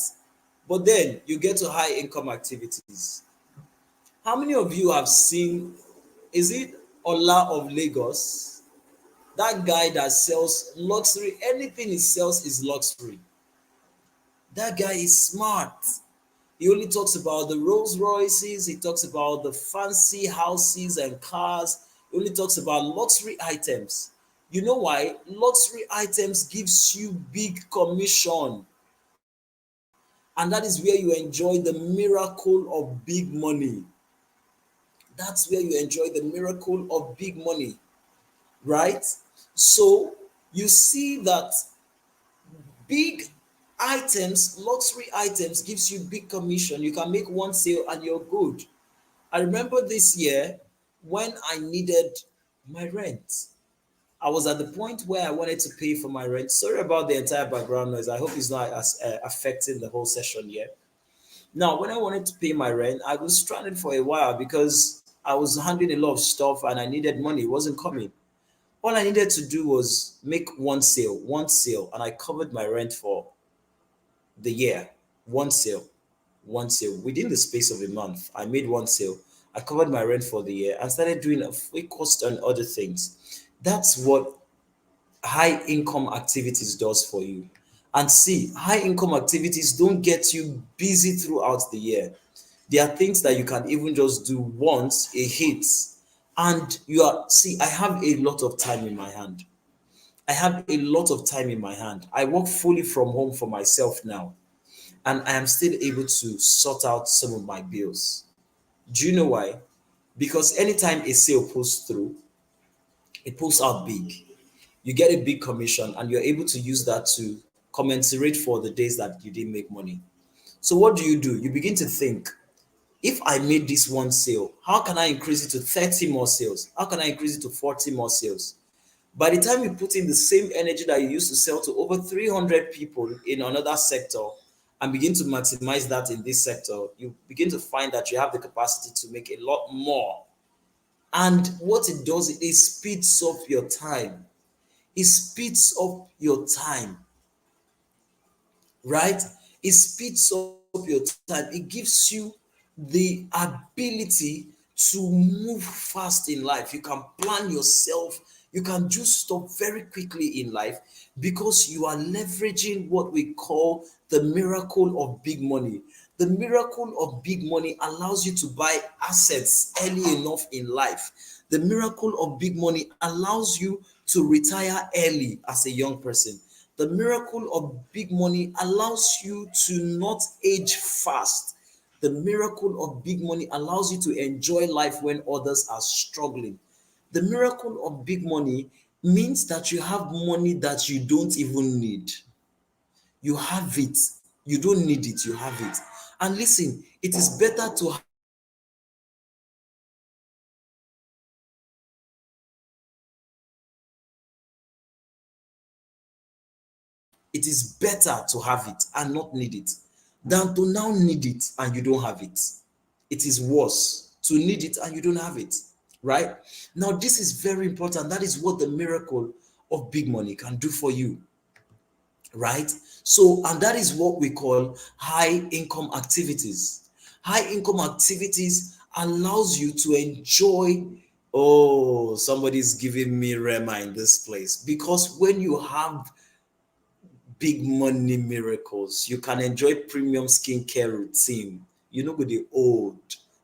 But then you get to high income activities. How many of you have seen, is it Ola of Lagos? That guy that sells luxury, anything he sells is luxury. That guy is smart. He only talks about the Rolls Royces, he talks about the fancy houses and cars, he only talks about luxury items. You know why? Luxury items gives you big commission. And that is where you enjoy the miracle of big money. That's where you enjoy the miracle of big money, right? So you see that big items, luxury items gives you big commission. You can make one sale and you're good. I remember this year when I needed my rent. I was at the point where I wanted to pay for my rent. Sorry about the entire background noise. I hope it's not affecting the whole session yet. Now, when I wanted to pay my rent, I was stranded for a while because I was handling a lot of stuff and I needed money. It wasn't coming. All I needed to do was make one sale, and I covered my rent for the year. One sale, one sale. Within the space of a month, I made one sale. I covered my rent for the year and started doing a free cost and other things. That's what high income activities does for you. And see, high income activities don't get you busy throughout the year. There are things that you can even just do once it hits. And you are, see, I have a lot of time in my hand. I have a lot of time in my hand. I work fully from home for myself now, and I am still able to sort out some of my bills. Do you know why? Because anytime a sale pulls through, it pulls out big. You get a big commission, and you're able to use that to commensurate for the days that you didn't make money. So what do? You begin to think, if I made this one sale, how can I increase it to 30 more sales? How can I increase it to 40 more sales? By the time you put in the same energy that you used to sell to over 300 people in another sector and begin to maximize that in this sector, you begin to find that you have the capacity to make a lot more. And what it does, it speeds up your time. It speeds up your time, right? It speeds up your time. It gives you the ability to move fast in life. You can plan yourself. You can do stuff very quickly in life because you are leveraging what we call the miracle of big money. The miracle of big money allows you to buy assets early enough in life. The miracle of big money allows you to retire early as a young person. The miracle of big money allows you to not age fast. The miracle of big money allows you to enjoy life when others are struggling. The miracle of big money means that you have money that you don't even need. You have it. You don't need it. You have it. And listen, it is better to it is better to have it and not need it than to now need it and you don't have it. It is worse to need it and you don't have it, right? Now, this is very important. That is what the miracle of big money can do for you, right? So, and that is what we call high income activities. High income activities allows you to enjoy. Oh, somebody's giving me Rema in this place, because when you have big money miracles, you can enjoy premium skincare routine. You know, with the old.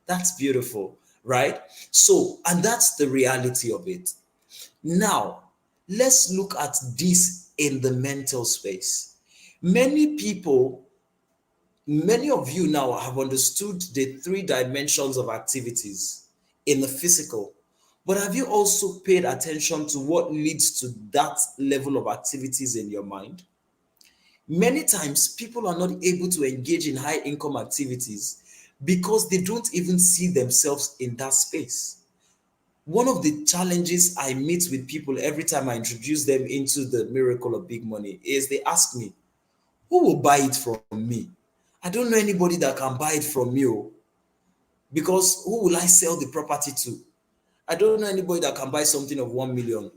That's beautiful, right? So, and that's the reality of it. Now, let's look at this in the mental space. Many people, many of you now have understood the three dimensions of activities in the physical. But have you also paid attention to what leads to that level of activities in your mind? Many times, people are not able to engage in high income activities because they don't even see themselves in that space. One of the challenges I meet with people every time I introduce them into the miracle of big money is they ask me, who will buy it from me? I don't know anybody that can buy it from you, because who will I sell the property to? I don't know anybody that can buy something of 1 million.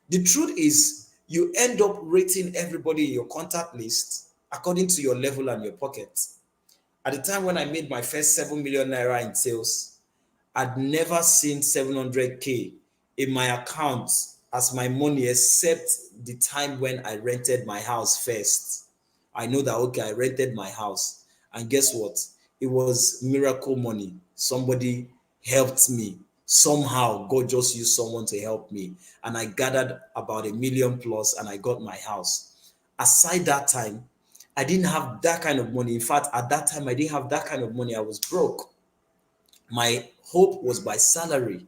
The truth is, you end up rating everybody in your contact list according to your level and your pocket. At the time when I made my first 7 million naira in sales, I'd never seen 700K in my account as my money, except the time when I rented my house first. I know that, okay, I rented my house. And guess what? It was miracle money. Somebody helped me. Somehow, God just used someone to help me. And I gathered about 1 million plus and I got my house. Aside that time, I didn't have that kind of money. In fact, at that time, I didn't have that kind of money. I was broke. My hope was by salary.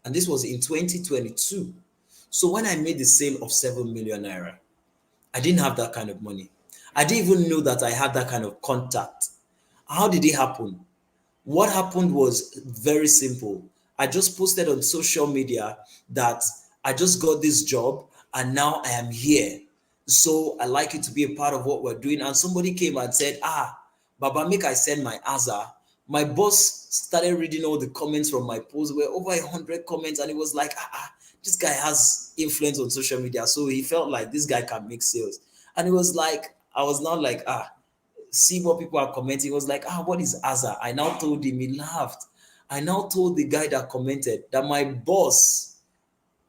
And this was in 2022. So when I made the sale of 7 million naira, I didn't have that kind of money. I didn't even know that I had that kind of contact. How did it happen? What happened was very simple. I just posted on social media that I just got this job and now I am here. So I like you to be a part of what we're doing. And somebody came and said, Baba, make I send my Aza. My boss started reading all the comments from my post. There were over 100 comments, and it was like, this guy has influence on social media. So he felt like this guy can make sales. And it was like, I was now like, see what people are commenting. It was like, what is Aza? I now told him, he laughed. I now told the guy that commented that my boss,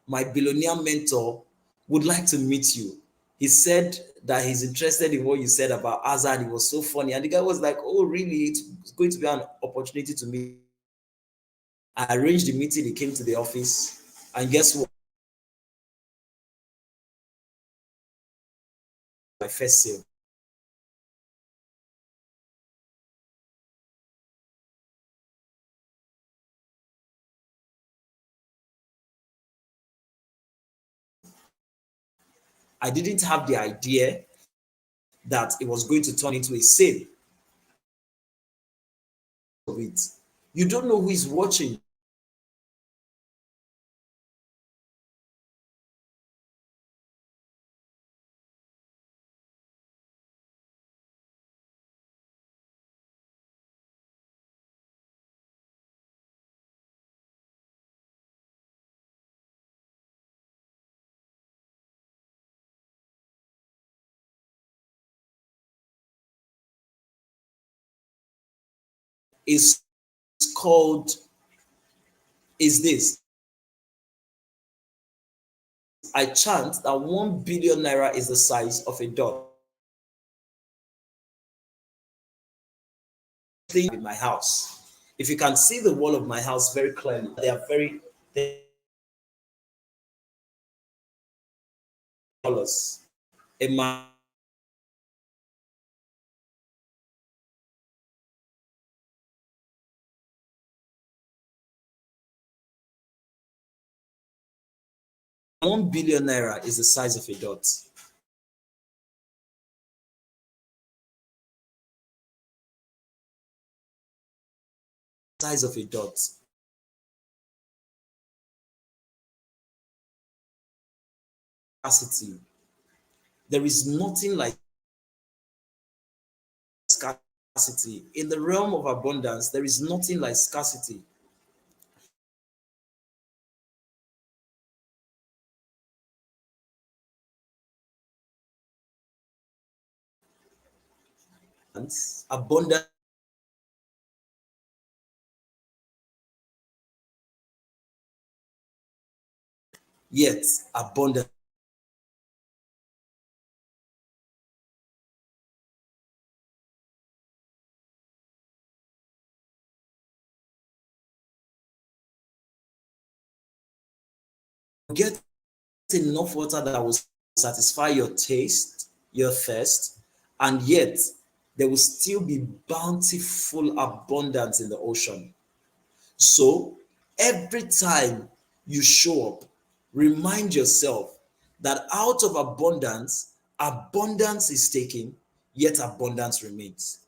my billionaire mentor, would like to meet you. He said that he's interested in what you said about Aza, and it was so funny. And the guy was like, oh, really? It's going to be an opportunity to meet. I arranged the meeting. He came to the office, and guess what? My first sale. I didn't have the idea that it was going to turn into a sale of it. You don't know who is watching. Is called is this. I chant that 1 billion naira is the size of a dot. Thing in my house. If you can see the wall of my house very clearly, they are very colors. In my 1 billion naira is the size of a dot. Size of a dot. Scarcity. There is nothing like scarcity. In the realm of abundance, there is nothing like scarcity. Abundance. Yet abundance. Get enough water that will satisfy your taste, your thirst, and yet there will still be bountiful abundance in the ocean. So every time you show up, remind yourself that out of abundance, abundance is taken, yet abundance remains.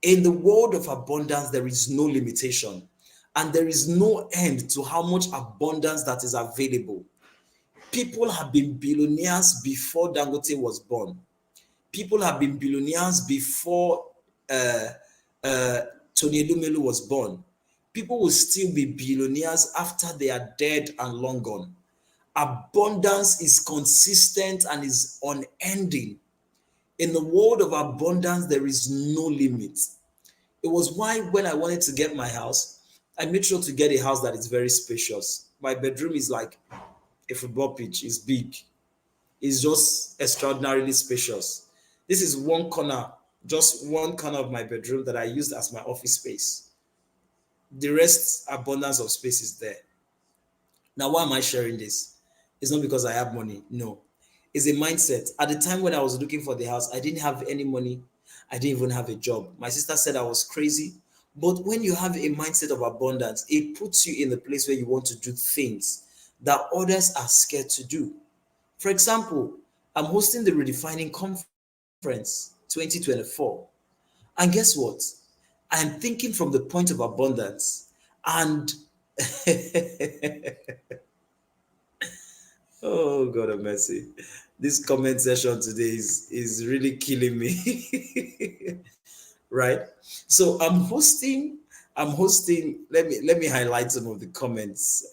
In the world of abundance, there is no limitation, and there is no end to how much abundance that is available. People have been billionaires before Dangote was born. People have been billionaires before Tony Elumelu was born. People will still be billionaires after they are dead and long gone. Abundance is consistent and is unending. In the world of abundance, there is no limit. It was why when I wanted to get my house, I made sure to get a house that is very spacious. My bedroom is like a football pitch, it's big. It's just extraordinarily spacious. This is one corner, just one corner of my bedroom that I used as my office space. The rest, abundance of space is there. Now, why am I sharing this? It's not because I have money. No. It's a mindset. At the time when I was looking for the house, I didn't have any money. I didn't even have a job. My sister said I was crazy. But when you have a mindset of abundance, it puts you in the place where you want to do things that others are scared to do. For example, I'm hosting the Redefining Conference 2024. And guess what? I'm thinking from the point of abundance. And Oh God of mercy. This comment session today is really killing me. Right? So I'm hosting, let me highlight some of the comments.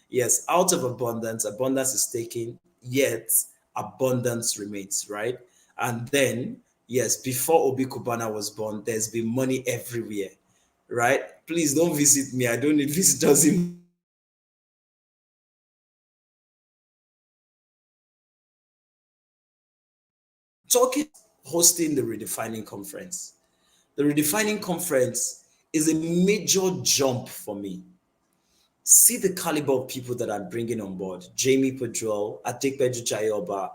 Yes, out of abundance, abundance is taken, yet abundance remains, right? And then, yes, before Obi Kubana was born, there's been money everywhere, right? Please don't visit me. I don't need visitors in talking, hosting the Redefining conference. The Redefining conference is a major jump for me. See the caliber of people that I'm bringing on board. Jamie Pedro, Atikbeju Jayoba,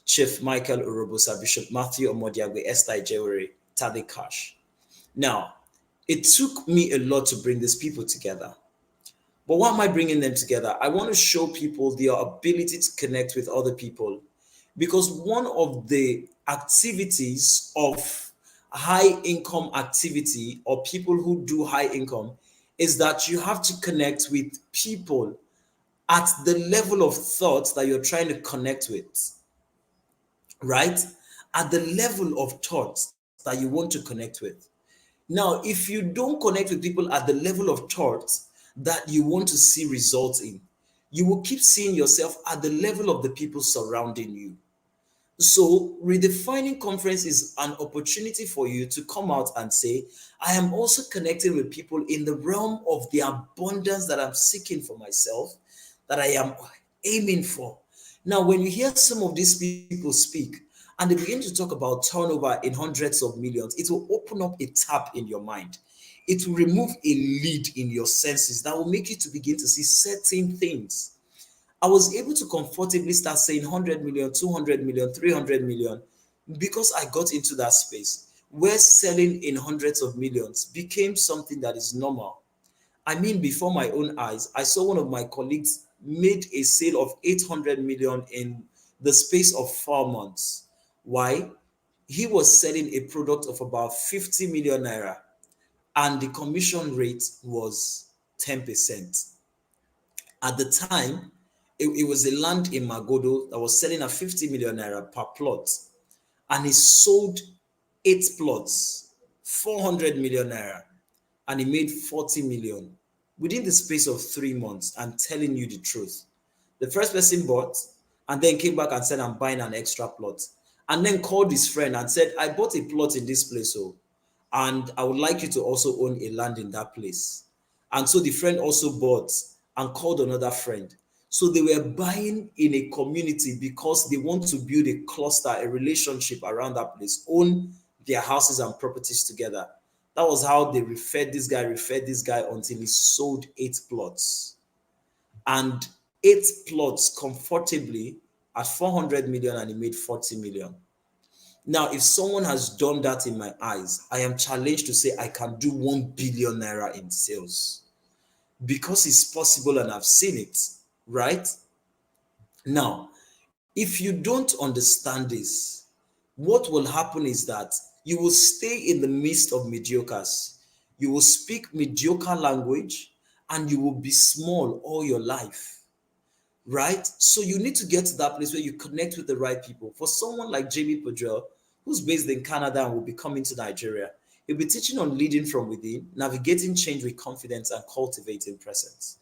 Chief Michael Urobosa, Bishop Matthew Omodiagwe, Esther Ijewere, Tade Cash. Now, it took me a lot to bring these people together. But why am I bringing them together? I want to show people their ability to connect with other people, because one of the activities of high income activity or people who do high income is that you have to connect with people at the level of thought that you're trying to connect with, right? At the level of thoughts that you want to connect with. Now, if you don't connect with people at the level of thought that you want to see results in, you will keep seeing yourself at the level of the people surrounding you. So, Redefining Conference is an opportunity for you to come out and say, I am also connecting with people in the realm of the abundance that I'm seeking for myself, that I am aiming for. Now, when you hear some of these people speak and they begin to talk about turnover in hundreds of millions, it will open up a tap in your mind. It will remove a lead in your senses that will make you to begin to see certain things. I was able to comfortably start saying 100 million, 200 million, 300 million because I got into that space where selling in hundreds of millions became something that is normal. I mean, before my own eyes, I saw one of my colleagues made a sale of 800 million in the space of 4 months. Why? He was selling a product of about 50 million naira and the commission rate was 10%. At the time, it was a land in Magodo that was selling at 50 million naira per plot. And he sold 8 plots, 400 million naira, and he made 40 million within the space of 3 months. I'm telling you the truth. The first person bought and then came back and said, I'm buying an extra plot. And then called his friend and said, I bought a plot in this place, and I would like you to also own a land in that place. And so the friend also bought and called another friend. So they were buying in a community because they want to build a cluster, a relationship around that place, own their houses and properties together. That was how they referred this guy until he sold 8 plots. And 8 plots comfortably at 400 million and he made 40 million. Now, if someone has done that in my eyes, I am challenged to say I can do 1 billion naira in sales because it's possible and I've seen it, right? Now, if you don't understand this, what will happen is that you will stay in the midst of mediocres. You will speak mediocre language and you will be small all your life, right? So you need to get to that place where you connect with the right people. For someone like Jamie Pedro, who's based in Canada and will be coming to Nigeria, he'll be teaching on leading from within, navigating change with confidence, and cultivating presence.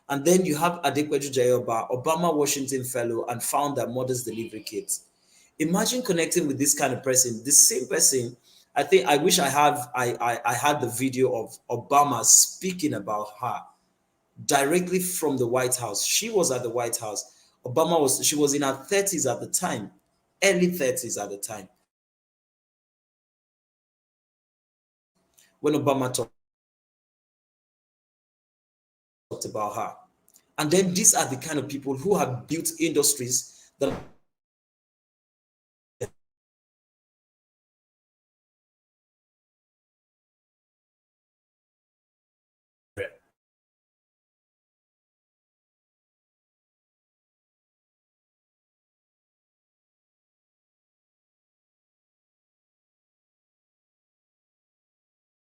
And then you have Adekweju Jayoba, Obama Washington Fellow and founder Mothers Delivery Kit. Imagine connecting with this kind of person. The same person, I think I wish I had the video of Obama speaking about her directly from the White House. She was at the White House. She was in her 30s at the time, early 30s at the time, when Obama talked about her. And then these are the kind of people who have built industries that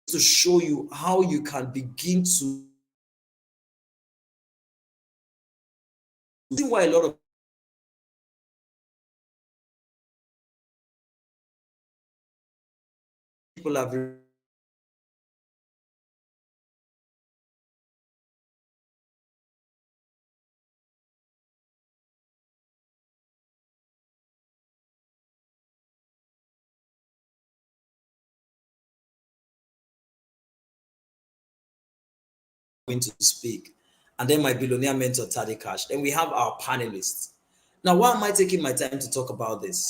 to show you how you can begin to see why a lot of people have going to speak, and then my billionaire mentor Tade Cash. Then we have our panelists. Now, why am I taking my time to talk about this?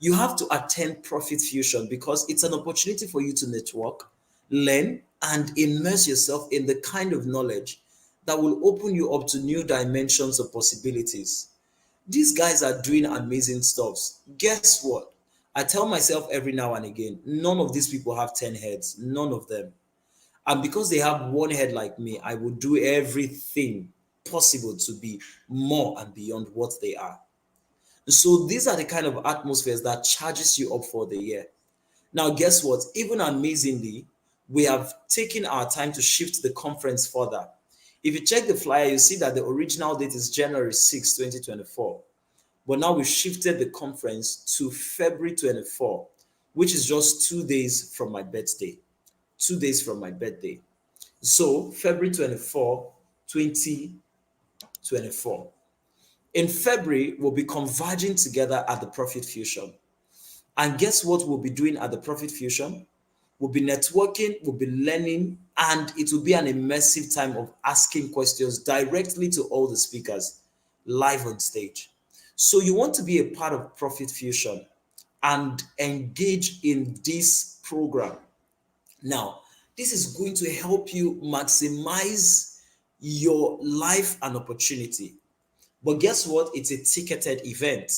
You have to attend Profit Fusion because it's an opportunity for you to network, learn, and immerse yourself in the kind of knowledge that will open you up to new dimensions of possibilities. These guys are doing amazing stuff. Guess what? I tell myself every now and again, none of these people have 10 heads, none of them. And because they have one head like me, I will do everything possible to be more and beyond what they are. So these are the kind of atmospheres that charges you up for the year. Now, guess what? Even amazingly, we have taken our time to shift the conference further. If you check the flyer, you see that the original date is January 6, 2024. But now we've shifted the conference to February 24, which is just 2 days from my birthday. 2 days from my birthday. So February 24, 2024. In February, we'll be converging together at the Profit Fusion. And guess what we'll be doing at the Profit Fusion? We'll be networking, we'll be learning, and it will be an immersive time of asking questions directly to all the speakers live on stage. So you want to be a part of Profit Fusion and engage in this program. Now, this is going to help you maximize your life and opportunity. But guess what? It's a ticketed event.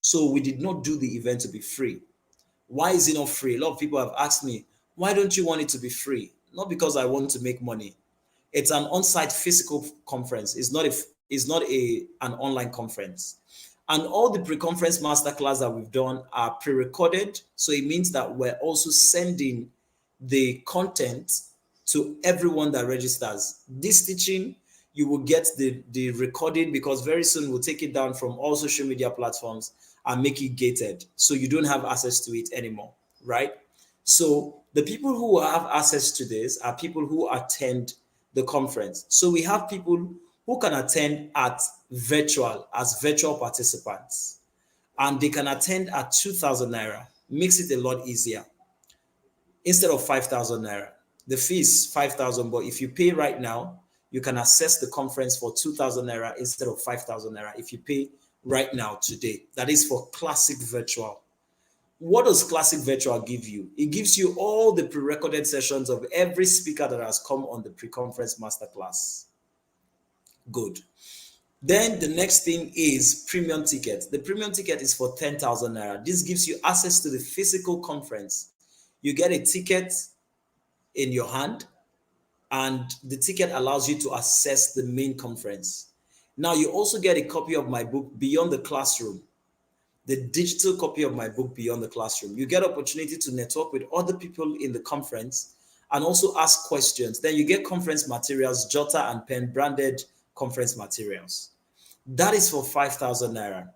So we did not do the event to be free. Why is it not free? A lot of people have asked me, why don't you want it to be free? Not because I want to make money. It's an on-site physical conference. It's not an online conference. And all the pre-conference masterclass that we've done are pre-recorded. So it means that we're also sending the content to everyone that registers. This teaching, you will get the recording because very soon we'll take it down from all social media platforms and make it gated. So you don't have access to it anymore, right? So the people who have access to this are people who attend the conference. So we have people who can attend as virtual participants, and they can attend at 2,000 naira. Makes it a lot easier. Instead of 5,000 naira, the fee is 5,000, but if you pay right now, you can access the conference for 2,000 naira instead of 5,000 naira if you pay right now today. That is for Classic Virtual. What does Classic Virtual give you? It gives you all the pre-recorded sessions of every speaker that has come on the Pre-Conference Masterclass. Good. Then the next thing is premium ticket. The premium ticket is for 10,000 naira. This gives you access to the physical conference. You get a ticket in your hand, and the ticket allows you to access the main conference. Now, you also get a copy of my book, Beyond the Classroom, the digital copy of my book, Beyond the Classroom. You get opportunity to network with other people in the conference and also ask questions. Then you get conference materials, jotter and pen branded conference materials. That is for 5,000 naira.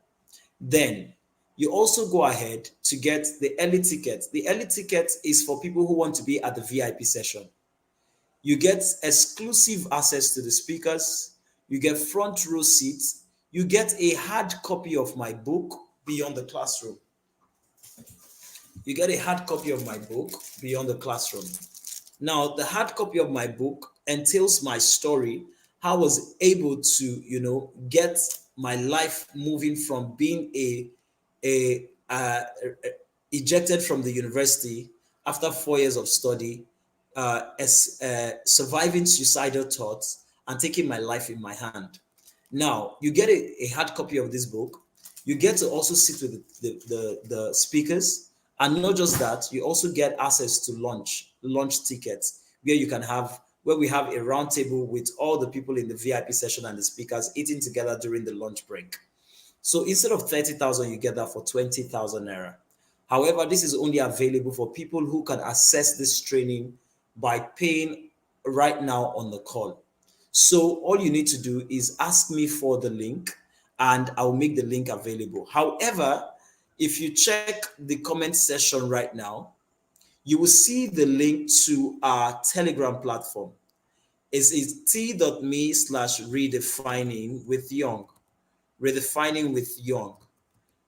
Then you also go ahead to get the early ticket. The early ticket is for people who want to be at the VIP session. You get exclusive access to the speakers. You get front row seats. You get a hard copy of my book, Beyond the Classroom. You get a hard copy of my book, Beyond the Classroom. Now, the hard copy of my book entails my story, how I was able to, get my life moving from being ejected from the university after 4 years of study, surviving suicidal thoughts and taking my life in my hand. Now, you get a hard copy of this book. You get to also sit with the speakers. And not just that, you also get access to lunch tickets where we have a round table with all the people in the VIP session and the speakers eating together during the lunch break. So instead of 30,000, you get that for 20,000 naira. However, this is only available for people who can access this training by paying right now on the call. So all you need to do is ask me for the link and I'll make the link available. However, if you check the comment section right now, you will see the link to our Telegram platform. It's t.me/redefining with Young. Redefining with Young.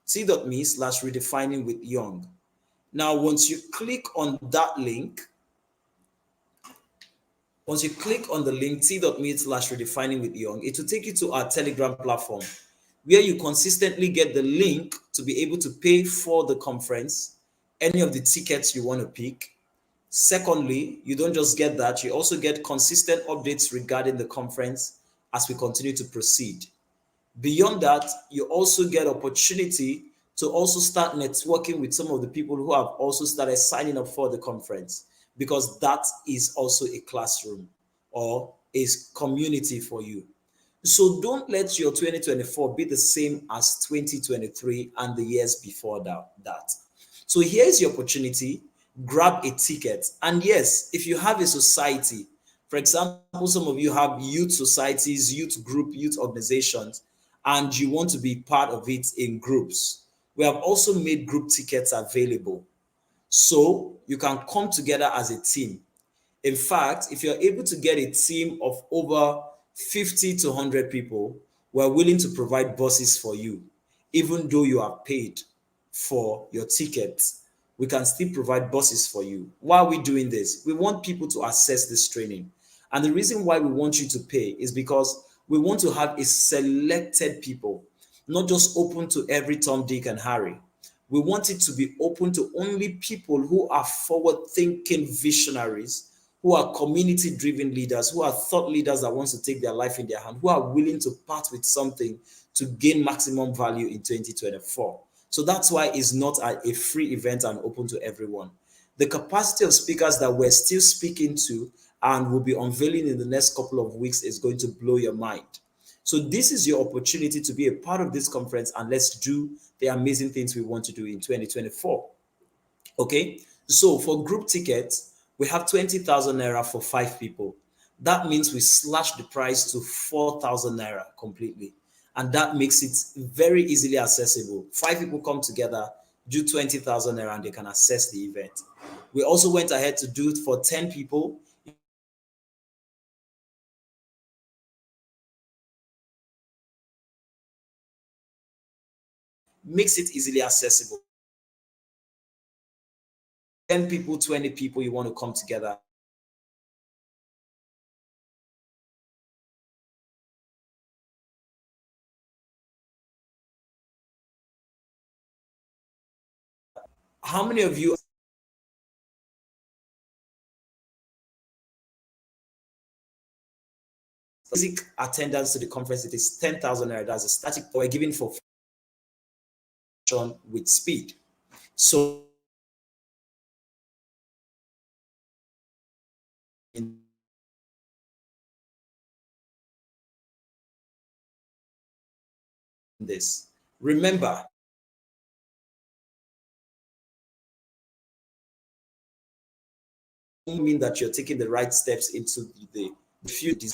T.me/redefining with Young. Now, once you click on the link t.me/redefining with Young, it will take you to our Telegram platform where you consistently get the link to be able to pay for the conference, any of the tickets you want to pick. Secondly, you don't just get that, you also get consistent updates regarding the conference as we continue to proceed. Beyond that, you also get opportunity to also start networking with some of the people who have also started signing up for the conference, because that is also a classroom or a community for you. So don't let your 2024 be the same as 2023 and the years before that. So here's your opportunity. Grab a ticket. And yes, if you have a society, for example, some of you have youth societies, youth group, youth organizations, and you want to be part of it in groups, we have also made group tickets available. So you can come together as a team. In fact, if you're able to get a team of over 50 to 100 people, we're willing to provide buses for you. Even though you are paid for your tickets, we can still provide buses for you. Why are we doing this? We want people to access this training. And the reason why we want you to pay is because we want to have a selected people, not just open to every Tom, Dick, and Harry. We want it to be open to only people who are forward-thinking visionaries, who are community-driven leaders, who are thought leaders that want to take their life in their hand, who are willing to part with something to gain maximum value in 2024. So that's why it's not a free event and open to everyone. The capacity of speakers that we're still speaking to and will be unveiling in the next couple of weeks is going to blow your mind. So this is your opportunity to be a part of this conference, and let's do the amazing things we want to do in 2024. Okay, so for group tickets, we have 20,000 naira for 5 people. That means we slash the price to 4,000 naira completely. And that makes it very easily accessible. 5 people come together, do 20,000 naira, and they can access the event. We also went ahead to do it for 10 people. Makes it easily accessible. 10 people, 20 people, you want to come together. How many of you basic attendance to the conference? It is 10,000 naira. That's a static we're giving for with speed. So in this, remember, mean that you're taking the right steps into the future.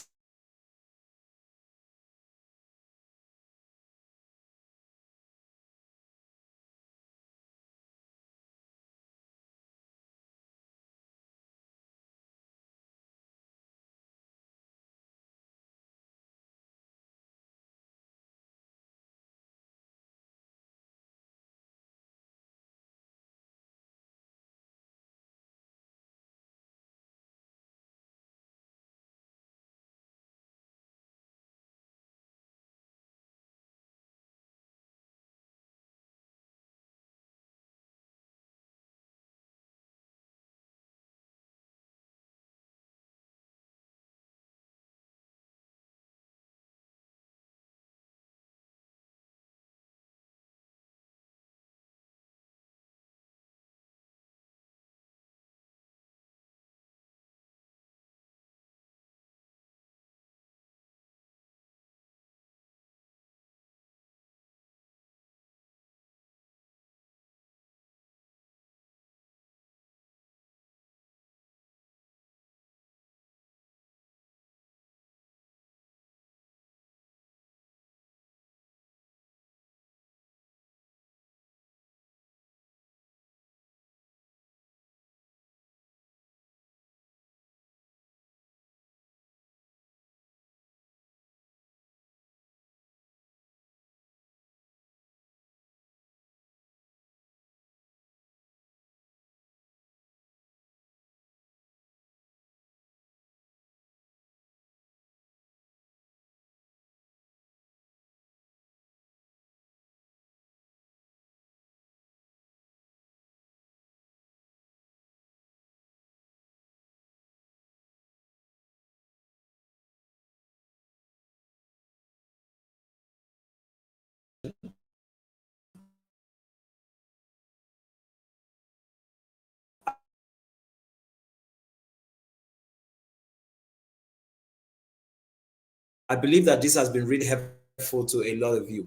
I believe that this has been really helpful to a lot of you.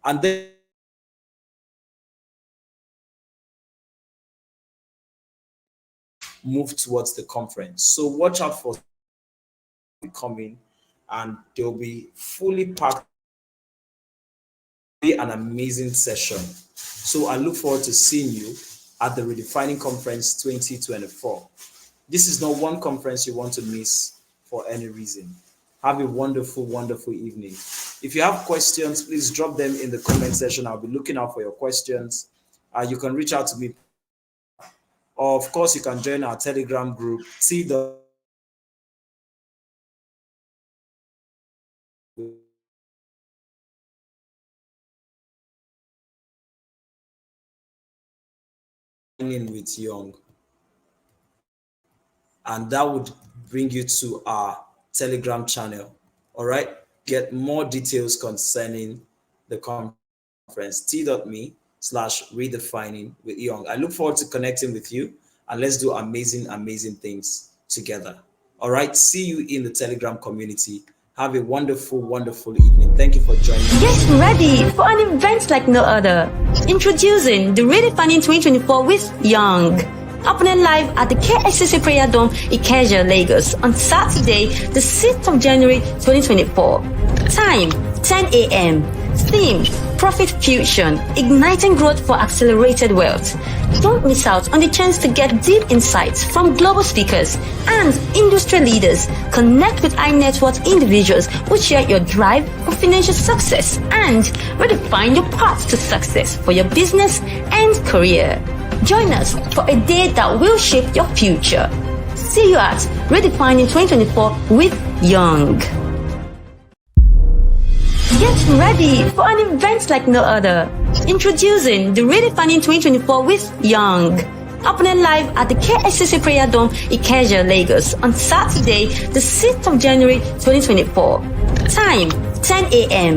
And then move towards the conference. So watch out for coming, and they'll be fully packed. Be an amazing session. So I look forward to seeing you at the Redefining Conference 2024. This is not one conference you want to miss for any reason. Have a wonderful, wonderful evening. If you have questions, please drop them in the comment section. I'll be looking out for your questions. You can reach out to me. Or of course, you can join our Telegram group, in with Young, and that would bring you to our Telegram channel. All right, get more details concerning the conference, t.me/redefining with Young. I look forward to connecting with you, and let's do amazing things together. All right, see you in the Telegram community. Have a wonderful, wonderful evening. Thank you for joining me. Get ready for an event like no other. Introducing the Redefining 2024 with Young. Happening live at the KSCC Prayer Dome, Ikeja, Lagos on Saturday, the 6th of January 2024. Time, 10 a.m. Theme, Profit Fusion, Igniting Growth for Accelerated Wealth. Don't miss out on the chance to get deep insights from global speakers and industry leaders. Connect with high net worth individuals who share your drive for financial success and redefine your path to success for your business and career. Join us for a day that will shape your future. See you at Redefining 2024 with Young. Get ready for an event like no other. Introducing the Redefining 2024 with Young. Happening live at the KSCC Prayer Dome, Ikeja, Lagos on Saturday, the 6th of January 2024. Time, 10 a.m.